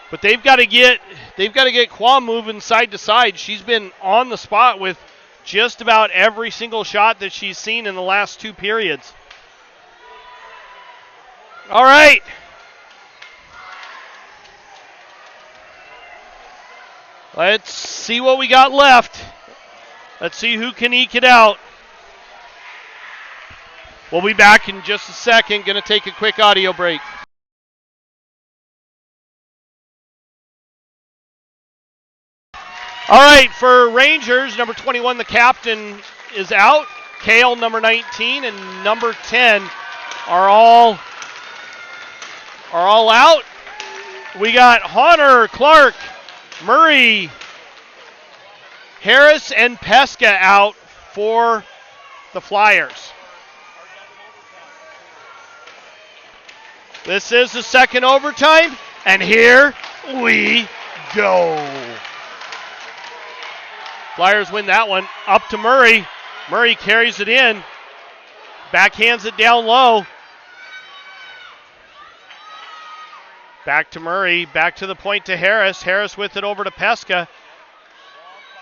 but they've got to get Quam moving side to side. She's been on the spot with just about every single shot that she's seen in the last two periods. All right. Let's see what we got left. Let's see who can eke it out. We'll be back in just a second. Going to take a quick audio break. All right, for Rangers, number 21, the captain, is out. Kale, number 19, and number 10 are all out. We got Honor, Clark, Murray, Harris, and Pesca out for the Flyers. This is the second overtime, and here we go. Flyers win that one. Up to Murray. Murray carries it in. Backhands it down low. Back to Murray. Back to the point to Harris. Harris with it over to Pesca.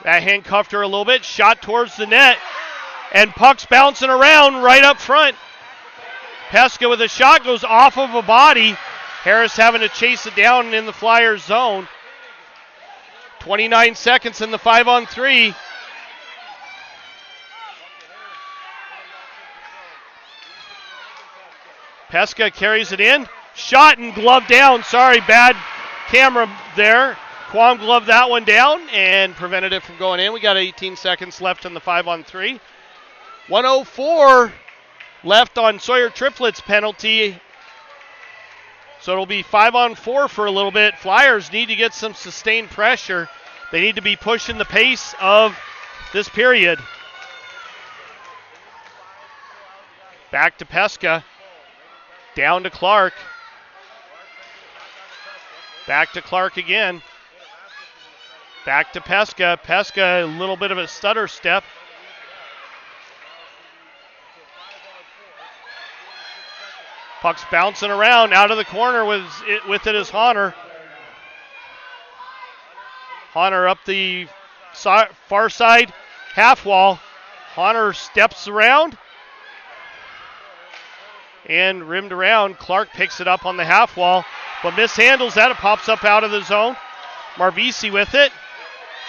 That handcuffed her a little bit. Shot towards the net. And puck's bouncing around right up front. Pesca with a shot goes off of a body. Harris having to chase it down in the Flyers zone. 29 seconds in the 5-on-3. Pesca carries it in. Shot and glove down. Sorry, bad camera there. Quam gloved that one down and prevented it from going in. We got 18 seconds left in the 5-on-3. 1:04 left on Sawyer Triplett's penalty. So it'll be 5-on-4 for a little bit. Flyers need to get some sustained pressure. They need to be pushing the pace of this period. Back to Pesca. Down to Clark. Back to Clark again. Back to Pesca. Pesca, a little bit of a stutter step. Puck's bouncing around out of the corner with it is Honor. Honor up the far side half wall. Honor steps around and rimmed around. Clark picks it up on the half wall, but mishandles that. It pops up out of the zone. Marvisi with it.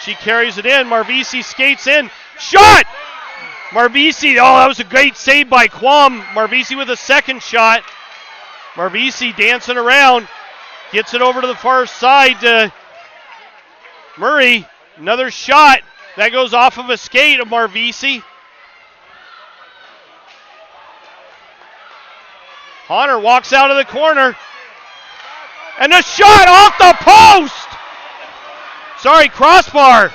She carries it in. Marvisi skates in. Shot! Marvisi, that was a great save by Quam. Marvisi with a second shot. Marvisi dancing around. Gets it over to the far side to Murray. Another shot. That goes off of a skate of Marvisi. Honor walks out of the corner. And a shot off the post! Sorry, crossbar.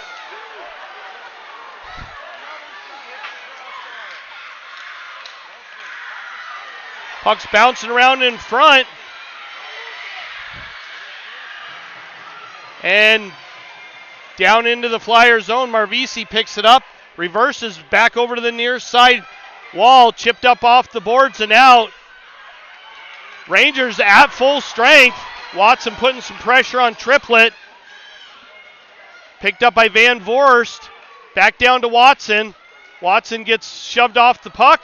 Puck's bouncing around in front. And down into the Flyer zone. Marvisi picks it up. Reverses back over to the near side wall. Chipped up off the boards and out. Rangers at full strength. Watson putting some pressure on Triplett. Picked up by Van Voorst. Back down to Watson. Watson gets shoved off the puck.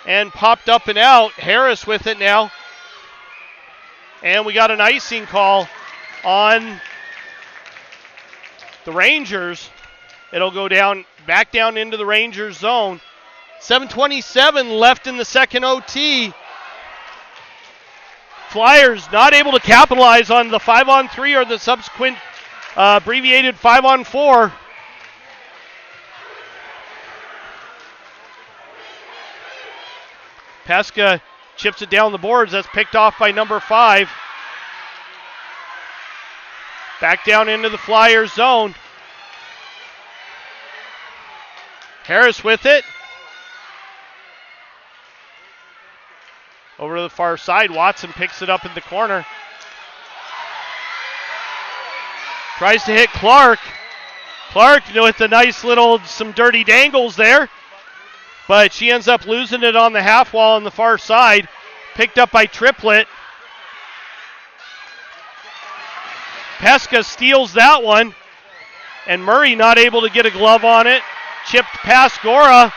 And popped up and out. Harris with it now. And we got an icing call on the Rangers. It'll go down, back down into the Rangers zone. 7:27 left in the second OT. Flyers not able to capitalize on the 5-on-3 or the subsequent abbreviated 5-on-4. Pesca chips it down the boards. That's picked off by number 5. Back down into the Flyers zone. Harris with it. Over to the far side. Watson picks it up in the corner. Tries to hit Clark. Clark with a nice little, some dirty dangles there. But she ends up losing it on the half wall on the far side. Picked up by Triplett. Pesca steals that one. And Murray not able to get a glove on it. Chipped past Gora.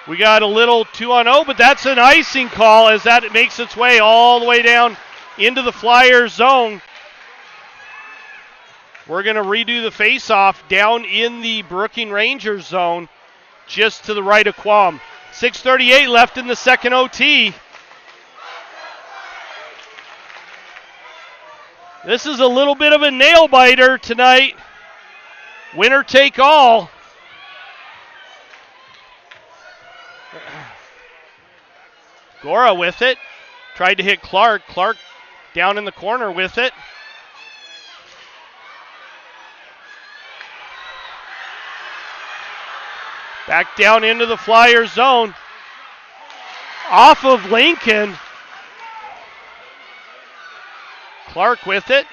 We got a little 2-on-0, but that's an icing call as that makes its way all the way down into the Flyers zone. We're going to redo the faceoff down in the Brooking Rangers zone, just to the right of Quam. 6:38 left in the second OT. This is a little bit of a nail biter tonight. Winner take all. Gora with it. Tried to hit Clark. Clark down in the corner with it. Back down into the Flyers zone. Off of Lincoln. Clark with it.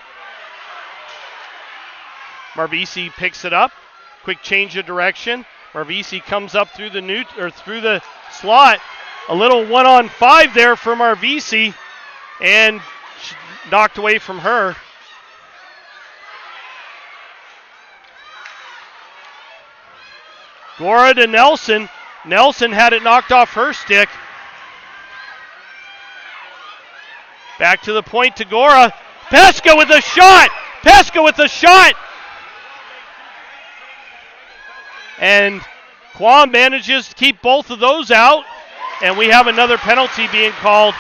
Marvisi picks it up. Quick change of direction. Marvisi comes up through the slot. A little 1-on-5 there for Marvisi, and knocked away from her. Gora to Nelson. Nelson had it knocked off her stick. Back to the point to Gora. Pesca with a shot! Pesca with a shot! And Quam manages to keep both of those out. And we have another penalty being called.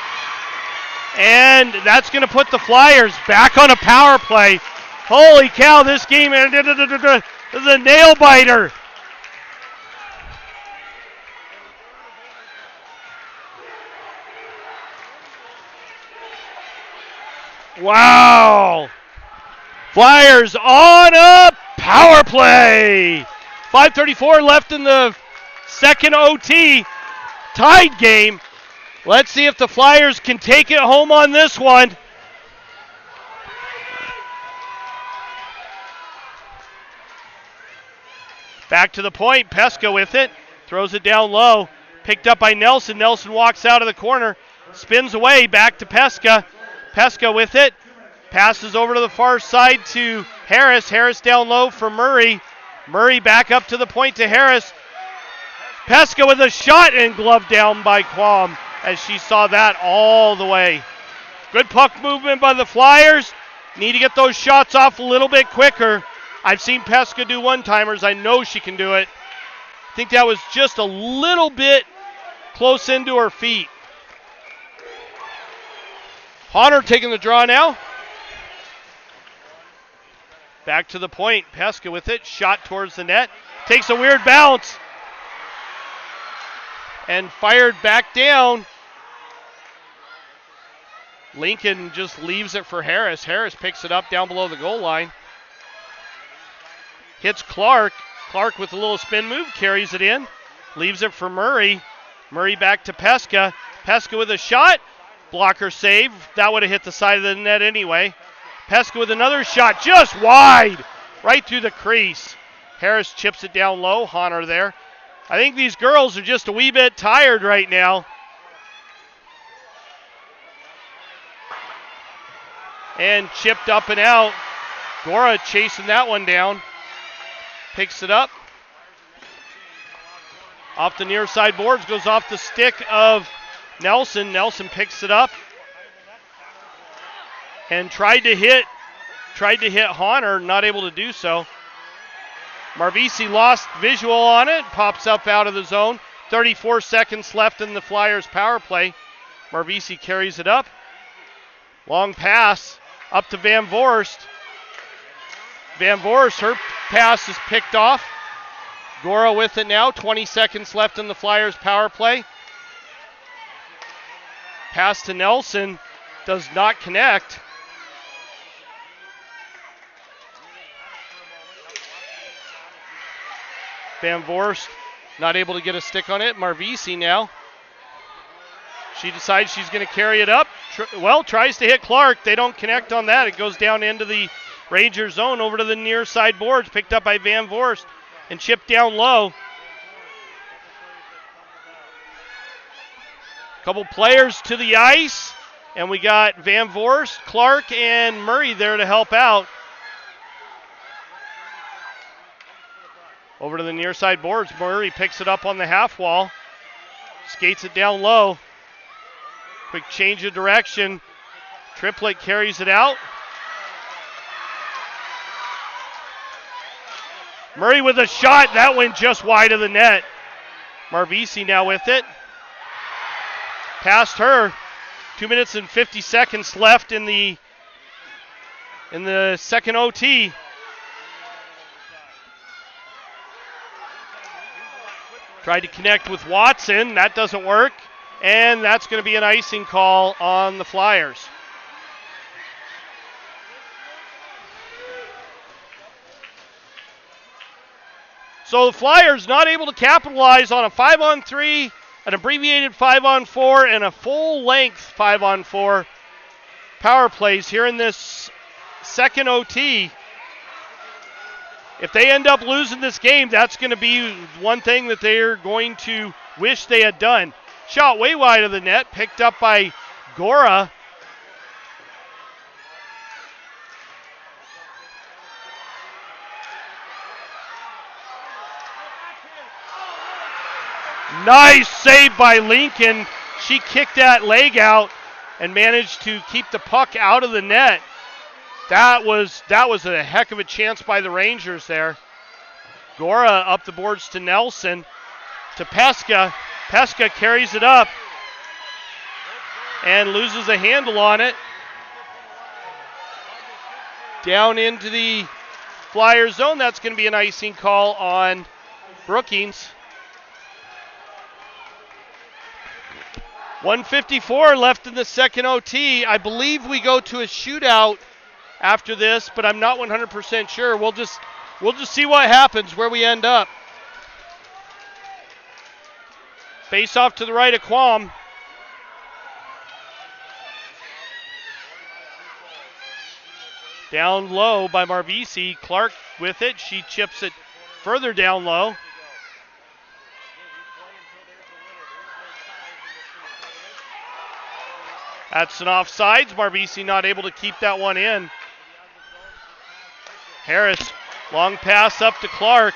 And that's going to put the Flyers back on a power play. Holy cow, this game is a nail biter. Wow. Flyers on a power play. 5:34 left in the second OT. Tied game. Let's see if the Flyers can take it home on this one. Back to the point. Pesca with it. Throws it down low. Picked up by Nelson. Nelson walks out of the corner. Spins away. Back to Pesca. Pesca with it. Passes over to the far side to Harris. Harris down low for Murray. Murray back up to the point to Harris. Pesca with a shot and glove down by Quam as she saw that all the way. Good puck movement by the Flyers. Need to get those shots off a little bit quicker. I've seen Pesca do one-timers. I know she can do it. I think that was just a little bit close into her feet. Honor taking the draw now. Back to the point. Pesca with it. Shot towards the net. Takes a weird bounce. And fired back down. Lincoln just leaves it for Harris. Harris picks it up down below the goal line. Hits Clark. Clark with a little spin move. Carries it in. Leaves it for Murray. Murray back to Pesca. Pesca with a shot. Blocker save. That would have hit the side of the net anyway. Pesca with another shot. Just wide. Right through the crease. Harris chips it down low. Honor there. I think these girls are just a wee bit tired right now. And chipped up and out. Gora chasing that one down. Picks it up. Off the near side boards. Goes off the stick of Nelson. Nelson picks it up. And tried to hit Honor. Not able to do so. Marvisi lost visual on it. Pops up out of the zone. 34 seconds left in the Flyers power play. Marvisi carries it up. Long pass up to Van Voorst. Van Voorst, her pass is picked off. Gora with it now. 20 seconds left in the Flyers power play. Pass to Nelson. Does not connect. Van Voorst not able to get a stick on it. Marvisi now. She decides she's going to carry it up. Tries to hit Clark. They don't connect on that. It goes down into the Ranger zone over to the near side boards. Picked up by Van Voorst and chipped down low. Couple players to the ice. And we got Van Voorst, Clark, and Murray there to help out. Over to the near side boards. Murray picks it up on the half wall. Skates it down low. Quick change of direction. Triplett carries it out. Murray with a shot. That went just wide of the net. Marvisi now with it. Past her. 2 minutes and 50 seconds left in the second OT. Tried to connect with Watson. That doesn't work. And that's going to be an icing call on the Flyers. So the Flyers not able to capitalize on a 5-on-3, an abbreviated 5-on-4, and a full-length 5-on-4 power plays here in this second OT. If they end up losing this game, that's going to be one thing that they're going to wish they had done. Shot way wide of the net, picked up by Gora. Nice save by Lincoln. She kicked that leg out and managed to keep the puck out of the net. That was a heck of a chance by the Rangers there. Gora up the boards to Nelson, to Pesca. Pesca carries it up and loses a handle on it. Down into the Flyers zone. That's going to be an icing call on Brookings. 1:54 left in the second OT. I believe we go to a shootout after this, but I'm not 100% sure. We'll just see what happens, where we end up. Face off to the right of Quam. Down low by Marvisi. Clark with it. She chips it further down low. That's an offsides. Marvisi not able to keep that one in. Harris, long pass up to Clark.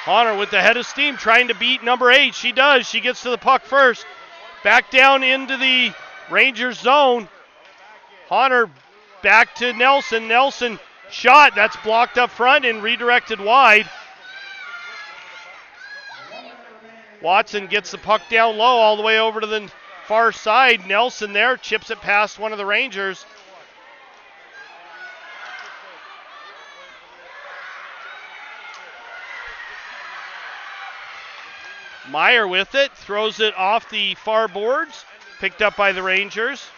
Honor with the head of steam trying to beat number 8. She does. She gets to the puck first. Back down into the Rangers zone. Honor back to Nelson. Nelson shot. That's blocked up front and redirected wide. Watson gets the puck down low all the way over to the far side. Nelson there chips it past one of the Rangers. Meyer with it, throws it off the far boards, picked up by the Rangers.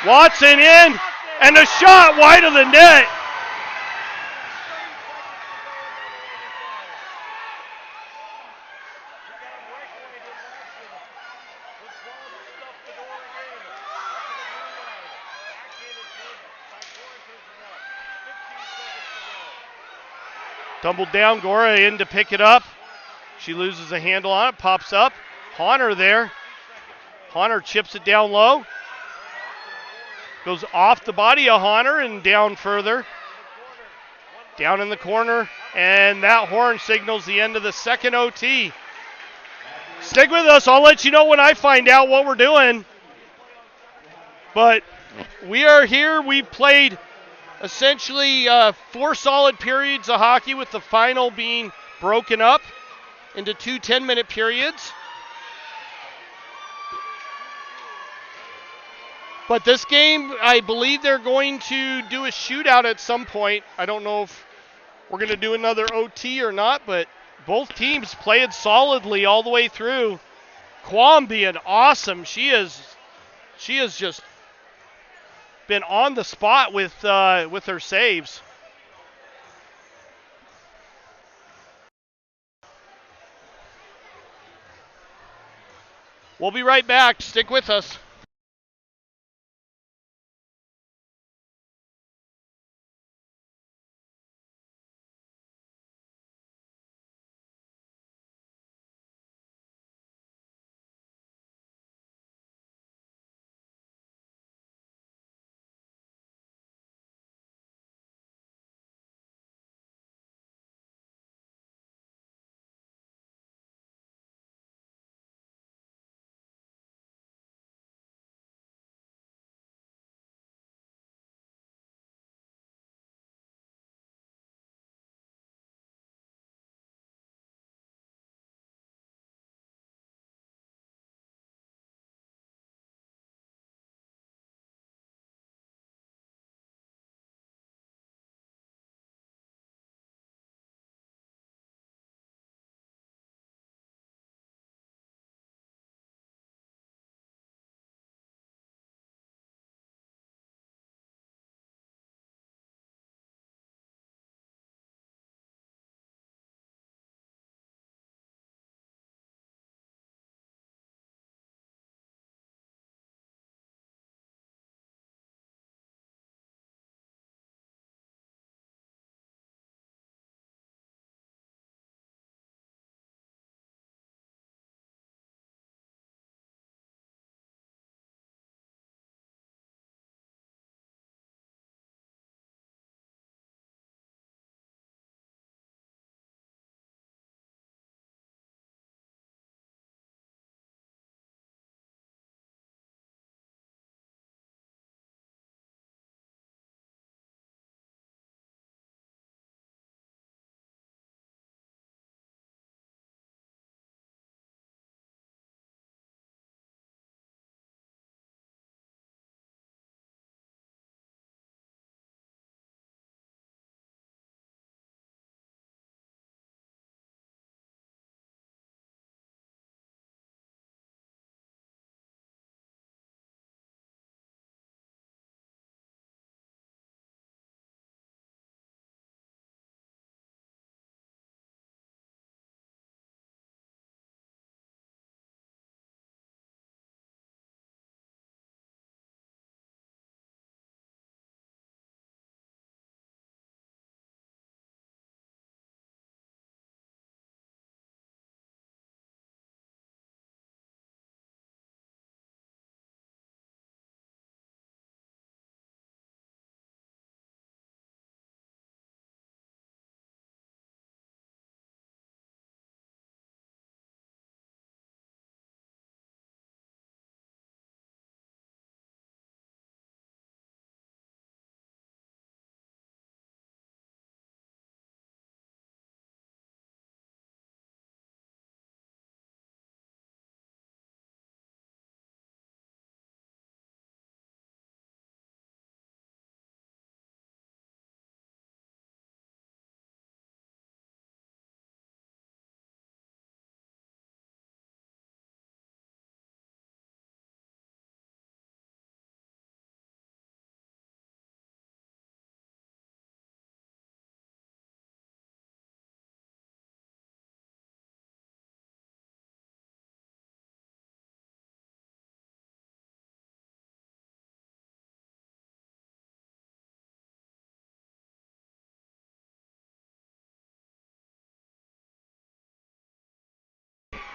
Watson in, and a shot wide of the net. Tumbled down, Gora in to pick it up. She loses a handle on it, pops up. Honor there. Honor chips it down low. Goes off the body of Honor and down further. Down in the corner, and that horn signals the end of the second OT. Stick with us. I'll let you know when I find out what we're doing. But we are here. We played essentially 4 solid periods of hockey, with the final being broken up into 2 10-minute periods. But this game, I believe they're going to do a shootout at some point. I don't know if we're going to do another OT or not, but both teams played solidly all the way through. Quam being awesome. She has just been on the spot with her saves. We'll be right back. Stick with us.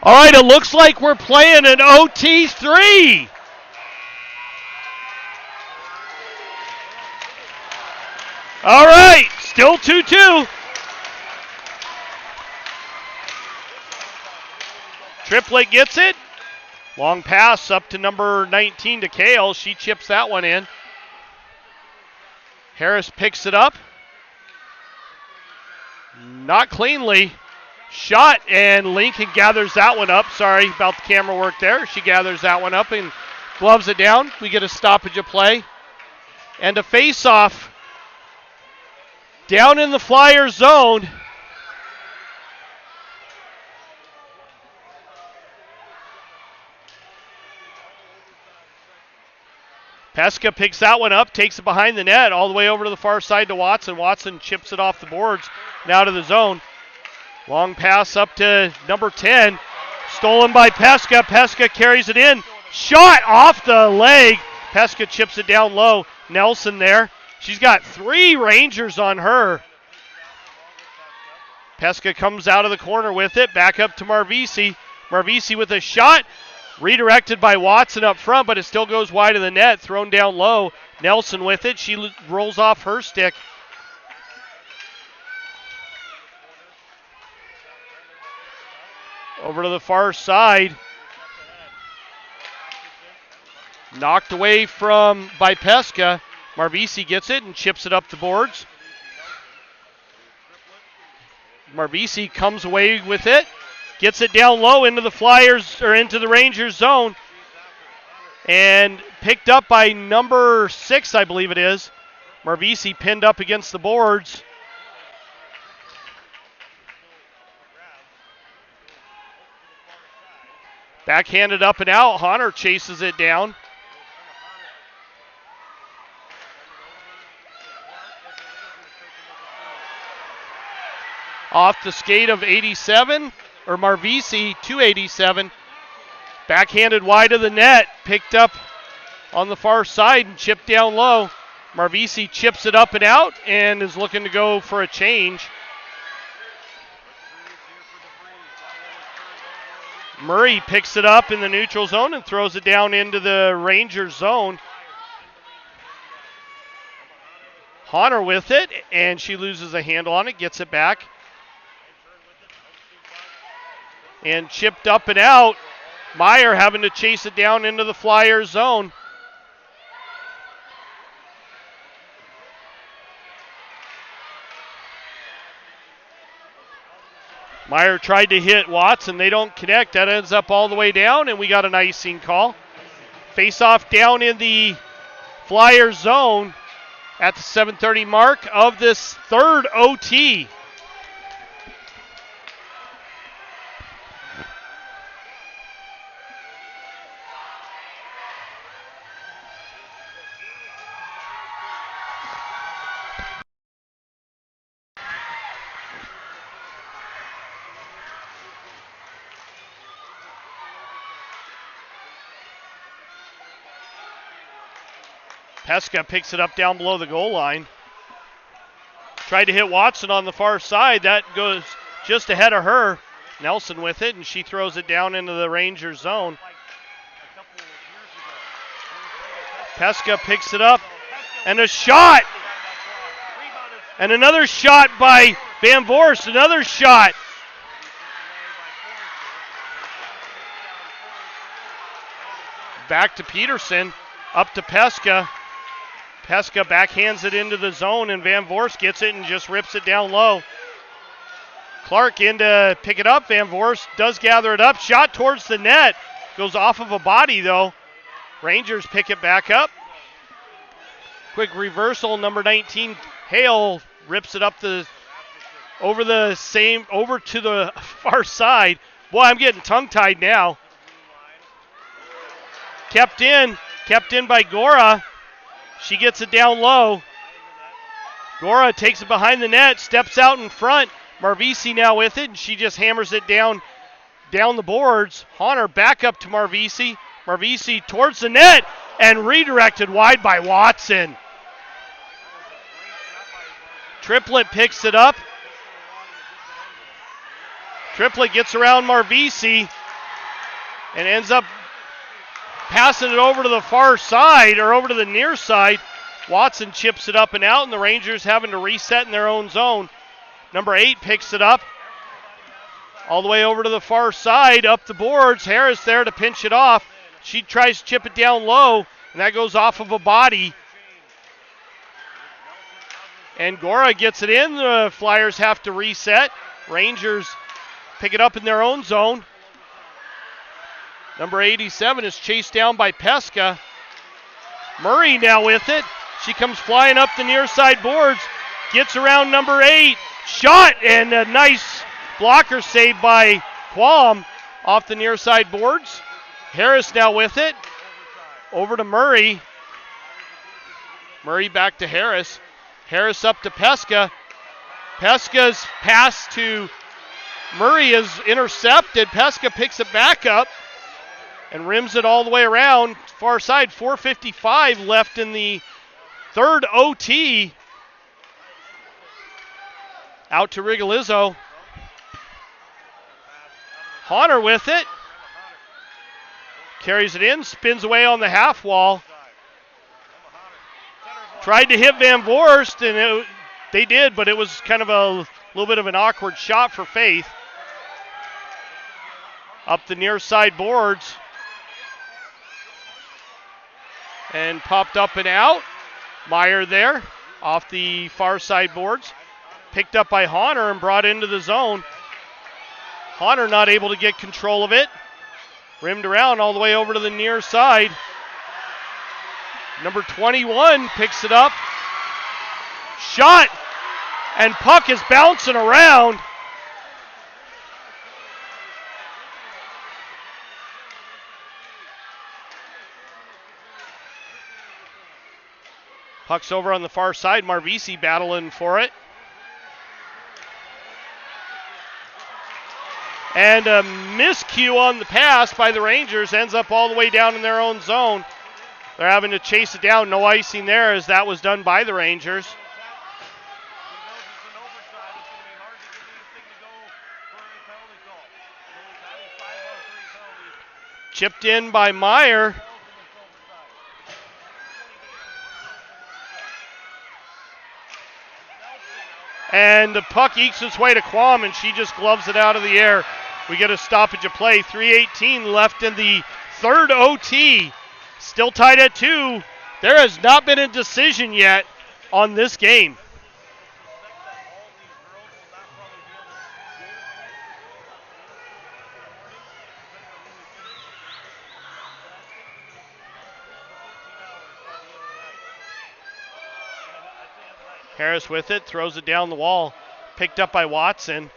All right, it looks like we're playing an OT3. All right, still 2-2. Triplet gets it. Long pass up to number 19 to Kale. She chips that one in. Harris picks it up. Not cleanly. Shot, and Lincoln gathers that one up. Sorry about the camera work there. She gathers that one up and gloves it down. We get a stoppage of play. And a face-off down in the Flyers zone. Pesca picks that one up, takes it behind the net, all the way over to the far side to Watson. Watson chips it off the boards and out of the zone. Long pass up to number 10. Stolen by Pesca. Pesca carries it in. Shot off the leg. Pesca chips it down low. Nelson there. She's got 3 Rangers on her. Pesca comes out of the corner with it. Back up to Marvisi. Marvisi with a shot. Redirected by Watson up front, but it still goes wide of the net. Thrown down low. Nelson with it. She rolls off her stick. Over to the far side. Knocked away by Pesca. Marvisi gets it and chips it up the boards. Marvisi comes away with it. Gets it down low into the Flyers, or into the Rangers zone. And picked up by number 6, I believe it is. Marvisi pinned up against the boards. Backhanded up and out. Honor chases it down. Off the skate of 87, or Marvisi, 287. Backhanded wide of the net. Picked up on the far side and chipped down low. Marvisi chips it up and out and is looking to go for a change. Murray picks it up in the neutral zone and throws it down into the Rangers zone. Honor with it, and she loses a handle on it, gets it back. And chipped up and out. Meyer having to chase it down into the Flyers zone. Meyer tried to hit Watson. They don't connect. That ends up all the way down, and we got an icing call. Face-off down in the Flyers zone at the 7:30 mark of this third OT. Pesca picks it up down below the goal line. Tried to hit Watson on the far side. That goes just ahead of her. Nelson with it, and she throws it down into the Rangers zone. Pesca picks it up, and a shot. And another shot by Van Voorst. Another shot. Back to Peterson. Up to Pesca. Pesca backhands it into the zone, and Van Voorst gets it and just rips it down low. Clark in to pick it up. Van Voorst does gather it up. Shot towards the net. Goes off of a body, though. Rangers pick it back up. Quick reversal. Number 19, Hale, rips it up over to the far side. Boy, I'm getting tongue-tied now. Kept in by Gora. She gets it down low. Gora takes it behind the net, steps out in front. Marvisi now with it, and she just hammers it down the boards. Honor back up to Marvisi. Marvisi towards the net, and redirected wide by Watson. Triplet picks it up. Triplet gets around Marvisi, and ends up passing it over to the far side, or over to the near side. Watson chips it up and out, and the Rangers having to reset in their own zone. Number 8 picks it up all the way over to the far side, up the boards. Harris there to pinch it off. She tries to chip it down low, and that goes off of a body. And Gora gets it in. The Flyers have to reset. Rangers pick it up in their own zone. Number 87 is chased down by Pesca. Murray now with it. She comes flying up the near side boards. Gets around number 8. Shot, and a nice blocker save by Quam off the near side boards. Harris now with it. Over to Murray. Murray back to Harris. Harris up to Pesca. Pesca's pass to Murray is intercepted. Pesca picks it back up and rims it all the way around. Far side, 4:55 left in the third OT. Out to Rigolizzo. Honor with it. Carries it in, spins away on the half wall. Tried to hit Van Voorst, and they did, but it was kind of a little bit of an awkward shot for Faith. Up the near side boards. And popped up and out. Meyer there, off the far side boards. Picked up by Honor and brought into the zone. Honor not able to get control of it. Rimmed around all the way over to the near side. Number 21 picks it up. Shot, and puck is bouncing around. Puck's over on the far side. Marvisi battling for it. And a miscue on the pass by the Rangers ends up all the way down in their own zone. They're having to chase it down. No icing there, as that was done by the Rangers. Chipped in by Meyer. And the puck ekes its way to Quam, and she just gloves it out of the air. We get a stoppage of play. 3:18 left in the third OT. Still tied at 2. There has not been a decision yet on this game. Harris with it, throws it down the wall. Picked up by Watson.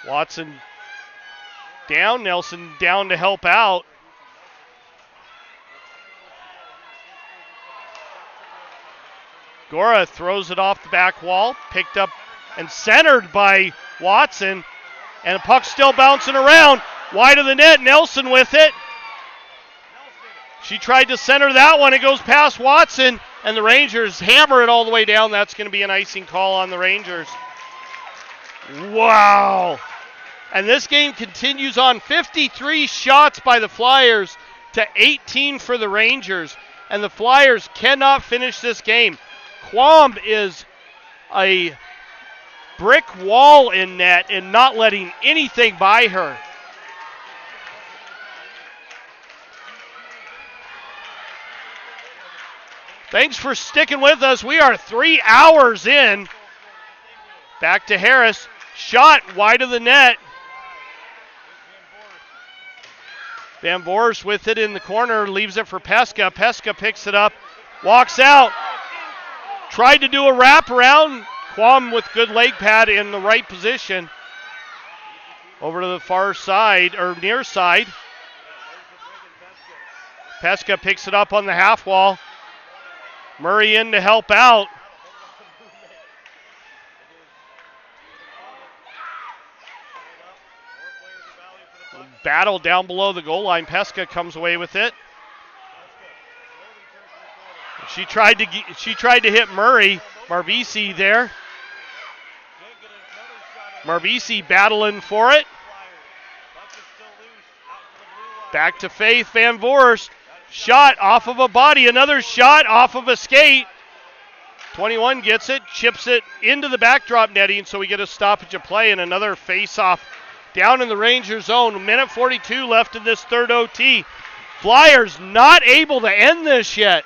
Watson down, Nelson down to help out. Gora throws it off the back wall, picked up and centered by Watson. And the puck's still bouncing around. Wide of the net, Nelson with it. She tried to center that one. It goes past Watson, and the Rangers hammer it all the way down. That's going to be an icing call on the Rangers. Wow. And this game continues on. 53 shots by the Flyers to 18 for the Rangers. And the Flyers cannot finish this game. Quam is a brick wall in net and not letting anything by her. Thanks for sticking with us. We are 3 hours in. Back to Harris. Shot wide of the net. Van Voorst with it in the corner. Leaves it for Pesca. Pesca picks it up. Walks out. Tried to do a wraparound. Quam with good leg pad in the right position. Over to the far side, or near side. Pesca picks it up on the half wall. Murray in to help out. Battle down below the goal line. Pesca comes away with it. She tried to hit Murray. Marvisi there. Marvisi battling for it. Back to Faith Van Voorst. Shot off of a body. Another shot off of a skate. 21 gets it, chips it into the backdrop netting, so we get a stoppage of play and another face-off down in the Ranger zone. Minute 42 left in this third OT. Flyers not able to end this yet.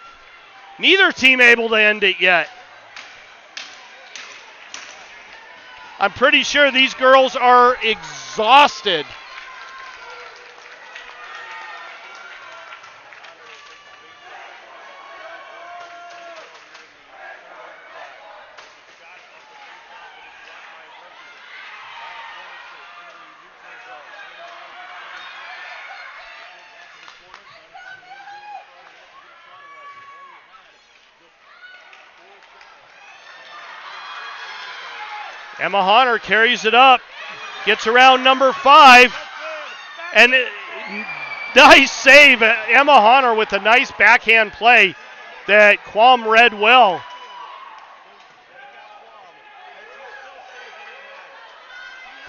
Neither team able to end it yet. I'm pretty sure these girls are exhausted. Emma Honor carries it up, gets around number 5, and nice save. Emma Honor with a nice backhand play that Quam read well.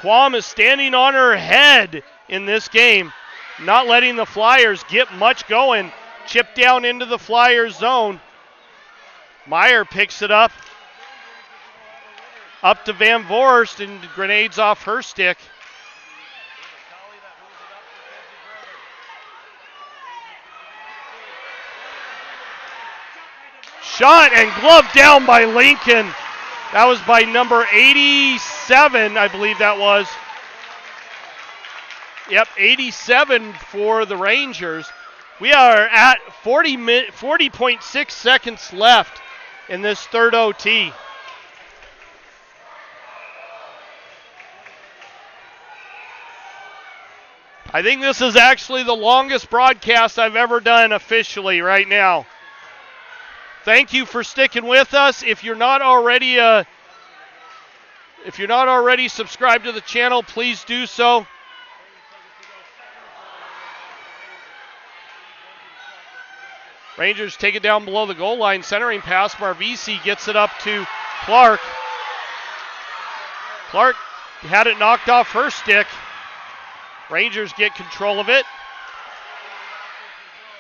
Quam is standing on her head in this game, not letting the Flyers get much going. Chip down into the Flyers zone. Meyer picks it up. Up to Van Voorst, and grenades off her stick. Shot and glove down by Lincoln. That was by number 87, I believe that was. Yep, 87 for the Rangers. We are at 40.6 seconds left in this third OT. I think this is actually the longest broadcast I've ever done officially right now. Thank you for sticking with us. If you're not already subscribed to the channel, please do so. Rangers take it down below the goal line. Centering pass. Marvisi gets it up to Clark. Clark had it knocked off her stick. Rangers get control of it.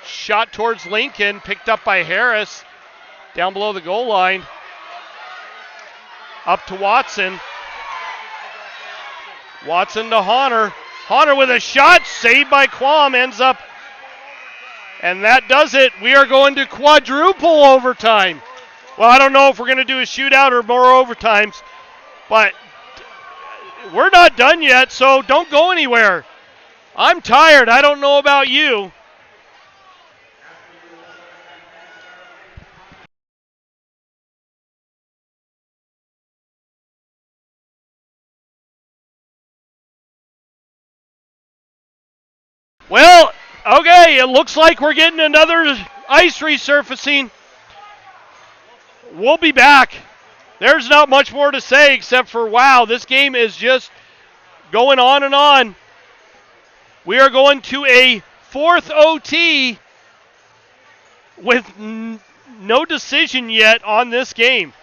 Shot towards Lincoln, picked up by Harris. Down below the goal line. Up to Watson. Watson to Honor. Honor with a shot, saved by Quam, ends up. And that does it. We are going to quadruple overtime. Well, I don't know if we're going to do a shootout or more overtimes, but we're not done yet, so don't go anywhere. I'm tired. I don't know about you. Well, okay, it looks like we're getting another ice resurfacing. We'll be back. There's not much more to say except for, wow, this game is just going on and on. We are going to a fourth OT with no decision yet on this game.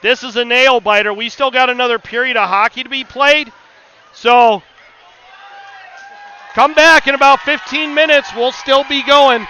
This is a nail biter. We still got another period of hockey to be played. So come back in about 15 minutes. We'll still be going.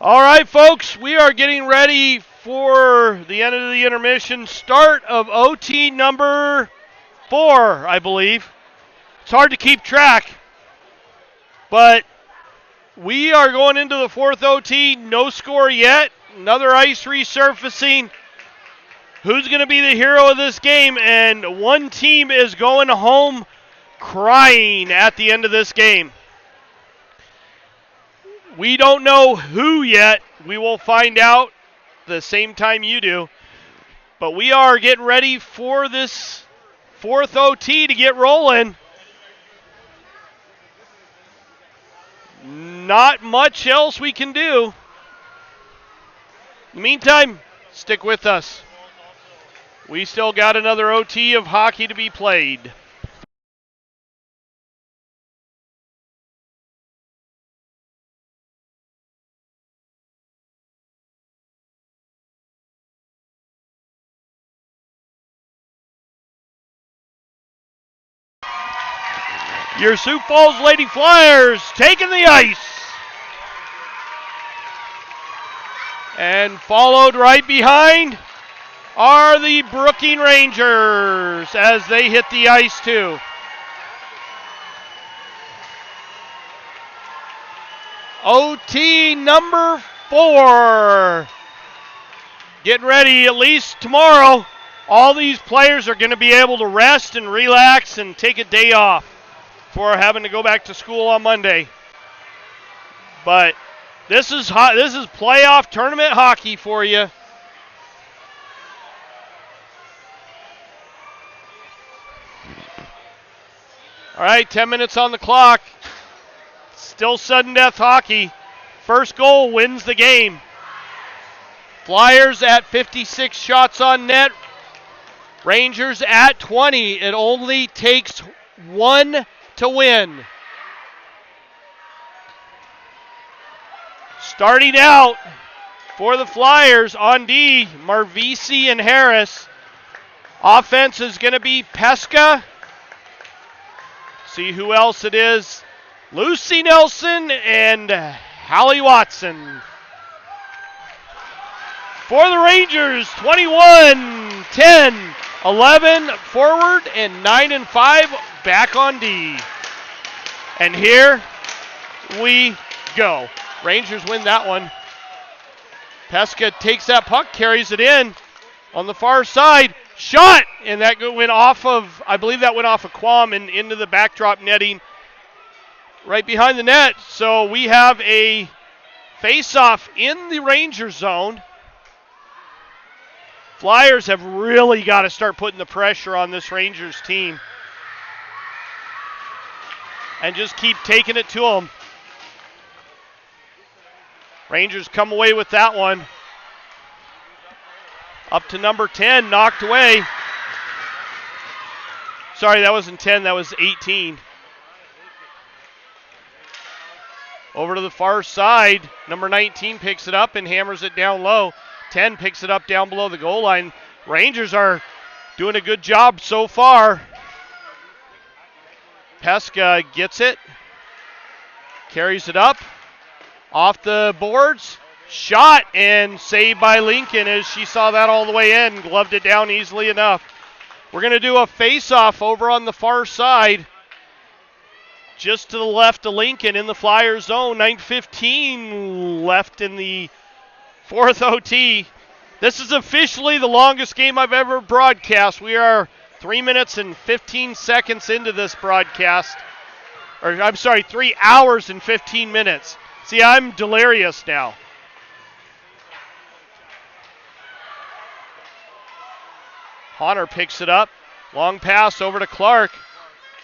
All right, folks, we are getting ready for the end of the intermission. Start of OT number 4, I believe. It's hard to keep track, but we are going into the 4th OT. No score yet. Another ice resurfacing. Who's going to be the hero of this game? And one team is going home crying at the end of this game. We don't know who yet. We will find out the same time you do. But we are getting ready for this 4th OT to get rolling. Not much else we can do. In the meantime, stick with us. We still got another OT of hockey to be played. Your Sioux Falls Lady Flyers taking the ice. And followed right behind are the Brooking Rangers as they hit the ice too. OT number 4. Getting ready at least tomorrow. All these players are going to be able to rest and relax and take a day off before having to go back to school on Monday. But this is playoff tournament hockey for you. All right, 10 minutes on the clock. Still sudden death hockey. First goal wins the game. Flyers at 56 shots on net. Rangers at 20. It only takes 1 to win. Starting out for the Flyers on D, Marvisi and Harris. Offense is going to be Pesca. See who else it is. Lucy Nelson and Hallie Watson. For the Rangers, 21, 10, 11 forward, and 9 and 5 back on D. And here we go. Rangers win that one. Pesca takes that puck, carries it in on the far side. Shot! And that went off of, I believe that went off of Quam and into the backdrop netting right behind the net. So we have a face-off in the Ranger zone. Flyers have really got to start putting the pressure on this Rangers team and just keep taking it to them. Rangers come away with that one. Up to number 10, knocked away. Sorry, that wasn't 10, that was 18. Over to the far side, number 19 picks it up and hammers it down low. 10 picks it up down below the goal line. Rangers are doing a good job so far. Pesca gets it, carries it up, off the boards, shot, and saved by Lincoln as she saw that all the way in, gloved it down easily enough. We're going to do a face-off over on the far side, just to the left of Lincoln in the Flyers zone. 9:15 left in the 4th OT. This is officially the longest game I've ever broadcast. We are 3 minutes and 15 seconds into this broadcast. Or, I'm sorry, 3 hours and 15 minutes. See, I'm delirious now. Honor picks it up. Long pass over to Clark.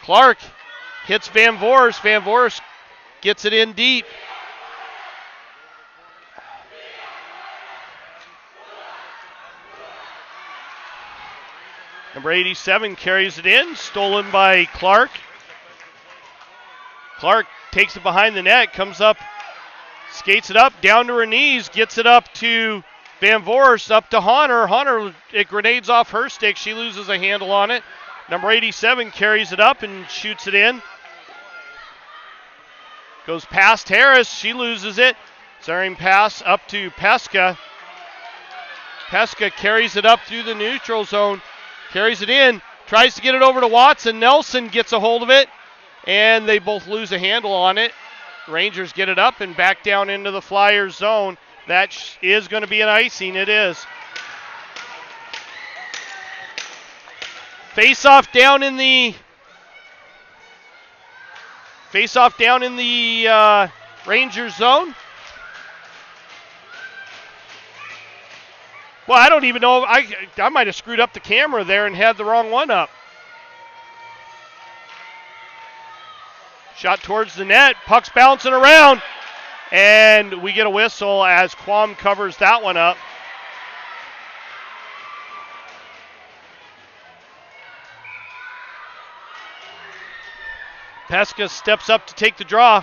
Clark hits Van Voorst. Van Voorst gets it in deep. Number 87 carries it in, stolen by Clark. Clark takes it behind the net, comes up, skates it up, down to her knees, gets it up to Van Voorst, up to Honor. Honor, it grenades off her stick. She loses a handle on it. Number 87 carries it up and shoots it in. Goes past Harris. She loses it. Centering pass up to Pesca. Pesca carries it up through the neutral zone. Carries it in. Tries to get it over to Watson. Nelson gets a hold of it. And they both lose a handle on it. Rangers get it up and back down into the Flyers zone. That is going to be an icing. It is. Face-off down in the Rangers zone. Well, I don't even know. I might have screwed up the camera there and had the wrong one up. Shot towards the net. Puck's bouncing around. And we get a whistle as Quam covers that one up. Pesca steps up to take the draw.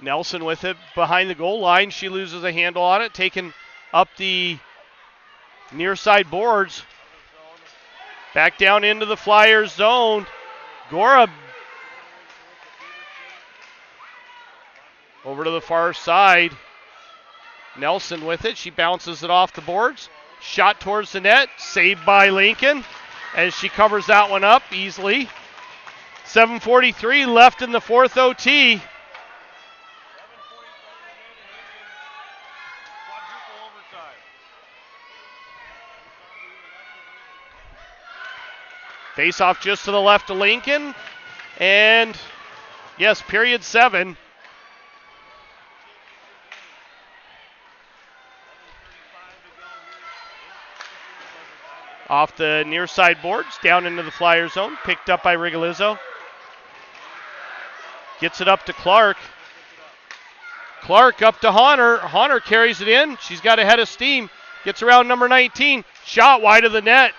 Nelson with it behind the goal line. She loses a handle on it, taken up the near side boards. Back down into the Flyers zone. Gora over to the far side. Nelson with it. She bounces it off the boards. Shot towards the net. Saved by Lincoln as she covers that one up easily. 7:43 left in the fourth OT. Face off just to the left of Lincoln. And yes, period 7. Off the near side boards, down into the Flyer zone. Picked up by Rigolizzo. Gets it up to Clark. Clark up to Honor. Honor carries it in. She's got a head of steam. Gets around number 19. Shot wide of the net.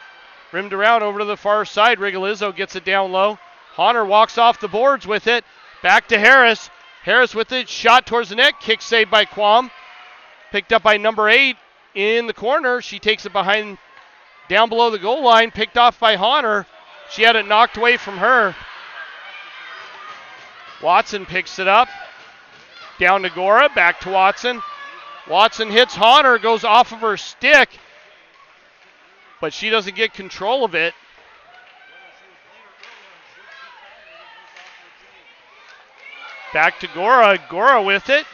Rimmed around over to the far side. Rigolizzo gets it down low. Honor walks off the boards with it. Back to Harris. Harris with it. Shot towards the net. Kick saved by Quam. Picked up by number 8 in the corner. She takes it behind, down below the goal line. Picked off by Honor. She had it knocked away from her. Watson picks it up. Down to Gora. Back to Watson. Watson hits Honor. Goes off of her stick. But she doesn't get control of it. Back to Gora. Gora with it.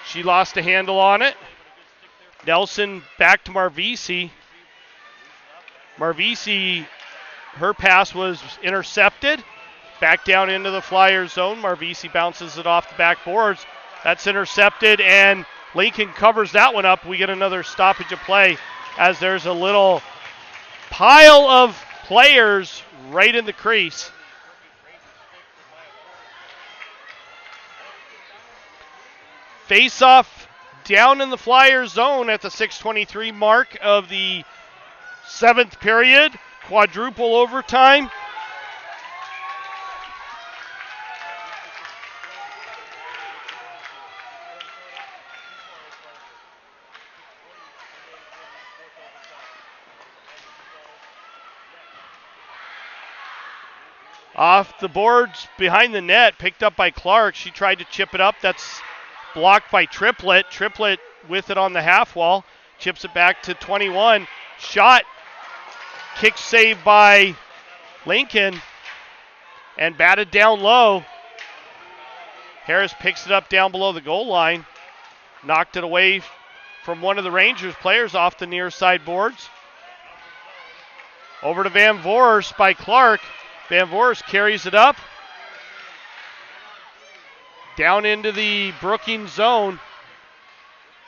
She lost a handle on it. Nelson back to Marvisi. Marvisi, her pass was intercepted. Back down into the Flyers zone. Marvisi bounces it off the backboards. That's intercepted, and Lincoln covers that one up. We get another stoppage of play as there's a little pile of players right in the crease. Face-off down in the Flyers zone at the 6:23 mark of the 7th period. Quadruple overtime. Off the boards behind the net, picked up by Clark. She tried to chip it up. That's blocked by Triplett. Triplett with it on the half wall. Chips it back to 21. Shot. Kick saved by Lincoln. And batted down low. Harris picks it up down below the goal line. Knocked it away from one of the Rangers players off the near side boards. Over to Van Voorst by Clark. Van Voorst carries it up. Down into the Brooking zone.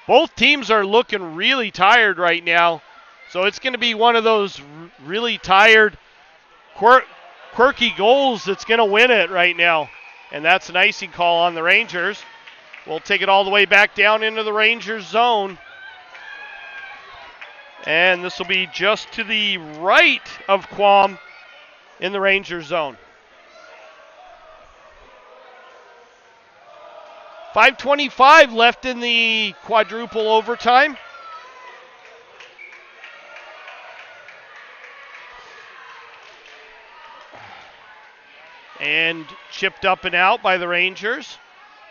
Both teams are looking really tired right now. So it's going to be one of those really tired, quirky goals that's going to win it right now. And that's an icing call on the Rangers. We'll take it all the way back down into the Rangers zone. And this will be just to the right of Quam in the Rangers zone. 5:25 left in the quadruple overtime. And chipped up and out by the Rangers.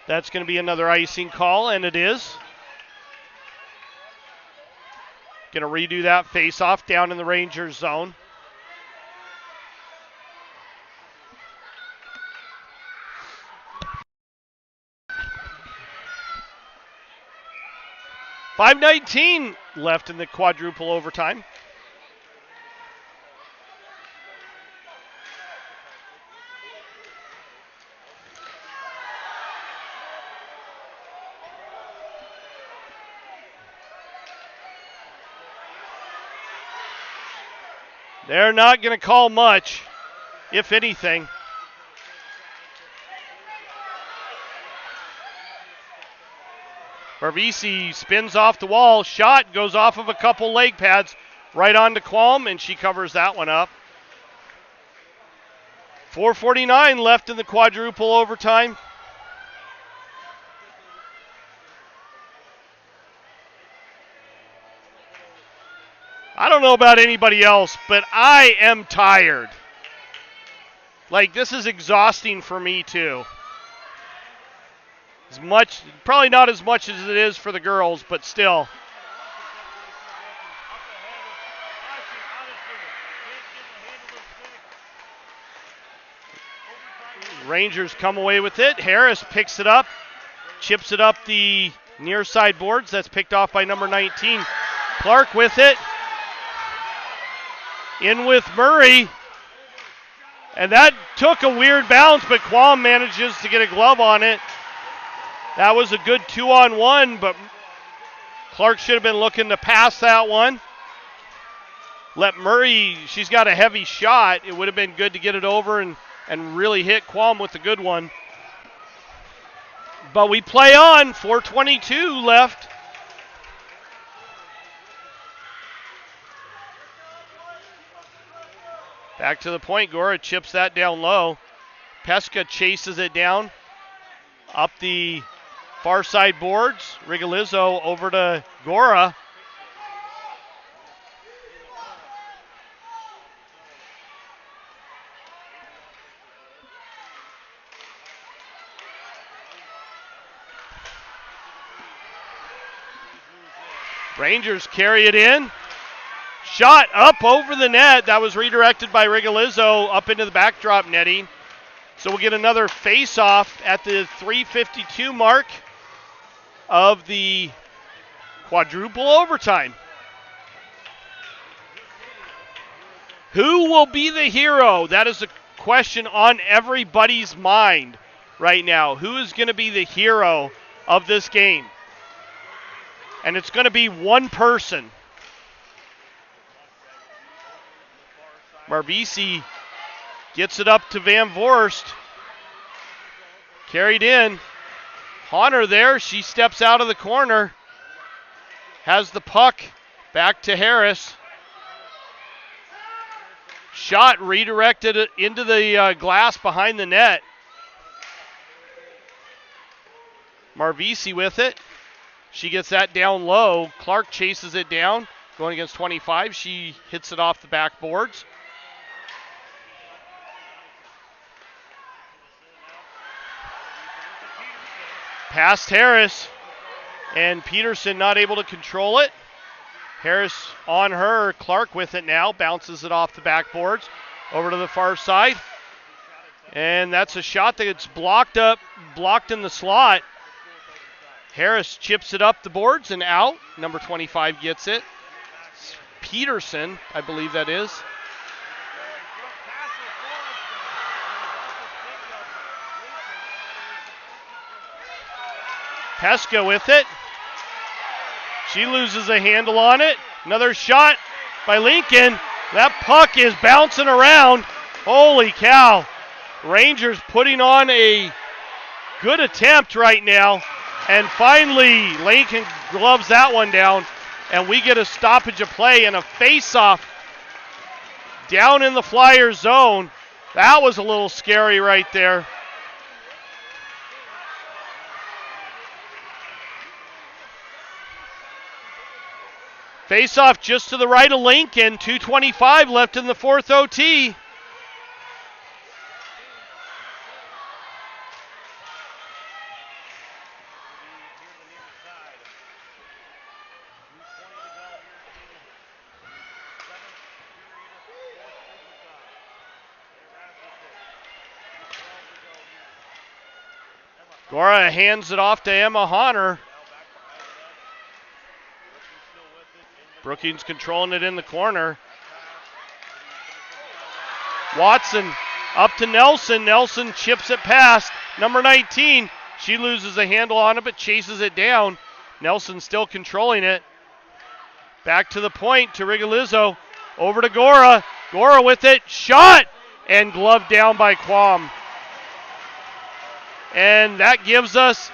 That's going to be another icing call, and it is. Going to redo that face-off down in the Rangers zone. .5:19 left in the quadruple overtime. They're not going to call much, if anything. Varsity spins off the wall. Shot goes off of a couple leg pads right onto Qualm, and she covers that one up. 4:49 left in the quadruple overtime. I don't know about anybody else, but I am tired. Like, this is exhausting for me, too. Probably not as much as it is for the girls, but still. Rangers come away with it. Harris picks it up, chips it up the near side boards. That's picked off by number 19. Clark with it. In with Murray. And that took a weird bounce, but Qualm manages to get a glove on it. That was a good 2-on-1, but Clark should have been looking to pass that one. Let Murray, she's got a heavy shot. It would have been good to get it over and really hit Qualm with a good one. But we play on, 4:22 left. Back to the point, Gora chips that down low. Pesca chases it down. Up the far side boards. Rigolizzo over to Gora. Rangers carry it in. Shot up over the net. That was redirected by Rigolizzo up into the backdrop netting. So we'll get another face-off at the 3:52 mark of the quadruple overtime. Who will be the hero? That is a question on everybody's mind right now. Who is going to be the hero of this game? And it's going to be one person. Varsity gets it up to Van Voorst. Carried in. Honor there. She steps out of the corner. Has the puck back to Harris. Shot redirected into the glass behind the net. Varsity with it. She gets that down low. Clark chases it down. Going against 25. She hits it off the backboards. Past Harris, and Peterson not able to control it. Harris on her, Clark with it now, bounces it off the backboards over to the far side. And that's a shot that gets blocked in the slot. Harris chips it up the boards and out. Number 25 gets it. Peterson, I believe that is. Pesca with it. She loses a handle on it. Another shot by Lincoln. That puck is bouncing around. Holy cow. Rangers putting on a good attempt right now. And finally, Lincoln gloves that one down. And we get a stoppage of play and a face-off down in the Flyers zone. That was a little scary right there. Face-off just to the right of Lincoln. 2:25 left in the fourth OT. Gora hands it off to Emma Honner. Brookings controlling it in the corner. Watson up to Nelson. Nelson chips it past number 19. She loses a handle on it but chases it down. Nelson still controlling it. Back to the point to Rigolizzo. Over to Gora. Gora with it. Shot! And gloved down by Quam. And that gives us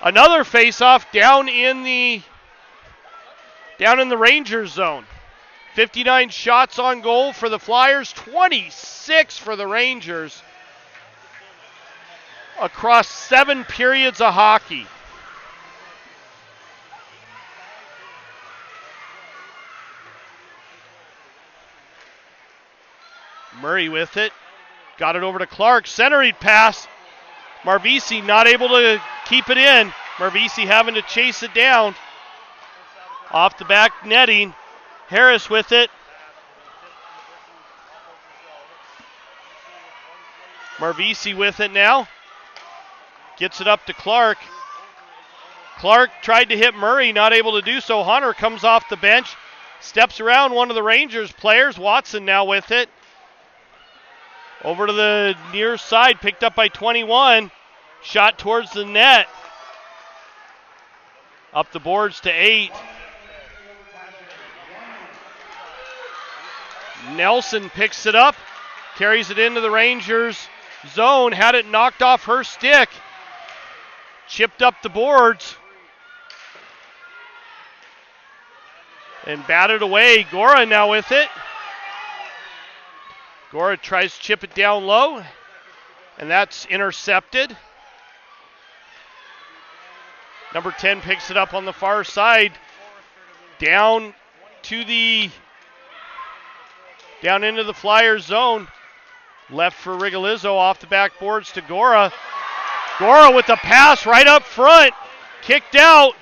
another face-off down in the Rangers zone. 59 shots on goal for the Flyers, 26 for the Rangers across 7 periods of hockey. Murray with it. Got it over to Clark. Centering pass. Marvisi not able to keep it in. Marvisi having to chase it down. Off the back netting. Harris with it. Marvisi with it now. Gets it up to Clark. Clark tried to hit Murray, not able to do so. Hunter comes off the bench. Steps around one of the Rangers players. Watson now with it. Over to the near side, picked up by 21. Shot towards the net. Up the boards to 8. Nelson picks it up, carries it into the Rangers zone, had it knocked off her stick. Chipped up the boards. And batted away. Gora now with it. Gora tries to chip it down low, and that's intercepted. Number 10 picks it up on the far side. Down into the Flyers zone. Left for Rigolizzo off the backboards to Gora. Gora with the pass right up front. Kicked out.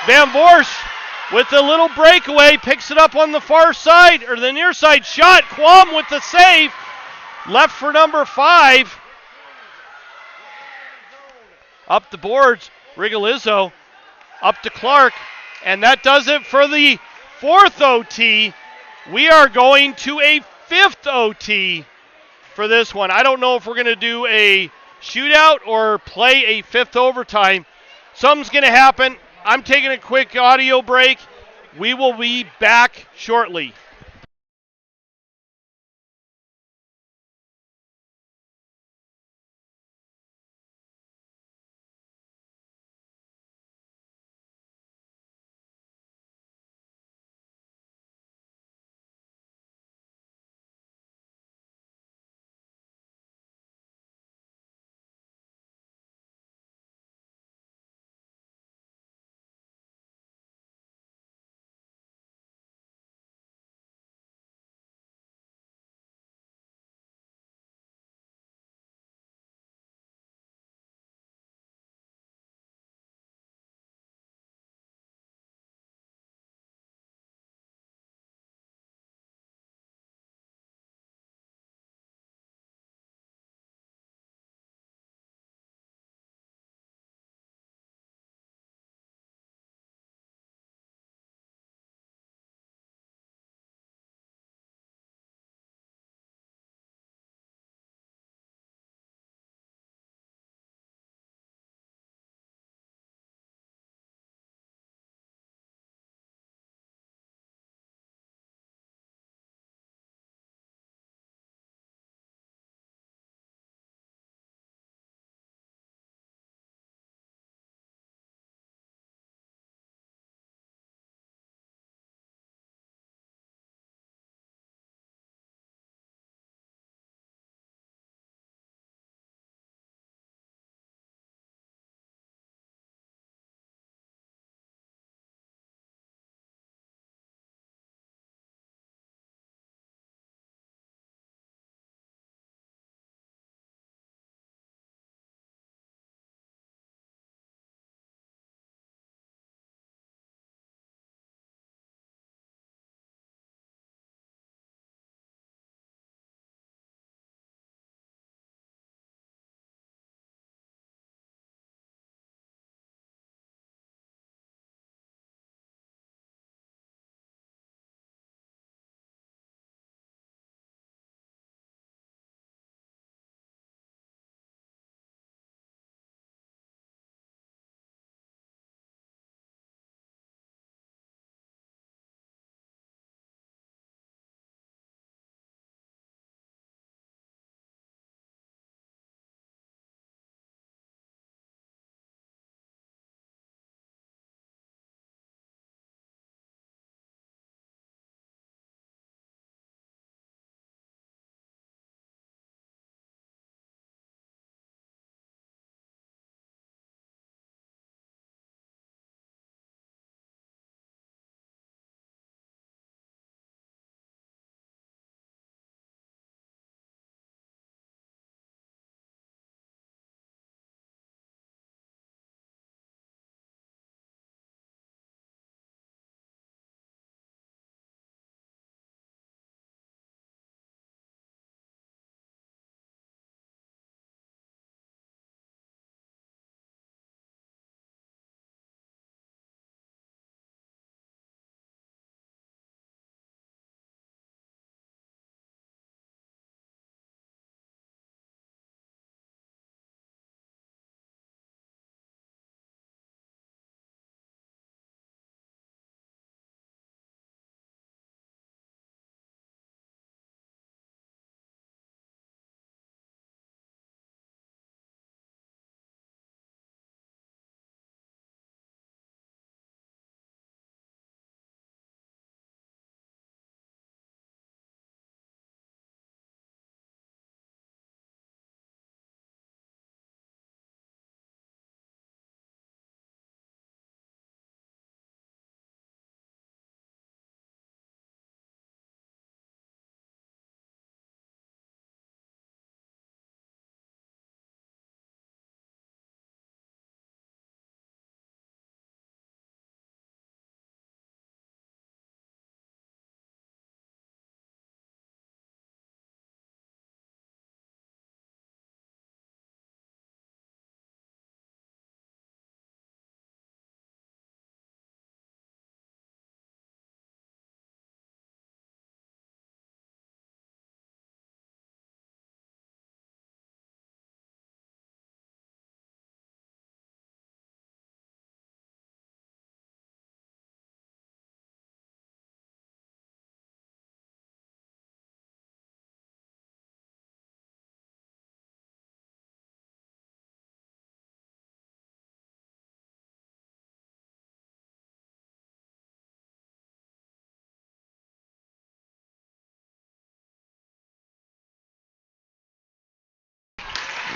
Van Vorsch with a little breakaway, picks it up on the far side, or the near side shot. Quam with the save. Left for number 5. Up the boards, Rigolizzo. Up to Clark. And that does it for the 4th OT. We are going to a 5th OT for this one. I don't know if we're going to do a shootout or play a 5th overtime. Something's going to happen. I'm taking a quick audio break. We will be back shortly.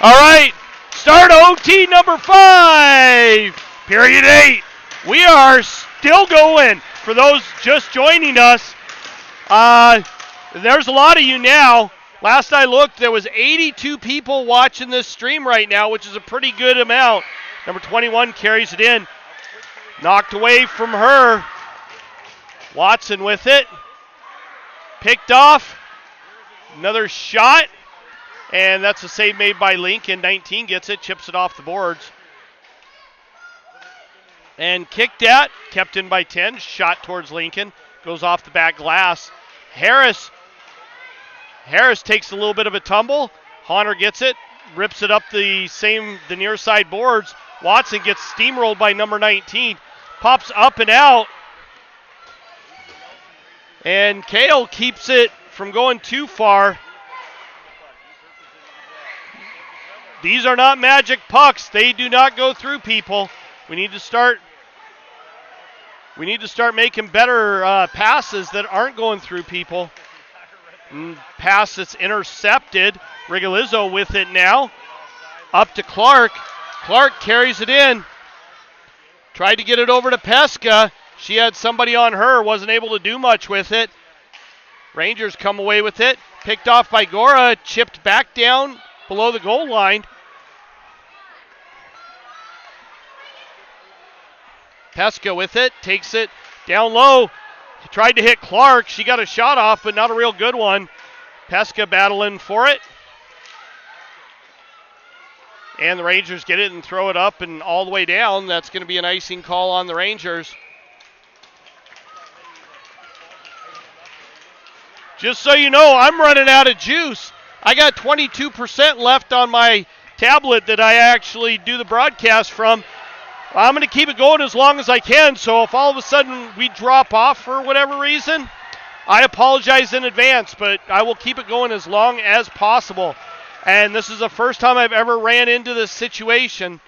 All right, start OT number 5, period 8. We are still going. For those just joining us, there's a lot of you now. Last I looked, there was 82 people watching this stream right now, which is a pretty good amount. Number 21 carries it in. Knocked away from her. Watson with it. Picked off. Another shot. And that's a save made by Lincoln. 19 gets it, chips it off the boards. And kicked at, kept in by 10. Shot towards Lincoln. Goes off the back glass. Harris takes a little bit of a tumble. Honor gets it. Rips it up the near side boards. Watson gets steamrolled by number 19. Pops up and out. And Kale keeps it from going too far. These are not magic pucks. They do not go through people. We need to start making better passes that aren't going through people. Pass that's intercepted. Rigolizzo with it now. Up to Clark. Clark carries it in. Tried to get it over to Pesca. She had somebody on her. Wasn't able to do much with it. Rangers come away with it. Picked off by Gora. Chipped back down below the goal line. Pesca with it. Takes it down low. He tried to hit Clark. She got a shot off, but not a real good one. Pesca battling for it. And the Rangers get it and throw it up and all the way down. That's going to be an icing call on the Rangers. Just so you know, I'm running out of juice. I got 22% left on my tablet that I actually do the broadcast from. I'm going to keep it going as long as I can, so if all of a sudden we drop off for whatever reason, I apologize in advance, but I will keep it going as long as possible. And this is the first time I've ever ran into this situation.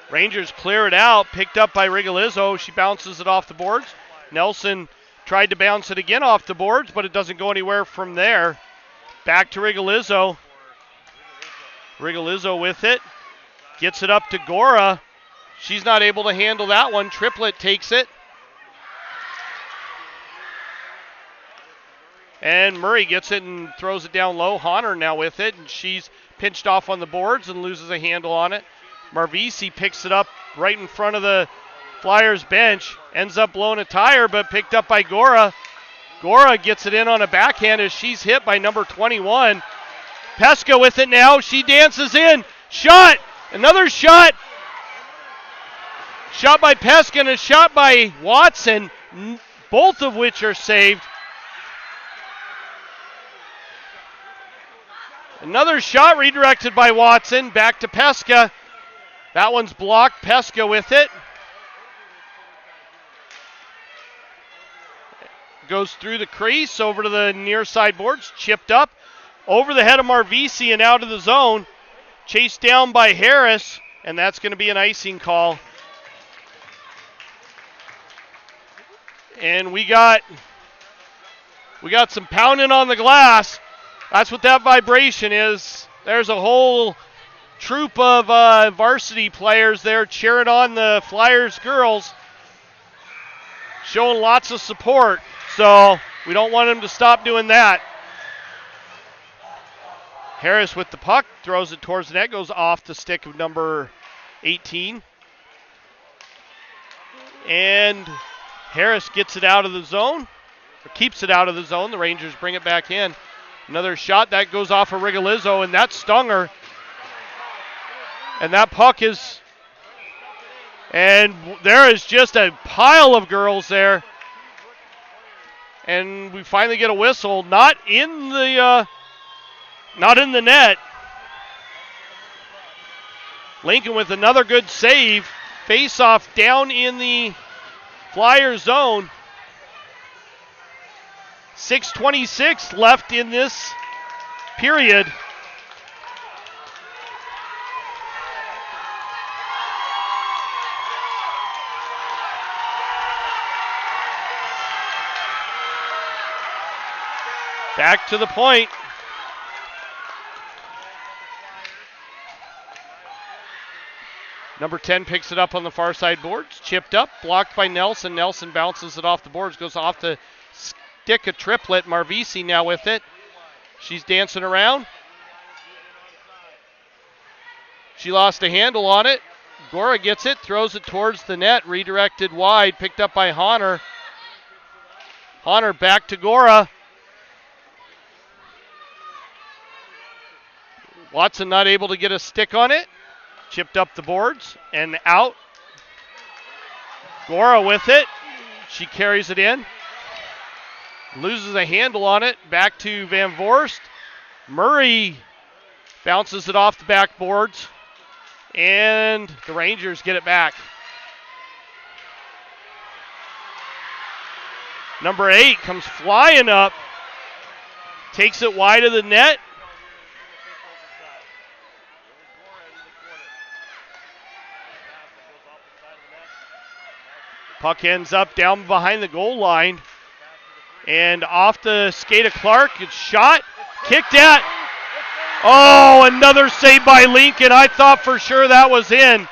Rangers clear it out, picked up by Rigolizzo. She bounces it off the boards. Nelson tried to bounce it again off the boards, but it doesn't go anywhere from there. Back to Rigolizzo. Rigolizzo with it. Gets it up to Gora. She's not able to handle that one. Triplett takes it. And Murray gets it and throws it down low. Honor now with it, and she's pinched off on the boards and loses a handle on it. Marvisi picks it up right in front of the Flyers bench. Ends up blowing a tire, but picked up by Gora. Gora gets it in on a backhand as she's hit by number 21. Pesca with it now. She dances in. Shot. Another shot. Shot by Pesca and a shot by Watson, both of which are saved. Another shot redirected by Watson. Back to Pesca. That one's blocked. Pesca with it. Goes through the crease over to the near side boards. Chipped up. Over the head of Marvisi and out of the zone. Chased down by Harris. And that's going to be an icing call. And we got some pounding on the glass. That's what that vibration is. There's a whole troop of varsity players there cheering on the Flyers girls, showing lots of support. So we don't want them to stop doing that. Harris with the puck, throws it towards the net, goes off the stick of number 18. And Harris gets it out of the zone, or keeps it out of the zone. The Rangers bring it back in. Another shot, that goes off of Rigolizzo, and that stung her. And that puck is, and there is just a pile of girls there. And we finally get a whistle, not in the net. Lincoln with another good save. Face-off down in the Flyer zone. 6:26 left in this period. Back to the point. Number 10 picks it up on the far side boards. Chipped up, blocked by Nelson. Nelson bounces it off the boards, goes off to stick a triplet. Marvisi now with it. She's dancing around. She lost a handle on it. Gora gets it, throws it towards the net, redirected wide, picked up by Honor. Honor back to Gora. Watson not able to get a stick on it. Chipped up the boards and out. Gora with it. She carries it in. Loses a handle on it. Back to Van Voorst. Murray bounces it off the backboards. And the Rangers get it back. Number 8 comes flying up. Takes it wide of the net. Puck ends up down behind the goal line. And off the skate of Clark. It's shot. Kicked at. Oh, another save by Lincoln. I thought for sure that was in.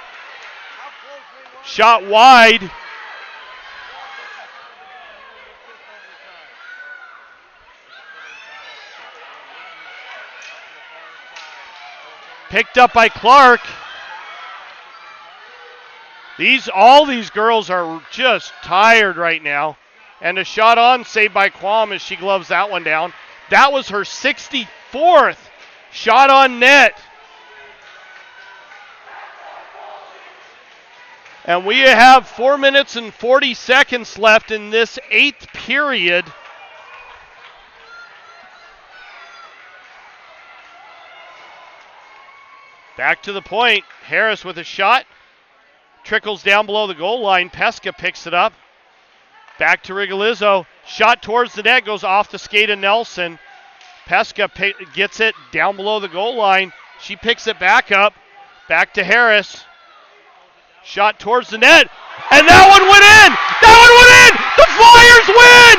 Shot wide. Picked up by Clark. All these girls are just tired right now. And a shot on, saved by Quam as she gloves that one down. That was her 64th shot on net. And we have 4 minutes and 40 seconds left in this 8th period. Back to the point. Harris with a shot. Trickles down below the goal line. Pesca picks it up. Back to Rigolizzo. Shot towards the net. Goes off the skate of Nelson. Pesca gets it down below the goal line. She picks it back up. Back to Harris. Shot towards the net. And that one went in! That one went in! The Flyers win!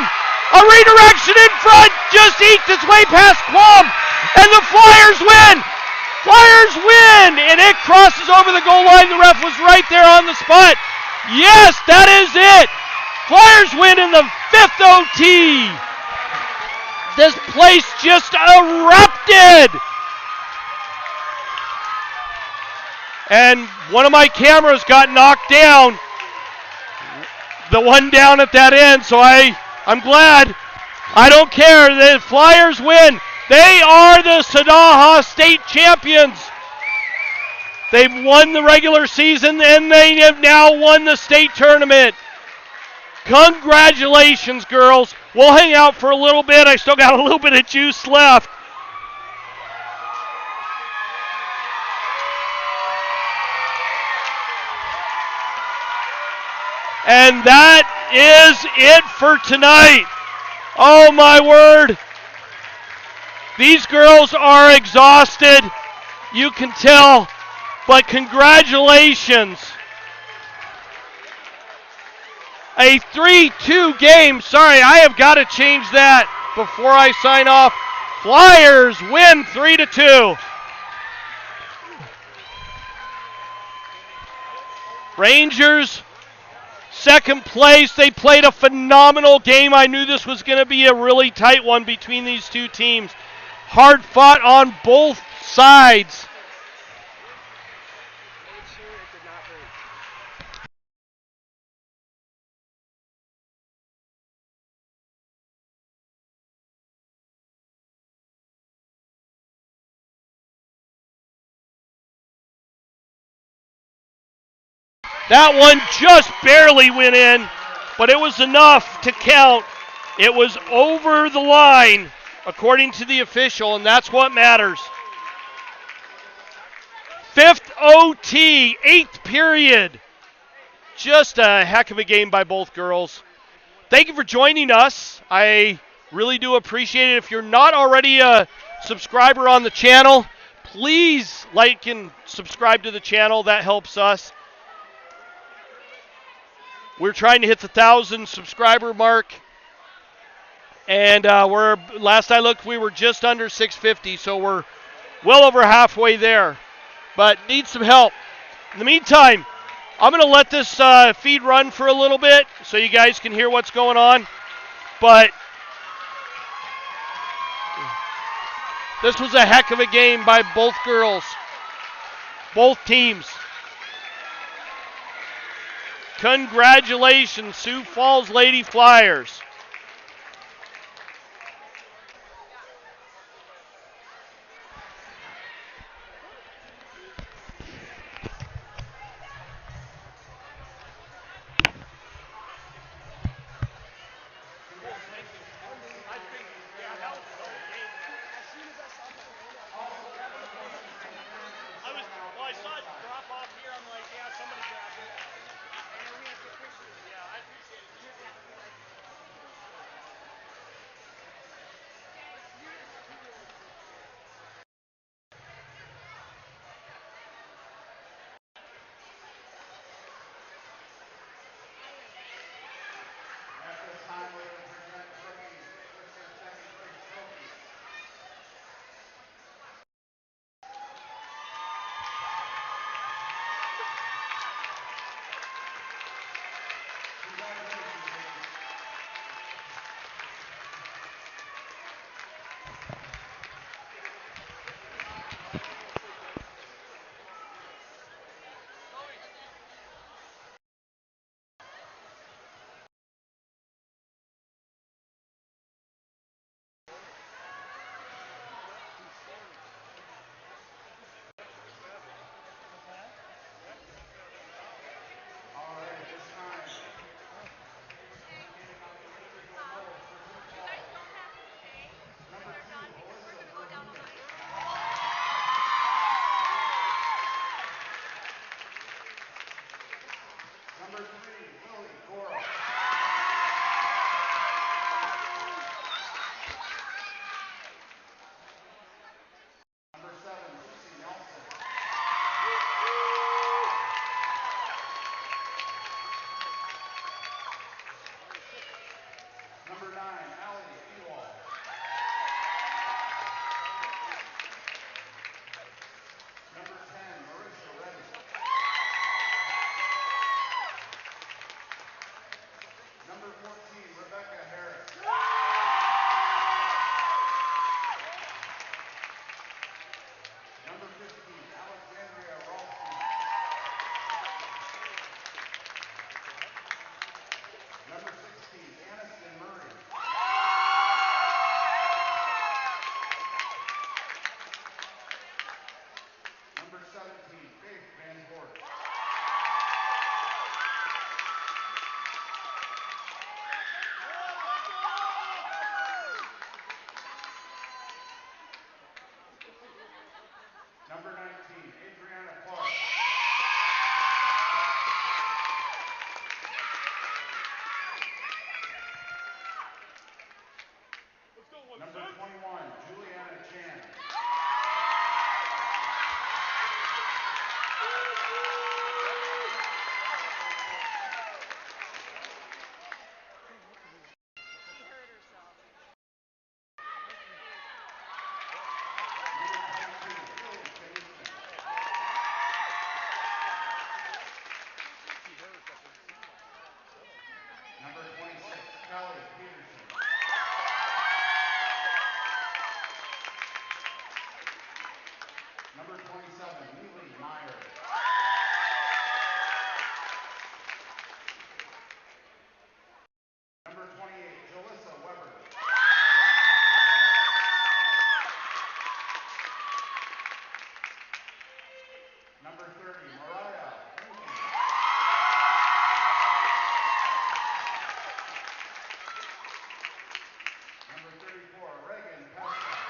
A redirection in front just eked its way past Quam. And the Flyers win! Flyers win! And it crosses over the goal line. The ref was right there on the spot. Yes, that is it! Flyers win in the 5th OT. This place just erupted. And one of my cameras got knocked down. The one down at that end, so I'm glad. I don't care. The Flyers win. They are the SDAHA state champions. They've won the regular season and they have now won the state tournament. Congratulations, girls. We'll hang out for a little bit. I still got a little bit of juice left. And that is it for tonight. Oh, my word. These girls are exhausted. You can tell. But congratulations. A 3-2 game. Sorry, I have got to change that before I sign off. Flyers win 3-2. Rangers, second place. They played a phenomenal game. I knew this was going to be a really tight one between these two teams. Hard fought on both sides. That one just barely went in, but it was enough to count. It was over the line, according to the official, and that's what matters. 5th OT, 8th period. Just a heck of a game by both girls. Thank you for joining us. I really do appreciate it. If you're not already a subscriber on the channel, please like and subscribe to the channel. That helps us. We're trying to hit the 1,000 subscriber mark. And last I looked, we were just under 650, so we're well over halfway there. But need some help. In the meantime, I'm going to let this feed run for a little bit so you guys can hear what's going on. But this was a heck of a game by both girls, both teams. Congratulations, Sioux Falls Lady Flyers. I saw it drop off here. I'm like, yeah, somebody grabbed it. Yeah, I appreciate it. At this time, we will present Brooking with their second place trophy. Congratulations, ladies. All right, at this time, handing out the individual medals for Sioux Falls. Number 2, Alyssa Verhoeven. Number 3, Lily Gora. Number 7, Lucy Nelson. Number 9, Allie Ewald. Number 10, Marisha Reddy. Number 14, Rebecca Harris. Number 15, Alexandria Ralston. Number 16, Aniston Murray. Number 17, Faith Van Hort. Number 19, Adriana Clark. Number 21, Juliana Chan. Number 26, Kelly Peterson. Number 27, Neely Meyer. Number 28, Jalissa Weber. Number 30, Mariah Lincoln. Number 34, Reagan Pascal.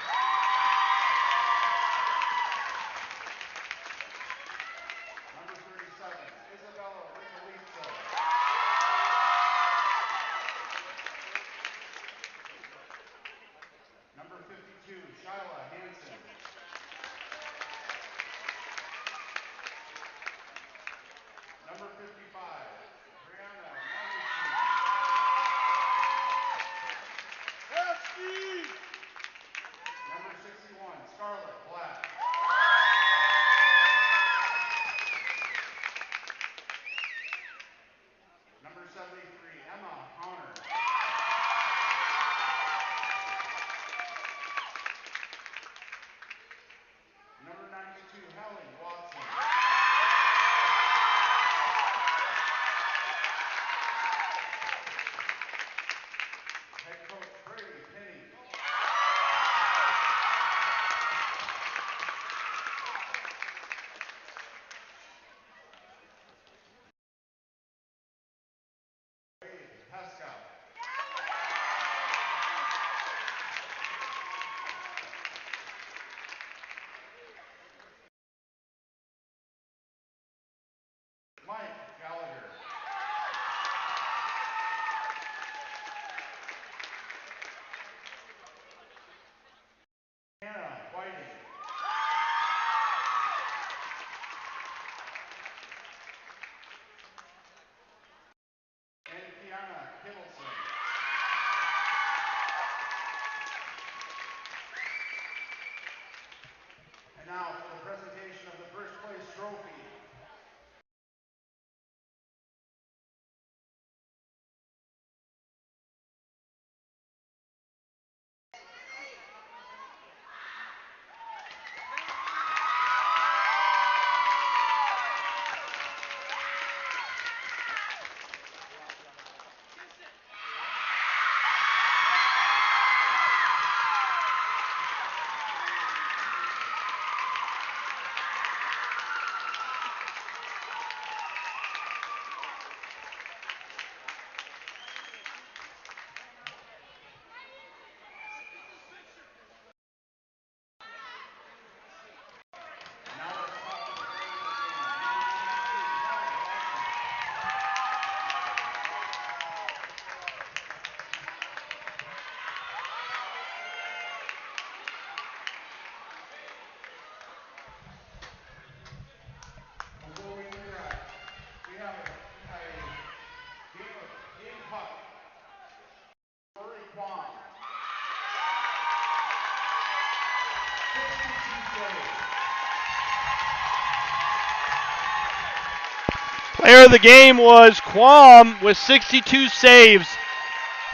Player of the game was Quam with 62 saves.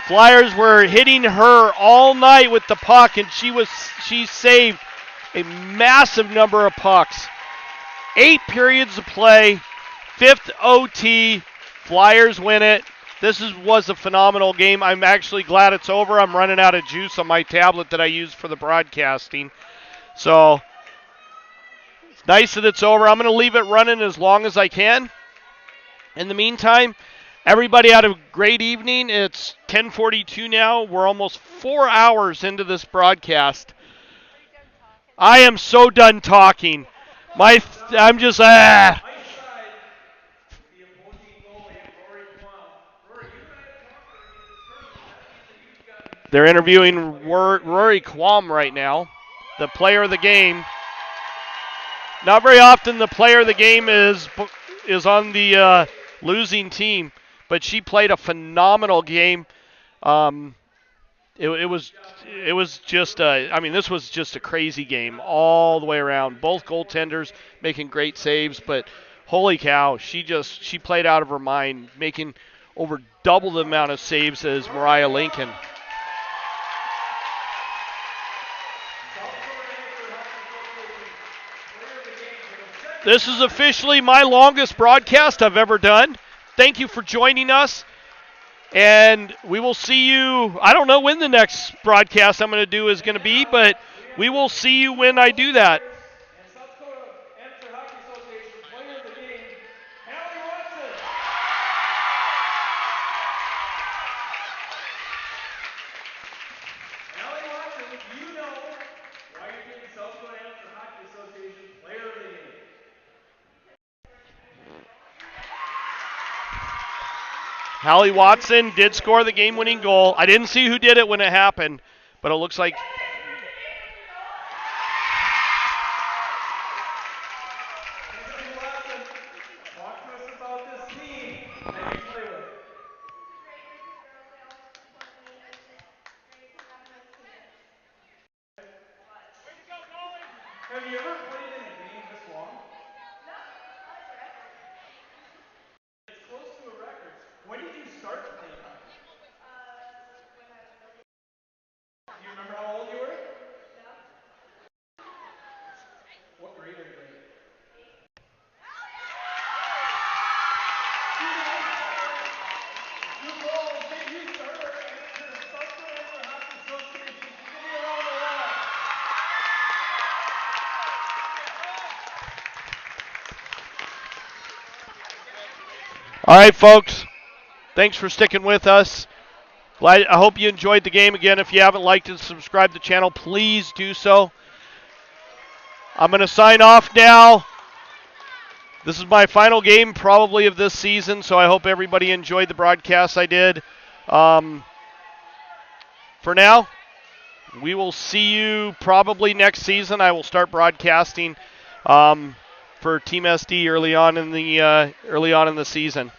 Flyers were hitting her all night with the puck, and she saved a massive number of pucks. 8 periods of play, 5th OT. Flyers win it. This was a phenomenal game. I'm actually glad it's over. I'm running out of juice on my tablet that I use for the broadcasting. So it's nice that it's over. I'm going to leave it running as long as I can. In the meantime, everybody had a great evening. It's 10:42 now. We're almost 4 hours into this broadcast. I am so done talking. I'm just They're interviewing Rory Quam right now, the player of the game. Not very often the player of the game is on the losing team, but she played a phenomenal game. It was just this was just a crazy game all the way around. Both goaltenders making great saves, but holy cow, she played out of her mind, making over double the amount of saves as Mariah Lincoln. This is officially my longest broadcast I've ever done. Thank you for joining us. And we will see you. I don't know when the next broadcast I'm going to do is going to be, but we will see you when I do that. Hallie Watson did score the game-winning goal. I didn't see who did it when it happened, but it looks like... Have you ever played in a game this long? It's close to a record. When did you start playing hockey? Do you remember how old you were? What grade are you in? You goals, big you starter, to the Susquehanna Hockey Association. Give me a round of applause. All right, folks. Thanks for sticking with us. I hope you enjoyed the game. Again, if you haven't liked and subscribed to the channel, please do so. I'm going to sign off now. This is my final game probably of this season, so I hope everybody enjoyed the broadcast I did. For now, we will see you probably next season. I will start broadcasting for Team SD early on in the season.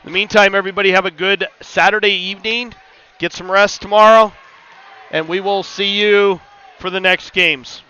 In the meantime, everybody have a good Saturday evening. Get some rest tomorrow, and we will see you for the next games.